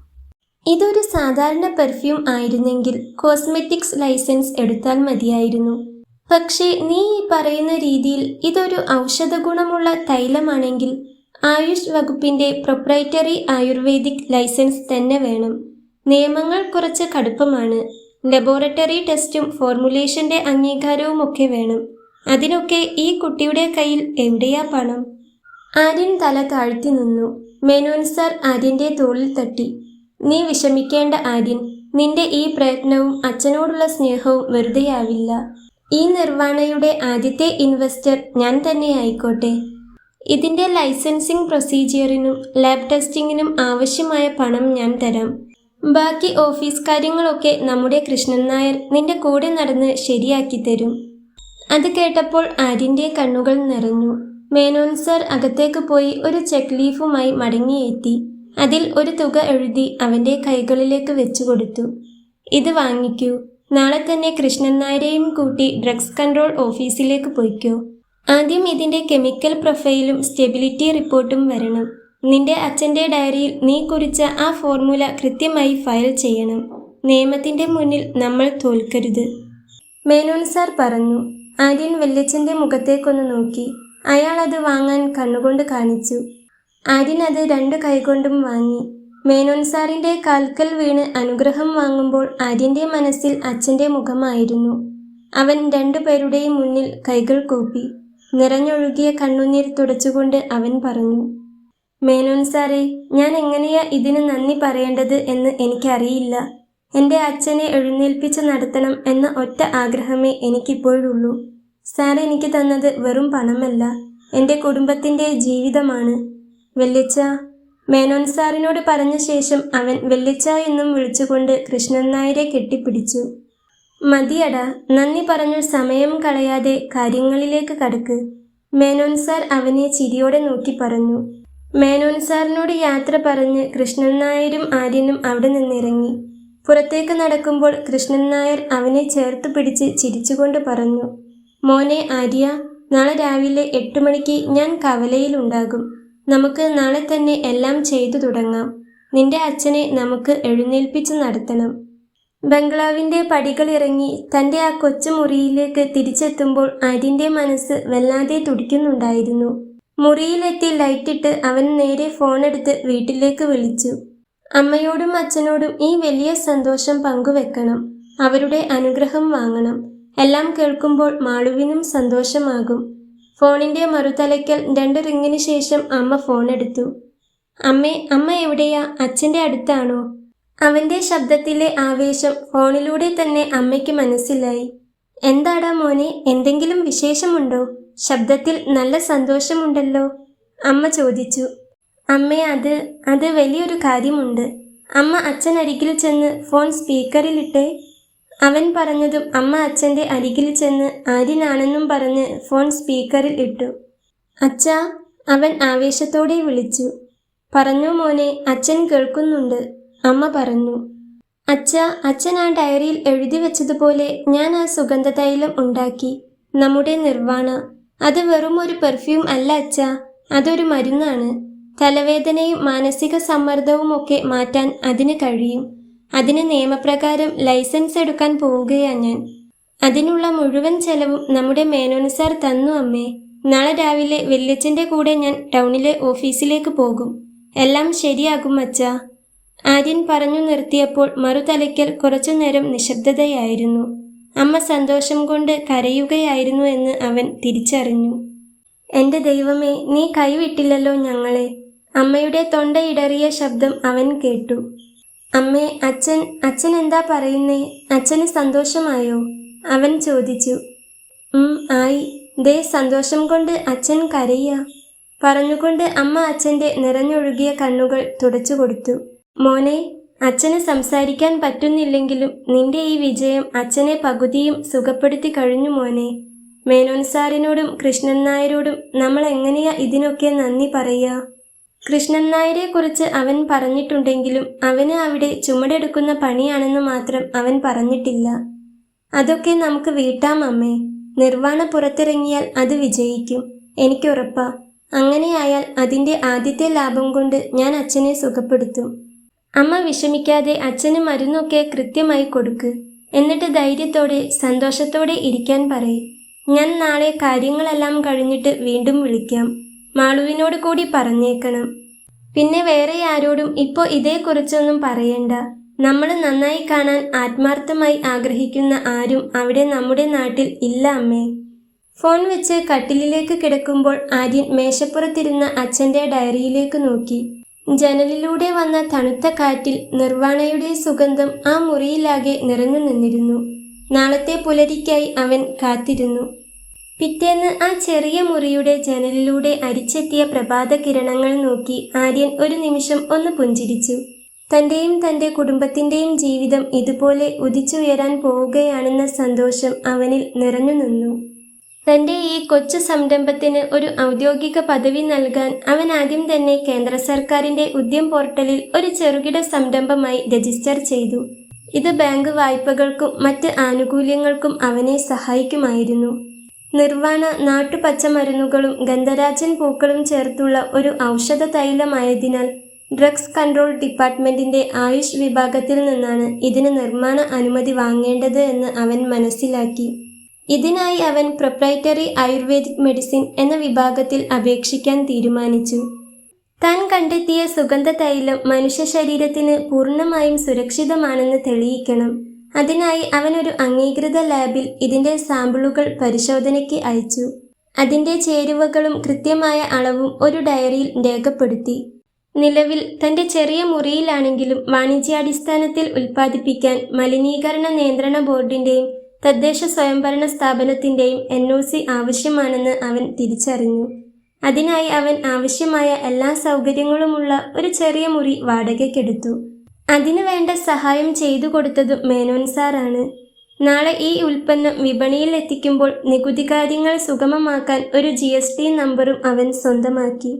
ഇതൊരു സാധാരണ പെർഫ്യൂം ആയിരുന്നെങ്കിൽ കോസ്മെറ്റിക്സ് ലൈസൻസ് എടുത്താൽ മതിയായിരുന്നു. പക്ഷേ നീ ഈ പറയുന്ന രീതിയിൽ ഇതൊരു ഔഷധ ഗുണമുള്ള തൈലമാണെങ്കിൽ ആയുഷ് വകുപ്പിന്റെ പ്രൊപ്രൈറ്ററി ആയുർവേദിക് ലൈസൻസ് തന്നെ വേണം. നിയമങ്ങൾ കുറച്ച് കടുപ്പമാണ്. ലബോറട്ടറി ടെസ്റ്റും ഫോർമുലേഷന്റെ അംഗീകാരവും ഒക്കെ വേണം. അതിനൊക്കെ ഈ കുട്ടിയുടെ കയ്യിൽ എവിടെയാ പണം? ആര്യൻ തല താഴ്ത്തി നിന്നു. മേനോൻ സാർ ആര്യന്റെ തോളിൽ തട്ടി. നീ വിഷമിക്കേണ്ട ആര്യൻ. നിന്റെ ഈ പ്രയത്നവും അച്ഛനോടുള്ള സ്നേഹവും വെറുതെയാവില്ല. ഈ നിർവാണയുടെ ആദ്യത്തെ ഇൻവെസ്റ്റർ ഞാൻ തന്നെ ആയിക്കോട്ടെ. ഇതിന്റെ ലൈസൻസിംഗ് പ്രൊസീജിയറിനും ലാബ് ടെസ്റ്റിങ്ങിനും ആവശ്യമായ പണം ഞാൻ തരാം. ബാക്കി ഓഫീസ് കാര്യങ്ങളൊക്കെ നമ്മുടെ കൃഷ്ണൻ നായർ നിന്റെ കൂടെ നടന്ന് ശരിയാക്കി തരും. അത് കേട്ടപ്പോൾ ആര്യന്റെ കണ്ണുകൾ നിറഞ്ഞു. മേനോൻ സാർ അകത്തേക്ക് പോയി ഒരു ചെക്ക് ലീഫുമായി മടങ്ങിയെത്തി. അതിൽ ഒരു തുക എഴുതി അവന്റെ കൈകളിലേക്ക് വെച്ചു കൊടുത്തു. ഇത് വാങ്ങിക്കൂ. നാളെ തന്നെ കൃഷ്ണൻ നായരെയും കൂട്ടി ഡ്രഗ്സ് കൺട്രോൾ ഓഫീസിലേക്ക് പോയിക്കോ. ആദ്യം ഇതിന്റെ കെമിക്കൽ പ്രൊഫൈലും സ്റ്റെബിലിറ്റി റിപ്പോർട്ടും വരണം. നിന്റെ അച്ഛൻ്റെ ഡയറിയിൽ നീ കുറിച്ച ആ ഫോർമുല കൃത്യമായി ഫയൽ ചെയ്യണം. നിയമത്തിൻ്റെ മുന്നിൽ നമ്മൾ തോൽക്കരുത്. മേനോൻ സാർ പറഞ്ഞു. ആര്യൻ വല്യച്ഛൻ്റെ മുഖത്തേക്കൊന്ന് നോക്കി. അയാൾ അത് വാങ്ങാൻ കണ്ണുകൊണ്ട് കാണിച്ചു. ആര്യൻ അത് 2 കൈകൊണ്ടും വാങ്ങി. മേനോൻ സാറിൻ്റെ കാൽക്കൽ വീണ് അനുഗ്രഹം വാങ്ങുമ്പോൾ ആര്യൻ്റെ മനസ്സിൽ അച്ഛൻ്റെ മുഖമായിരുന്നു. അവൻ 2 പേരുടെയും മുന്നിൽ കൈകൾ കൂപ്പി. നിറഞ്ഞൊഴുകിയ കണ്ണുനീർ തുടച്ചുകൊണ്ട് അവൻ പറഞ്ഞു, മേനോൻ സാറേ, ഞാൻ എങ്ങനെയാ ഇതിന് നന്ദി പറയേണ്ടത് എന്ന് എനിക്കറിയില്ല. എൻ്റെ അച്ഛനെ എഴുന്നേൽപ്പിച്ച് നടത്തണം എന്ന ഒറ്റ ആഗ്രഹമേ എനിക്കിപ്പോഴുള്ളൂ. സാർ എനിക്ക് തന്നത് വെറും പണമല്ല, എൻ്റെ കുടുംബത്തിൻ്റെ ജീവിതമാണ്. വല്യച്ഛ. മേനോൻ സാറിനോട് പറഞ്ഞ ശേഷം അവൻ വല്യച്ഛ എന്നും വിളിച്ചുകൊണ്ട് കൃഷ്ണൻ നായരെ കെട്ടിപ്പിടിച്ചു. മതിയടാ, നന്ദി പറഞ്ഞു സമയം കളയാതെ കാര്യങ്ങളിലേക്ക് കടക്ക്. മേനോൻ സാർ അവനെ ചിരിയോടെ നോക്കി പറഞ്ഞു. മേനോൻ സാറിനോട് യാത്ര പറഞ്ഞ് കൃഷ്ണൻ നായരും ആര്യനും അവിടെ നിന്നിറങ്ങി. പുറത്തേക്ക് നടക്കുമ്പോൾ കൃഷ്ണൻ നായർ അവനെ ചേർത്ത് പിടിച്ച് ചിരിച്ചുകൊണ്ട് പറഞ്ഞു, മോനെ ആര്യ, നാളെ രാവിലെ 8 മണിക്ക് ഞാൻ കവലയിലുണ്ടാകും. നമുക്ക് നാളെ തന്നെ എല്ലാം ചെയ്തു തുടങ്ങാം. നിന്റെ അച്ഛനെ നമുക്ക് എഴുന്നേൽപ്പിച്ച് നടത്തണം. ബംഗ്ലാവിൻ്റെ പടികളിറങ്ങി തൻ്റെ ആ കൊച്ചു മുറിയിലേക്ക് തിരിച്ചെത്തുമ്പോൾ ആര്യൻ്റെ മനസ്സ് വല്ലാതെ തുടിക്കുന്നുണ്ടായിരുന്നു. മുറിയിലെത്തി ലൈറ്റിട്ട് അവൻ നേരെ ഫോണെടുത്ത് വീട്ടിലേക്ക് വിളിച്ചു. അമ്മയോടും അച്ഛനോടും ഈ വലിയ സന്തോഷം പങ്കുവെക്കണം. അവരുടെ അനുഗ്രഹം വാങ്ങണം. എല്ലാം കേൾക്കുമ്പോൾ മാളുവിനും സന്തോഷമാകും. ഫോണിൻ്റെ മറുതലയ്ക്കൽ 2 റിങ്ങിന് ശേഷം അമ്മ ഫോണെടുത്തു. അമ്മ എവിടെയാ? അച്ഛൻ്റെ അടുത്താണോ? അവൻ്റെ ശബ്ദത്തിലെ ആവേശം ഫോണിലൂടെ തന്നെ അമ്മയ്ക്ക് മനസ്സിലായി. എന്താടാ മോനെ, എന്തെങ്കിലും വിശേഷമുണ്ടോ? ശബ്ദത്തിൽ നല്ല സന്തോഷമുണ്ടല്ലോ, അമ്മ ചോദിച്ചു. അമ്മേ, അത് വലിയൊരു കാര്യമുണ്ട്. അമ്മ അച്ഛനരികിൽ ചെന്ന് ഫോൺ സ്പീക്കറിലിട്ടേ. അവൻ പറഞ്ഞതും അമ്മ അച്ഛൻ്റെ അരികിൽ ചെന്ന് ആര്യനാണെന്നും പറഞ്ഞ് ഫോൺ സ്പീക്കറിൽ ഇട്ടു. അച്ഛാ, അവൻ ആവേശത്തോടെ വിളിച്ചു. പറഞ്ഞു മോനെ, അച്ഛൻ കേൾക്കുന്നുണ്ട്, അമ്മ പറഞ്ഞു. അച്ഛൻ ആ ഡയറിയിൽ എഴുതി വെച്ചതുപോലെ ഞാൻ ആ സുഗന്ധതൈലം ഉണ്ടാക്കി. നമ്മുടെ നിർവാണ. അത് വെറും ഒരു പെർഫ്യൂം അല്ല അച്ഛാ, അതൊരു മരുന്നാണ്. തലവേദനയും മാനസിക സമ്മർദ്ദവുമൊക്കെ മാറ്റാൻ അതിന് കഴിയും. അതിന് നിയമപ്രകാരം ലൈസൻസ് എടുക്കാൻ പോവുകയാ ഞാൻ. അതിനുള്ള മുഴുവൻ ചെലവും നമ്മുടെ മേനോൻ സാർ തന്നു അമ്മേ. നാളെ രാവിലെ വല്യച്ഛൻ്റെ കൂടെ ഞാൻ ടൗണിലെ ഓഫീസിലേക്ക് പോകും. എല്ലാം ശരിയാകും അച്ഛാ. ആര്യൻ പറഞ്ഞു നിർത്തിയപ്പോൾ മറുതലയ്ക്കൽ കുറച്ചുനേരം നിശബ്ദതയായിരുന്നു. അമ്മ സന്തോഷം കൊണ്ട് കരയുകയായിരുന്നു എന്ന് അവൻ തിരിച്ചറിഞ്ഞു. എൻ്റെ ദൈവമേ, നീ കൈവിട്ടില്ലല്ലോ ഞങ്ങളെ. അമ്മയുടെ തൊണ്ടയിടറിയ ശബ്ദം അവൻ കേട്ടു. അമ്മേ, അച്ഛൻ എന്താ പറയുന്നേ? അച്ഛന് സന്തോഷമായോ? അവൻ ചോദിച്ചു. ആയി. ദേ, സന്തോഷം കൊണ്ട് അച്ഛൻ കരയുക. പറഞ്ഞുകൊണ്ട് അമ്മ അച്ഛൻ്റെ നിറഞ്ഞൊഴുകിയ കണ്ണുകൾ തുടച്ചു കൊടുത്തു. മോനെ, അച്ഛന് സംസാരിക്കാൻ പറ്റുന്നില്ലെങ്കിലും നിന്റെ ഈ വിജയം അച്ഛനെ പകുതിയും സുഖപ്പെടുത്തി കഴിഞ്ഞു മോനെ. മേനോൻ സാറിനോടും കൃഷ്ണൻ നായരോടും നമ്മൾ എങ്ങനെയാ ഇതിനൊക്കെ നന്ദി പറയുക? കൃഷ്ണൻ നായരെ കുറിച്ച് അവൻ പറഞ്ഞിട്ടുണ്ടെങ്കിലും അവന് അവിടെ ചുമടെടുക്കുന്ന പണിയാണെന്ന് മാത്രം അവൻ പറഞ്ഞിട്ടില്ല. അതൊക്കെ നമുക്ക് വീട്ടാം അമ്മേ. നിർവാണ പുറത്തിറങ്ങിയാൽ അത് വിജയിക്കും, എനിക്കുറപ്പാ. അങ്ങനെയായാൽ അതിൻ്റെ ആദ്യത്തെ ലാഭം കൊണ്ട് ഞാൻ അച്ഛനെ സുഖപ്പെടുത്തും. അമ്മ വിഷമിക്കാതെ അച്ഛന് മരുന്നൊക്കെ കൃത്യമായി കൊടുക്ക്. എന്നിട്ട് ധൈര്യത്തോടെ സന്തോഷത്തോടെ ഇരിക്കാൻ പറയും. ഞാൻ നാളെ കാര്യങ്ങളെല്ലാം കഴിഞ്ഞിട്ട് വീണ്ടും വിളിക്കാം. മാളുവിനോട് കൂടി പറഞ്ഞേക്കണം. പിന്നെ വേറെ ആരോടും ഇപ്പോൾ ഇതേക്കുറിച്ചൊന്നും പറയണ്ട. നമ്മൾ നന്നായി കാണാൻ ആത്മാർത്ഥമായി ആഗ്രഹിക്കുന്ന ആരും അവിടെ നമ്മുടെ നാട്ടിൽ ഇല്ല അമ്മേ. ഫോൺ വെച്ച് കട്ടിലിലേക്ക് കിടക്കുമ്പോൾ ആര്യൻ മേശപ്പുറത്തിരുന്ന അച്ഛൻ്റെ ഡയറിയിലേക്ക് നോക്കി. ജനലിലൂടെ വന്ന തണുത്ത കാറ്റിൽ നിർവാണയുടെ സുഗന്ധം ആ മുറിയിലാകെ നിറഞ്ഞു നിന്നിരുന്നു. നാളത്തെ പുലരിക്കായി അവൻ കാത്തിരുന്നു. പിറ്റേന്ന് ആ ചെറിയ മുറിയുടെ ജനലിലൂടെ അരിച്ചെത്തിയ പ്രഭാത കിരണങ്ങൾ നോക്കി ആര്യൻ ഒരു നിമിഷം ഒന്ന് പുഞ്ചിരിച്ചു. തൻ്റെയും തൻ്റെ കുടുംബത്തിൻ്റെയും ജീവിതം ഇതുപോലെ ഉദിച്ചുയരാൻ പോവുകയാണെന്ന സന്തോഷം അവനിൽ നിറഞ്ഞു നിന്നു. തൻ്റെ ഈ കൊച്ചു സംരംഭത്തിന് ഒരു ഔദ്യോഗിക പദവി നൽകാൻ അവൻ ആദ്യം തന്നെ കേന്ദ്ര സർക്കാരിൻ്റെ ഉദ്യം പോർട്ടലിൽ ഒരു ചെറുകിട സംരംഭമായി രജിസ്റ്റർ ചെയ്തു. ഇത് ബാങ്ക് വായ്പകൾക്കും മറ്റ് ആനുകൂല്യങ്ങൾക്കും അവനെ സഹായിക്കുമായിരുന്നു. നിർവാണ നാട്ടുപച്ചമരുന്നുകളും ഗന്ധരാജൻ പൂക്കളും ചേർത്തുള്ള ഒരു ഔഷധ തൈലമായതിനാൽ ഡ്രഗ്സ് കൺട്രോൾ ഡിപ്പാർട്ട്മെന്റിന്റെ ആയുഷ് വിഭാഗത്തിൽ നിന്നാണ് ഇതിന് നിർമ്മാണ അനുമതി വാങ്ങേണ്ടത് എന്ന് അവൻ മനസ്സിലാക്കി. ഇതിനായി അവൻ പ്രൊപ്രൈറ്ററി ആയുർവേദിക് മെഡിസിൻ എന്ന വിഭാഗത്തിൽ അപേക്ഷിക്കാൻ തീരുമാനിച്ചു. താൻ കണ്ടെത്തിയ സുഗന്ധ തൈലം മനുഷ്യ ശരീരത്തിന് പൂർണ്ണമായും സുരക്ഷിതമാണെന്ന് തെളിയിക്കണം. അതിനായി അവനൊരു അംഗീകൃത ലാബിൽ ഇതിന്റെ സാമ്പിളുകൾ പരിശോധനയ്ക്ക് അയച്ചു. അതിന്റെ ചേരുവകളും കൃത്യമായ അളവും ഒരു ഡയറിയിൽ രേഖപ്പെടുത്തി. നിലവിൽ തന്റെ ചെറിയ മുറിയിലാണെങ്കിലും വാണിജ്യാടിസ്ഥാനത്തിൽ ഉൽപ്പാദിപ്പിക്കാൻ മലിനീകരണ നിയന്ത്രണ ബോർഡിന്റെയും തദ്ദേശ സ്വയംഭരണ സ്ഥാപനത്തിന്റെയും NOC ആവശ്യമാണെന്ന് അവൻ തിരിച്ചറിഞ്ഞു. അതിനായി അവൻ ആവശ്യമായ എല്ലാ സൗകര്യങ്ങളുമുള്ള ഒരു ചെറിയ മുറി വാടകയ്ക്കെടുത്തു. അതിനു വേണ്ട സഹായം ചെയ്തു കൊടുത്തതും മേനോൻ സാറാണ്. നാളെ ഈ ഉൽപ്പന്നം വിപണിയിൽ എത്തിക്കുമ്പോൾ നികുതി കാര്യങ്ങൾ സുഗമമാക്കാൻ ഒരു GST നമ്പറും അവൻ സ്വന്തമാക്കി.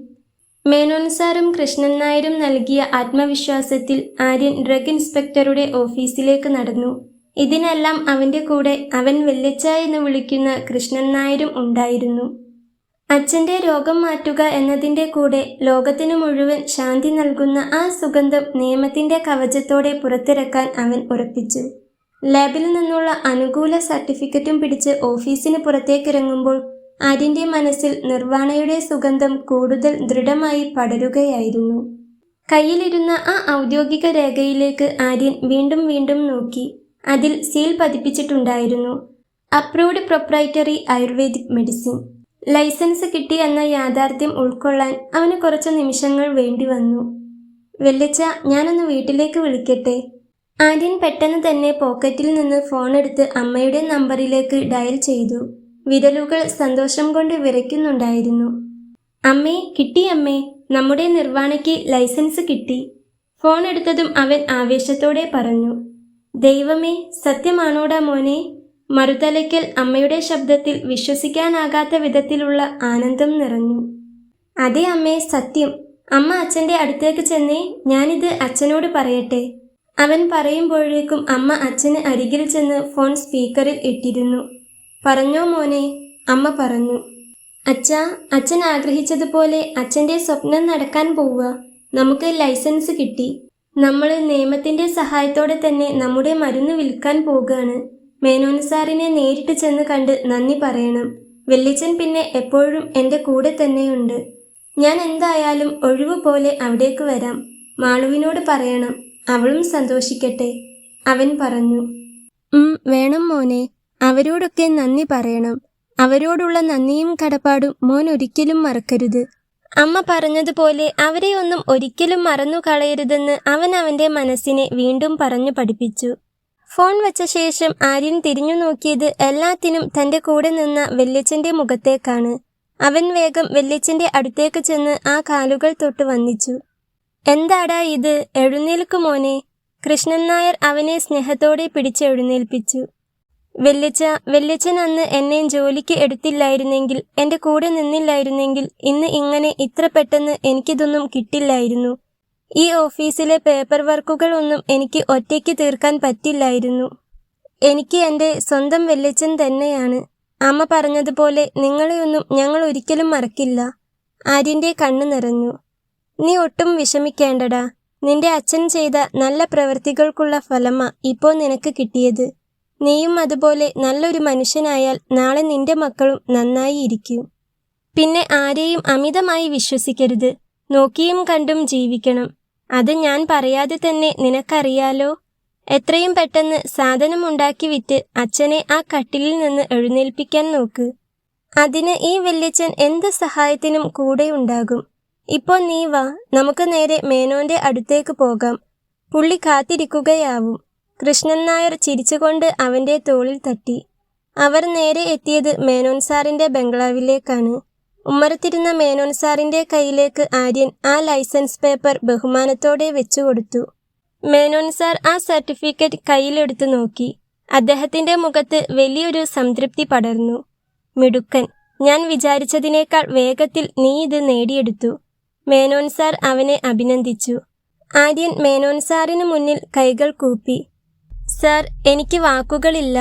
മേനോൻ സാറും കൃഷ്ണൻ നായരും നൽകിയ ആത്മവിശ്വാസത്തിൽ ആര്യൻ ഡ്രഗ് ഇൻസ്പെക്ടറുടെ ഓഫീസിലേക്ക് നടന്നു. ഇതിനെല്ലാം അവന്റെ കൂടെ അവൻ വല്യച്ഛ എന്ന് വിളിക്കുന്ന കൃഷ്ണൻ നായരും ഉണ്ടായിരുന്നു. അച്ഛന്റെ രോഗം മാറ്റുക എന്നതിൻ്റെ കൂടെ ലോകത്തിനു മുഴുവൻ ശാന്തി നൽകുന്ന ആ സുഗന്ധം നിയമത്തിന്റെ കവചത്തോടെ പുറത്തിറക്കാൻ അവൻ ഉറപ്പിച്ചു. ലാബിൽ നിന്നുള്ള അനുകൂല സർട്ടിഫിക്കറ്റും പിടിച്ച് ഓഫീസിന് പുറത്തേക്കിറങ്ങുമ്പോൾ ആര്യന്റെ മനസ്സിൽ നിർവാണയുടെ സുഗന്ധം കൂടുതൽ ദൃഢമായി പടരുകയായിരുന്നു. കയ്യിലിരുന്ന ആ ഔദ്യോഗിക രേഖയിലേക്ക് ആര്യൻ വീണ്ടും വീണ്ടും നോക്കി. അതിൽ സീൽ പതിപ്പിച്ചിട്ടുണ്ടായിരുന്നു, approved proprietary ayurvedic medicine. Licence കിട്ടി എന്ന യാഥാർത്ഥ്യം ഉൾക്കൊള്ളാൻ അവന് കുറച്ച് നിമിഷങ്ങൾ വേണ്ടി വന്നു. വല്യച്ഛ, ഞാനൊന്ന് വീട്ടിലേക്ക് വിളിക്കട്ടെ? ആര്യൻ പെട്ടെന്ന് തന്നെ പോക്കറ്റിൽ നിന്ന് ഫോണെടുത്ത് അമ്മയുടെ നമ്പറിലേക്ക് ഡയൽ ചെയ്തു. വിരലുകൾ സന്തോഷം കൊണ്ട് വിറയ്ക്കുന്നുണ്ടായിരുന്നു. അമ്മേ, കിട്ടി അമ്മേ, നമ്മുടെ നിർവാണയ്ക്ക് ലൈസൻസ് കിട്ടി. ഫോൺ എടുത്തതും അവൻ ആവേശത്തോടെ പറഞ്ഞു. ദൈവമേ, സത്യമാണോടാ മോനെ? മറുതലയ്ക്കൽ അമ്മയുടെ ശബ്ദത്തിൽ വിശ്വസിക്കാനാകാത്ത വിധത്തിലുള്ള ആനന്ദം നിറഞ്ഞു. അതെ അമ്മേ, സത്യം. അമ്മ അച്ഛൻ്റെ അടുത്തേക്ക് ചെന്നേ, ഞാനിത് അച്ഛനോട് പറയട്ടെ. അവൻ പറയുമ്പോഴേക്കും അമ്മ അച്ഛന് അരികിൽ ചെന്ന് ഫോൺ സ്പീക്കറിൽ ഇട്ടിരുന്നു. പറഞ്ഞോ മോനെ, അമ്മ പറഞ്ഞു. അച്ഛാ, അച്ഛൻ ആഗ്രഹിച്ചതുപോലെ അച്ഛൻ്റെ സ്വപ്നം നടക്കാൻ പോവുക. നമുക്ക് ലൈസൻസ് കിട്ടി. നമ്മൾ നിയമത്തിന്റെ സഹായത്തോടെ തന്നെ നമ്മുടെ മരുന്ന് വിൽക്കാൻ പോകുകയാണ്. മേനോൻ സാറിനെ നേരിട്ട് ചെന്ന് കണ്ട് നന്ദി പറയണം. വെല്ലിച്ചൻ പിന്നെ എപ്പോഴും എൻ്റെ കൂടെ തന്നെയുണ്ട്. ഞാൻ എന്തായാലും ഒഴിവ് പോലെ അവിടേക്ക് വരാം. മാളുവിനോട് പറയണം, അവളും സന്തോഷിക്കട്ടെ, അവൻ പറഞ്ഞു. വേണം മോനെ, അവരോടൊക്കെ നന്ദി പറയണം. അവരോടുള്ള നന്ദിയും കടപ്പാടും മോൻ ഒരിക്കലും മറക്കരുത്. അമ്മ പറഞ്ഞതുപോലെ അവരെ ഒന്നും ഒരിക്കലും മറന്നു കളയരുതെന്ന് അവൻ അവൻ്റെ മനസ്സിനെ വീണ്ടും പറഞ്ഞു പഠിപ്പിച്ചു. ഫോൺ വെച്ച ശേഷം ആര്യൻ തിരിഞ്ഞു നോക്കിയത് എല്ലാത്തിനും തൻ്റെ കൂടെ നിന്ന വല്യച്ഛൻ്റെ മുഖത്തേക്കാണ്. അവൻ വേഗം വല്യച്ഛൻ്റെ അടുത്തേക്ക് ചെന്ന് ആ കാലുകൾ തൊട്ട് വന്ദിച്ചു. എന്താടാ ഇത്, എഴുന്നേൽക്കു മോനെ. കൃഷ്ണൻ നായർ അവനെ സ്നേഹത്തോടെ പിടിച്ചെഴുന്നേൽപ്പിച്ചു. വല്യച്ഛൻ അന്ന് എന്നെ ജോലിക്ക് എടുത്തില്ലായിരുന്നെങ്കിൽ, എൻ്റെ കൂടെ നിന്നില്ലായിരുന്നെങ്കിൽ ഇന്ന് ഇങ്ങനെ ഇത്ര പെട്ടെന്ന് എനിക്കിതൊന്നും കിട്ടില്ലായിരുന്നു. ഈ ഓഫീസിലെ പേപ്പർ വർക്കുകൾ ഒന്നും എനിക്ക് ഒറ്റയ്ക്ക് തീർക്കാൻ പറ്റില്ലായിരുന്നു. എനിക്ക് എൻ്റെ സ്വന്തം വല്യച്ഛൻ തന്നെയാണ്. അമ്മ പറഞ്ഞതുപോലെ നിങ്ങളെയൊന്നും ഞങ്ങൾ ഒരിക്കലും മറക്കില്ല. ആര്യൻ്റെ കണ്ണു നിറഞ്ഞു. നീ ഒട്ടും വിഷമിക്കേണ്ടടാ. നിന്റെ അച്ഛൻ ചെയ്ത നല്ല പ്രവൃത്തികൾക്കുള്ള ഫലമാ ഇപ്പോൾ നിനക്ക് കിട്ടിയത്. നീയും അതുപോലെ നല്ലൊരു മനുഷ്യനായാൽ നാളെ നിന്റെ മക്കളും നന്നായി ഇരിക്കും. പിന്നെ ആരെയും അമിതമായി വിശ്വസിക്കരുത്. നോക്കിയും കണ്ടും ജീവിക്കണം. അത് ഞാൻ പറയാതെ തന്നെ നിനക്കറിയാലോ. എത്രയും പെട്ടെന്ന് സാധനമുണ്ടാക്കി വിറ്റ് അച്ഛനെ ആ കട്ടിലിൽ നിന്ന് എഴുന്നേൽപ്പിക്കാൻ നോക്ക്. അതിന് ഈ വല്യച്ഛൻ എന്ത് സഹായത്തിനും കൂടെ ഉണ്ടാകും. ഇപ്പോൾ നീ വാ, നമുക്ക് നേരെ മേനോന്റെ അടുത്തേക്ക് പോകാം. പുള്ളി കാത്തിരിക്കുകയാവും. കൃഷ്ണൻ നായർ ചിരിച്ചുകൊണ്ട് അവൻ്റെ തോളിൽ തട്ടി. അവർ നേരെ എത്തിയത് മേനോൻ സാറിൻ്റെ ബംഗ്ലാവിലേക്കാണ്. ഉമ്മറത്തിരുന്ന മേനോൻ സാറിൻ്റെ കയ്യിലേക്ക് ആര്യൻ ആ ലൈസൻസ് പേപ്പർ ബഹുമാനത്തോടെ വെച്ചുകൊടുത്തു. മേനോൻ സാർ ആ സർട്ടിഫിക്കറ്റ് കയ്യിലെടുത്ത് നോക്കി. അദ്ദേഹത്തിൻ്റെ മുഖത്ത് വലിയൊരു സംതൃപ്തി പടർന്നു. മിടുക്കൻ, ഞാൻ വിചാരിച്ചതിനേക്കാൾ വേഗത്തിൽ നീ ഇത് നേടിയെടുത്തു. മേനോൻ സാർ അവനെ അഭിനന്ദിച്ചു. ആര്യൻ മേനോൻ സാറിന് മുന്നിൽ കൈകൾ കൂപ്പി. സാർ, എനിക്ക് വാക്കുകളില്ല.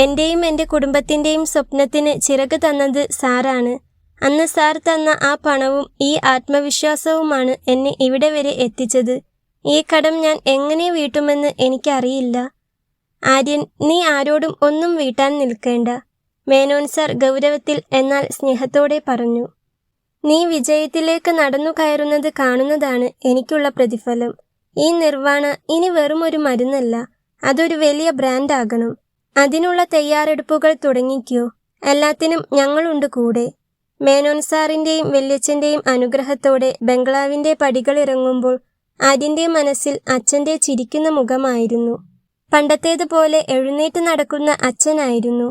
എൻ്റെയും എൻ്റെ കുടുംബത്തിൻ്റെയും സ്വപ്നത്തിന് ചിറക് തന്നത് സാറാണ്. അന്ന് സാർ തന്ന ആ പണവും ഈ ആത്മവിശ്വാസവുമാണ് എന്നെ ഇവിടെ വരെ എത്തിച്ചത്. ഈ കടം ഞാൻ എങ്ങനെ വീട്ടുമെന്ന് എനിക്കറിയില്ല. ആര്യൻ, നീ ആരോടും ഒന്നും വീട്ടാൻ നിൽക്കേണ്ട, മേനോൻ സാർ ഗൗരവത്തിൽ എന്നാൽ സ്നേഹത്തോടെ പറഞ്ഞു. നീ വിജയത്തിലേക്ക് നടന്നു കയറുന്നത് കാണുന്നതാണ് എനിക്കുള്ള പ്രതിഫലം. ഈ നിർവ്വാണ ഇനി വെറും ഒരു മരുന്നല്ല, അതൊരു വലിയ ബ്രാൻഡാകണം. അതിനുള്ള തയ്യാറെടുപ്പുകൾ തുടങ്ങിക്കോ. എല്ലാത്തിനും ഞങ്ങളുണ്ട് കൂടെ. മേനോൻ സാറിൻ്റെയും വല്യച്ഛൻ്റെയും അനുഗ്രഹത്തോടെ ബംഗ്ലാവിൻ്റെ പടികളിറങ്ങുമ്പോൾ ആര്യൻ്റെ മനസ്സിൽ അച്ഛൻ്റെ ചിരിക്കുന്ന മുഖമായിരുന്നു. പണ്ടത്തേതുപോലെ എഴുന്നേറ്റ് നടക്കുന്ന അച്ഛനായിരുന്നു.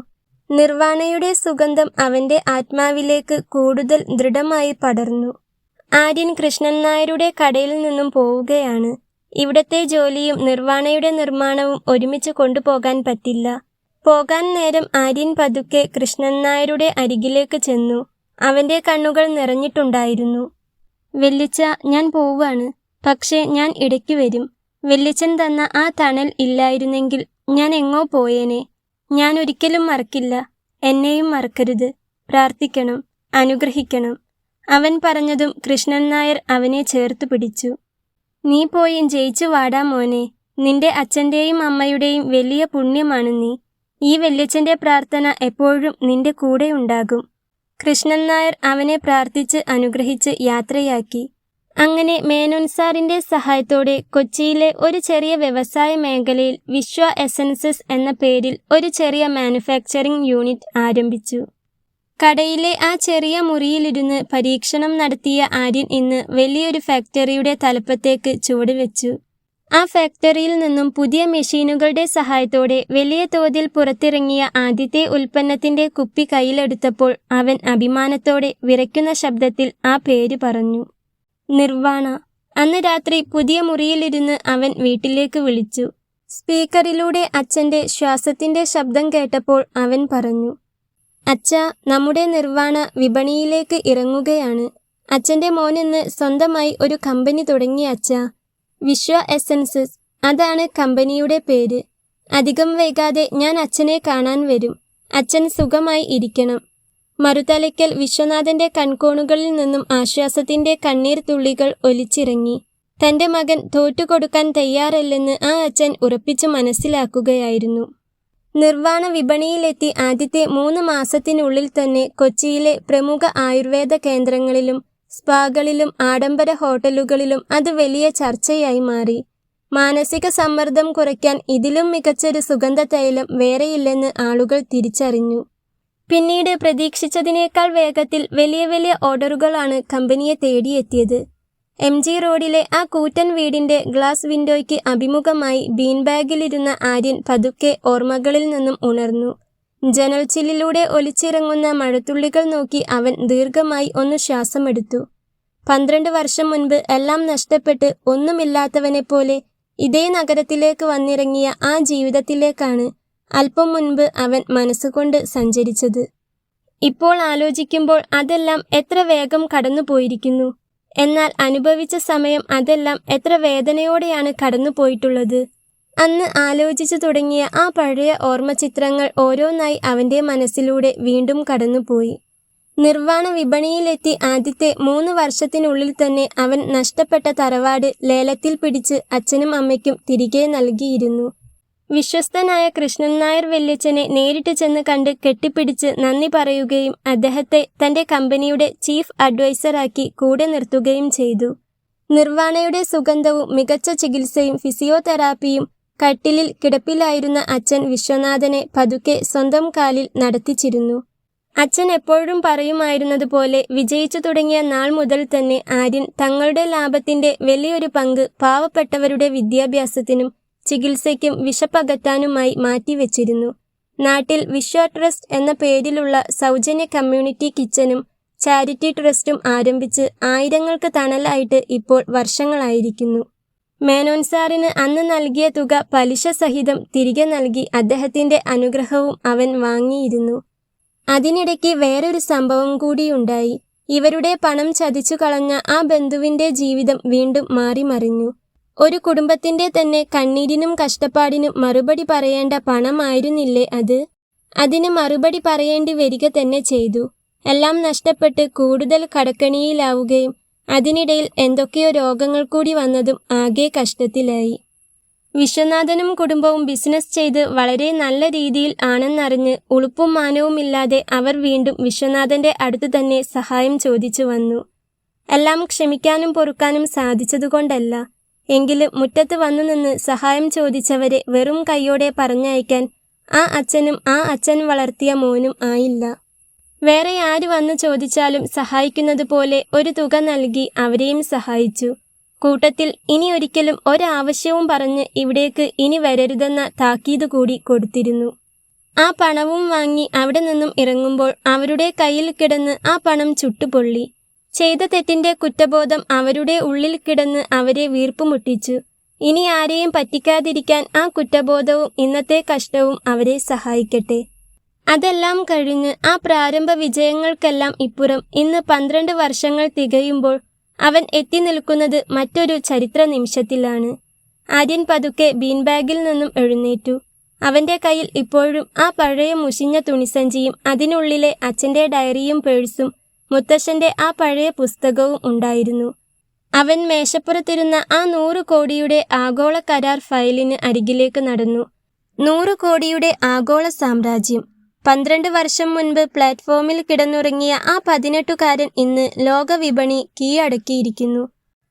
നിർവ്വാണയുടെ സുഗന്ധം അവൻ്റെ ആത്മാവിലേക്ക് കൂടുതൽ ദൃഢമായി പടർന്നു. ആര്യൻ കൃഷ്ണൻ നായരുടെ കടയിൽ നിന്നും പോവുകയാണ്. ഇവിടത്തെ ജോലിയും നിർവ്വാണയുടെ നിർമ്മാണവും ഒരുമിച്ച് കൊണ്ടുപോകാൻ പറ്റില്ല. പോകാൻ നേരം ആര്യൻ പതുക്കെ കൃഷ്ണൻ നായരുടെ അരികിലേക്ക് ചെന്നു. അവൻ്റെ കണ്ണുകൾ നിറഞ്ഞിട്ടുണ്ടായിരുന്നു. വല്യച്ഛ, ഞാൻ പോവാണ്. പക്ഷേ ഞാൻ ഇടയ്ക്ക് വരും. വല്യച്ഛൻ തന്ന ആ തണൽ ഇല്ലായിരുന്നെങ്കിൽ ഞാൻ എങ്ങോ പോയേനെ. ഞാൻ ഒരിക്കലും മറക്കില്ല. എന്നെയും മറക്കരുത്. പ്രാർത്ഥിക്കണം, അനുഗ്രഹിക്കണം. അവൻ പറഞ്ഞതും കൃഷ്ണൻ നായർ അവനെ ചേർത്തു പിടിച്ചു. നീ പോയി ജയിച്ചു വാടാ മോനെ. നിന്റെ അച്ഛൻ്റെയും അമ്മയുടെയും വലിയ പുണ്യമാണ് നീ. ഈ വല്യച്ഛൻ്റെ പ്രാർത്ഥന എപ്പോഴും നിന്റെ കൂടെ ഉണ്ടാകും. കൃഷ്ണൻ നായർ അവനെ പ്രാർത്ഥിച്ച് അനുഗ്രഹിച്ച് യാത്രയാക്കി. അങ്ങനെ മേനോൻ സാറിൻ്റെ സഹായത്തോടെ കൊച്ചിയിലെ ഒരു ചെറിയ വ്യവസായ മേഖലയിൽ വിശ്വ എസൻസസ് എന്ന പേരിൽ ഒരു ചെറിയ മാനുഫാക്ചറിംഗ് യൂണിറ്റ് ആരംഭിച്ചു. കടയിലെ ആ ചെറിയ മുറിയിലിരുന്ന് പരീക്ഷണം നടത്തിയ ആര്യൻ ഇന്ന് വലിയൊരു ഫാക്ടറിയുടെ തലപ്പത്തേക്ക് ചുവടുവെച്ചു. ആ ഫാക്ടറിയിൽ നിന്നും പുതിയ മെഷീനുകളുടെ സഹായത്തോടെ വലിയ തോതിൽ പുറത്തിറങ്ങിയ ആദ്യത്തെ ഉൽപ്പന്നത്തിൻ്റെ കുപ്പി കയ്യിലെടുത്തപ്പോൾ അവൻ അഭിമാനത്തോടെ വിറയ്ക്കുന്ന ശബ്ദത്തിൽ ആ പേര് പറഞ്ഞു. നിർവ്വാണ. അന്ന് രാത്രി പുതിയ മുറിയിലിരുന്ന് അവൻ വീട്ടിലേക്ക് വിളിച്ചു. സ്പീക്കറിലൂടെ അച്ഛൻ്റെ ശ്വാസത്തിൻ്റെ ശബ്ദം കേട്ടപ്പോൾ അവൻ പറഞ്ഞു, അച്ഛാ, നമ്മുടെ നിർവ്വാണ വിപണിയിലേക്ക് ഇറങ്ങുകയാണ്. അച്ഛൻ്റെ മോനെന്ന് സ്വന്തമായി ഒരു കമ്പനി തുടങ്ങി അച്ഛാ. വിശ്വ എസൻസസ്, അതാണ് കമ്പനിയുടെ പേര്. അധികം വൈകാതെ ഞാൻ അച്ഛനെ കാണാൻ വരും. അച്ഛൻ സുഖമായി ഇരിക്കണം. മറുതലയ്ക്കൽ വിശ്വനാഥൻ്റെ കൺകോണുകളിൽ നിന്നും ആശ്വാസത്തിൻ്റെ കണ്ണീർ തുള്ളികൾ ഒലിച്ചിറങ്ങി. തൻ്റെ മകൻ തോറ്റുകൊടുക്കാൻ തയ്യാറല്ലെന്ന് ആ അച്ഛൻ ഉറപ്പിച്ചു മനസ്സിലാക്കുകയായിരുന്നു. നിർവ്വാണ വിപണിയിലെത്തി ആദ്യത്തെ 3 മാസത്തിനുള്ളിൽ തന്നെ കൊച്ചിയിലെ പ്രമുഖ ആയുർവേദ കേന്ദ്രങ്ങളിലും സ്പാകളിലും ആഡംബര ഹോട്ടലുകളിലും അത് വലിയ ചർച്ചയായി മാറി. മാനസിക സമ്മർദ്ദം കുറയ്ക്കാൻ ഇതിലും മികച്ചൊരു സുഗന്ധ തൈലം വേറെയില്ലെന്ന് ആളുകൾ തിരിച്ചറിഞ്ഞു. പിന്നീട് പ്രതീക്ഷിച്ചതിനേക്കാൾ വേഗത്തിൽ വലിയ വലിയ ഓർഡറുകളാണ് കമ്പനിയെ തേടിയെത്തിയത്. MG റോഡിലെ ആ കൂറ്റൻ വീടിൻ്റെ ഗ്ലാസ് വിൻഡോയ്ക്ക് അഭിമുഖമായി ബീൻബാഗിലിരുന്ന ആര്യൻ പതുക്കെ ഓർമ്മകളിൽ നിന്നും ഉണർന്നു. ജനൽ ചില്ലിലൂടെ ഒലിച്ചിറങ്ങുന്ന മഴത്തുള്ളികൾ നോക്കി അവൻ ദീർഘമായി ഒന്ന് ശ്വാസമെടുത്തു. 12 വർഷം മുൻപ് എല്ലാം നഷ്ടപ്പെട്ട് ഒന്നുമില്ലാത്തവനെപ്പോലെ ഇതേ നഗരത്തിലേക്ക് വന്നിറങ്ങിയ ആ ജീവിതത്തിലേക്കാണ് അല്പം മുൻപ് അവൻ മനസ്സുകൊണ്ട് സഞ്ചരിച്ചത്. ഇപ്പോൾ ആലോചിക്കുമ്പോൾ അതെല്ലാം എത്ര വേഗം കടന്നുപോയിരിക്കുന്നു. എന്നാൽ അനുഭവിച്ച സമയം അതെല്ലാം എത്ര വേദനയോടെയാണ് കടന്നുപോയിട്ടുള്ളത്. അന്ന് ആലോചിച്ചു തുടങ്ങിയ ആ പഴയ ഓർമ്മചിത്രങ്ങൾ ഓരോന്നായി അവൻ്റെ മനസ്സിലൂടെ വീണ്ടും കടന്നുപോയി. നിർവ്വാണ വിപണിയിലെത്തി ആദ്യത്തെ 3 വർഷത്തിനുള്ളിൽ തന്നെ അവൻ നഷ്ടപ്പെട്ട തറവാട് ലേലത്തിൽ പിടിച്ച് അച്ഛനും അമ്മയ്ക്കും തിരികെ നൽകിയിരുന്നു. വിശ്വസ്തനായ കൃഷ്ണൻ നായർ വല്യച്ഛനെ നേരിട്ട് ചെന്ന് കണ്ട് കെട്ടിപ്പിടിച്ച് നന്ദി പറയുകയും അദ്ദേഹത്തെ തൻ്റെ കമ്പനിയുടെ ചീഫ് അഡ്വൈസറാക്കി കൂടെ നിർത്തുകയും ചെയ്തു. നിർവ്വാണയുടെ സുഗന്ധവും മികച്ച ചികിത്സയും ഫിസിയോതെറാപ്പിയും കട്ടിലിൽ കിടപ്പിലായിരുന്ന അച്ഛൻ വിശ്വനാഥനെ പതുക്കെ സ്വന്തം കാലിൽ നടത്തിച്ചിരുന്നു. അച്ഛൻ എപ്പോഴും പറയുമായിരുന്നതുപോലെ വിജയിച്ചു തുടങ്ങിയ നാൾ മുതൽ തന്നെ ആര്യൻ തങ്ങളുടെ ലാഭത്തിൻ്റെ വലിയൊരു പങ്ക് പാവപ്പെട്ടവരുടെ വിദ്യാഭ്യാസത്തിനും ചികിത്സയ്ക്കും വിശപ്പകറ്റാനുമായി മാറ്റിവെച്ചിരുന്നു. നാട്ടിൽ വിശ്വ ട്രസ്റ്റ് എന്ന പേരിലുള്ള സൗജന്യ കമ്മ്യൂണിറ്റി കിച്ചനും ചാരിറ്റി ട്രസ്റ്റും ആരംഭിച്ച് ആയിരങ്ങൾക്ക് തണലായിട്ട് ഇപ്പോൾ വർഷങ്ങളായിരിക്കുന്നു. മേനോൻ സാറിന് അന്ന് നൽകിയ തുക പലിശ സഹിതം തിരികെ നൽകി അദ്ദേഹത്തിൻ്റെ അനുഗ്രഹവും അവൻ വാങ്ങിയിരുന്നു. അതിനിടയ്ക്ക് വേറൊരു സംഭവം കൂടിയുണ്ടായി. ഇവരുടെ പണം ചതിച്ചു കളഞ്ഞ ആ ബന്ധുവിൻ്റെ ജീവിതം വീണ്ടും മാറിമറിഞ്ഞു. ഒരു കുടുംബത്തിൻ്റെ തന്നെ കണ്ണീരിനും കഷ്ടപ്പാടിനും മറുപടി പറയേണ്ട പണമായിരുന്നില്ലേ അത്? അതിന് മറുപടി പറയേണ്ടി വരിക തന്നെ ചെയ്തു. എല്ലാം നഷ്ടപ്പെട്ട് കൂടുതൽ കടക്കണിയിലാവുകയും അതിനിടയിൽ എന്തൊക്കെയോ രോഗങ്ങൾ കൂടി വന്നതും ആകെ കഷ്ടത്തിലായി. വിശ്വനാഥനും കുടുംബവും ബിസിനസ് ചെയ്ത് വളരെ നല്ല രീതിയിൽ ആണെന്നറിഞ്ഞ് ഉളുപ്പും മാനവുമില്ലാതെ അവർ വീണ്ടും വിശ്വനാഥന്റെ അടുത്തു തന്നെ സഹായം ചോദിച്ചു വന്നു. എല്ലാം ക്ഷമിക്കാനും പൊറുക്കാനും സാധിച്ചതുകൊണ്ടല്ല, എങ്കിലും മുറ്റത്ത് വന്നു നിന്ന് സഹായം ചോദിച്ചവരെ വെറും കൈയോടെ പറഞ്ഞയക്കാൻ ആ അച്ഛനും ആ അച്ഛൻ വളർത്തിയ മോനും ആയില്ല. വേറെ ആര് വന്നു ചോദിച്ചാലും സഹായിക്കുന്നത് പോലെ ഒരു തുക നൽകി അവരെയും സഹായിച്ചു. കൂട്ടത്തിൽ ഇനി ഒരിക്കലും ഒരാവശ്യവും പറഞ്ഞ് ഇവിടേക്ക് ഇനി വരരുതെന്ന താക്കീത് കൂടി കൊടുത്തിരുന്നു. ആ പണവും വാങ്ങി അവിടെ നിന്നും ഇറങ്ങുമ്പോൾ അവരുടെ കയ്യിൽ കിടന്ന് ആ പണം ചുട്ടുപൊള്ളി. ചെയ്ത തെറ്റിന്റെ കുറ്റബോധം അവരുടെ ഉള്ളിൽ കിടന്ന് അവരെ വീർപ്പുമുട്ടിച്ചു. ഇനി ആരെയും പറ്റിക്കാതിരിക്കാൻ ആ കുറ്റബോധവും ഇന്നത്തെ കഷ്ടവും അവരെ സഹായിക്കട്ടെ. അതെല്ലാം കഴിഞ്ഞ് ആ പ്രാരംഭ വിജയങ്ങൾക്കെല്ലാം ഇപ്പുറം ഇന്ന് 12 വർഷങ്ങൾ തികയുമ്പോൾ അവൻ എത്തി നിൽക്കുന്നത് മറ്റൊരു ചരിത്ര നിമിഷത്തിലാണ്. ആര്യൻ പതുക്കെ ബീൻബാഗിൽ നിന്നും എഴുന്നേറ്റു. അവന്റെ കയ്യിൽ ഇപ്പോഴും ആ പഴയ മുഷിഞ്ഞ തുണിസഞ്ചിയും അതിനുള്ളിലെ അച്ഛന്റെ ഡയറിയും പേഴ്സും മുത്തശ്ശന്റെ ആ പഴയ പുസ്തകവും ഉണ്ടായിരുന്നു. അവൻ മേശപ്പുറത്തിരുന്ന ആ 100 കോടിയുടെ ആഗോള കരാർ ഫയലിന് അരികിലേക്ക് നടന്നു. 100 കോടിയുടെ ആഗോള സാമ്രാജ്യം. 12 വർഷം മുൻപ് പ്ലാറ്റ്ഫോമിൽ കിടന്നുറങ്ങിയ ആ 18കാരൻ ഇന്ന് ലോകവിപണി കീഴടക്കിയിരിക്കുന്നു.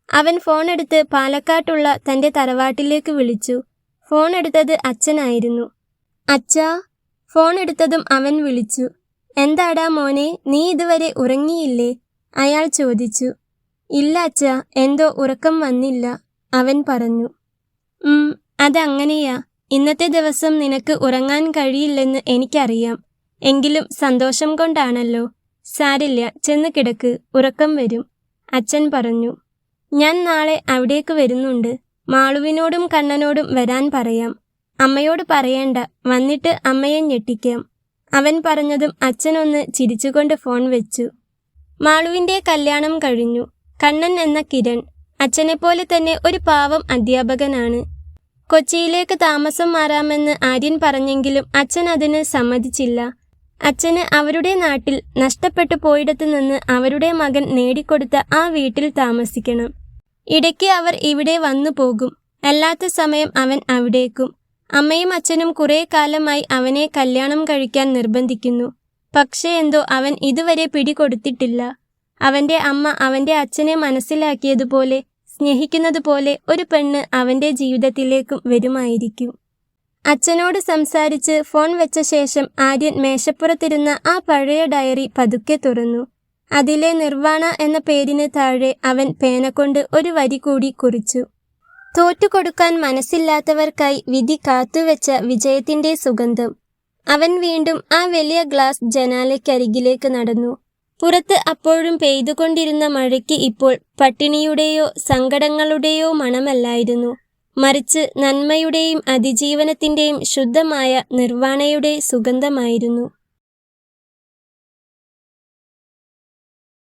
അവൻ ഫോണെടുത്ത് പാലക്കാട്ടുള്ള തന്റെ തറവാട്ടിലേക്ക് വിളിച്ചു. ഫോൺ എടുത്തത് അച്ഛനായിരുന്നു. അച്ഛാ. ഫോൺ എടുത്തതും അവൻ വിളിച്ചു. എന്താടാ മോനെ, നീ ഇതുവരെ ഉറങ്ങിയില്ലേ? അയാൾ ചോദിച്ചു. ഇല്ല അച്ഛാ, എന്തോ ഉറക്കം വന്നില്ല, അവൻ പറഞ്ഞു. അതങ്ങനെയാ. ഇന്നത്തെ ദിവസം നിനക്ക് ഉറങ്ങാൻ കഴിയില്ലെന്ന് എനിക്കറിയാം. എങ്കിലും സന്തോഷം കൊണ്ടാണല്ലോ. സാരില്ല, ചെന്ന് കിടക്ക്, ഉറക്കം വരും, അച്ഛൻ പറഞ്ഞു. ഞാൻ നാളെ അവിടേക്ക് വരുന്നുണ്ട്. മാളുവിനോടും കണ്ണനോടും വരാൻ പറയാം. അമ്മയോട് പറയണ്ട, വന്നിട്ട് അമ്മയെ ഞെട്ടിക്കാം, അവൻ പറഞ്ഞതും അച്ഛനൊന്ന് ചിരിച്ചുകൊണ്ട് ഫോൺ വെച്ചു. മാളുവിന്റെ കല്യാണം കഴിഞ്ഞു. കണ്ണൻ എന്ന കിരൺ അച്ഛനെപ്പോലെ തന്നെ ഒരു പാവം അധ്യാപകനാണ്. കൊച്ചിയിലേക്ക് താമസം മാറാമെന്ന് ആര്യൻ പറഞ്ഞെങ്കിലും അച്ഛൻ അതിന് സമ്മതിച്ചില്ല. അച്ഛന് അവരുടെ നാട്ടിൽ നഷ്ടപ്പെട്ടു പോയിടത്തു നിന്ന് അവരുടെ മകൻ നേടിക്കൊടുത്ത ആ വീട്ടിൽ താമസിക്കണം. ഇടയ്ക്ക് അവർ ഇവിടെ വന്നു പോകും. അല്ലാത്ത സമയം അവൻ അവിടേക്കും. അമ്മയും അച്ഛനും കുറെ കാലമായി അവനെ കല്യാണം കഴിക്കാൻ നിർബന്ധിക്കുന്നു. പക്ഷേ എന്തോ അവൻ ഇതുവരെ പിടികൊടുത്തിട്ടില്ല. അവന്റെ അമ്മ അവന്റെ അച്ഛനെ മനസ്സിലാക്കിയതുപോലെ സ്നേഹിക്കുന്നതുപോലെ ഒരു പെണ്ണ് അവന്റെ ജീവിതത്തിലേക്കും വരുമായിരിക്കും. അച്ഛനോട് സംസാരിച്ച് ഫോൺ വെച്ച ശേഷം ആര്യൻ മേശപ്പുറത്തിരുന്ന ആ പഴയ ഡയറി പതുക്കെ തുറന്നു. അതിലെ നിർവാണ എന്ന പേരിന് താഴെ അവൻ പേനകൊണ്ട് ഒരു വരി കൂടി കുറിച്ചു. തോറ്റുകൊടുക്കാൻ മനസ്സില്ലാത്തവർക്കായി വിധി കാത്തുവെച്ച വിജയത്തിന്റെ സുഗന്ധം. അവൻ വീണ്ടും ആ വലിയ ഗ്ലാസ് ജനാലയ്ക്കരികിലേക്ക് നടന്നു. പുറത്ത് അപ്പോഴും പെയ്തുകൊണ്ടിരുന്ന മഴയ്ക്ക് ഇപ്പോൾ പട്ടിണിയുടെയോ സങ്കടങ്ങളുടെയോ മണമല്ലായിരുന്നു, മറിച്ച് നന്മയുടെയും അതിജീവനത്തിന്റെയും ശുദ്ധമായ നിർവാണയുടെ സുഗന്ധമായിരുന്നു.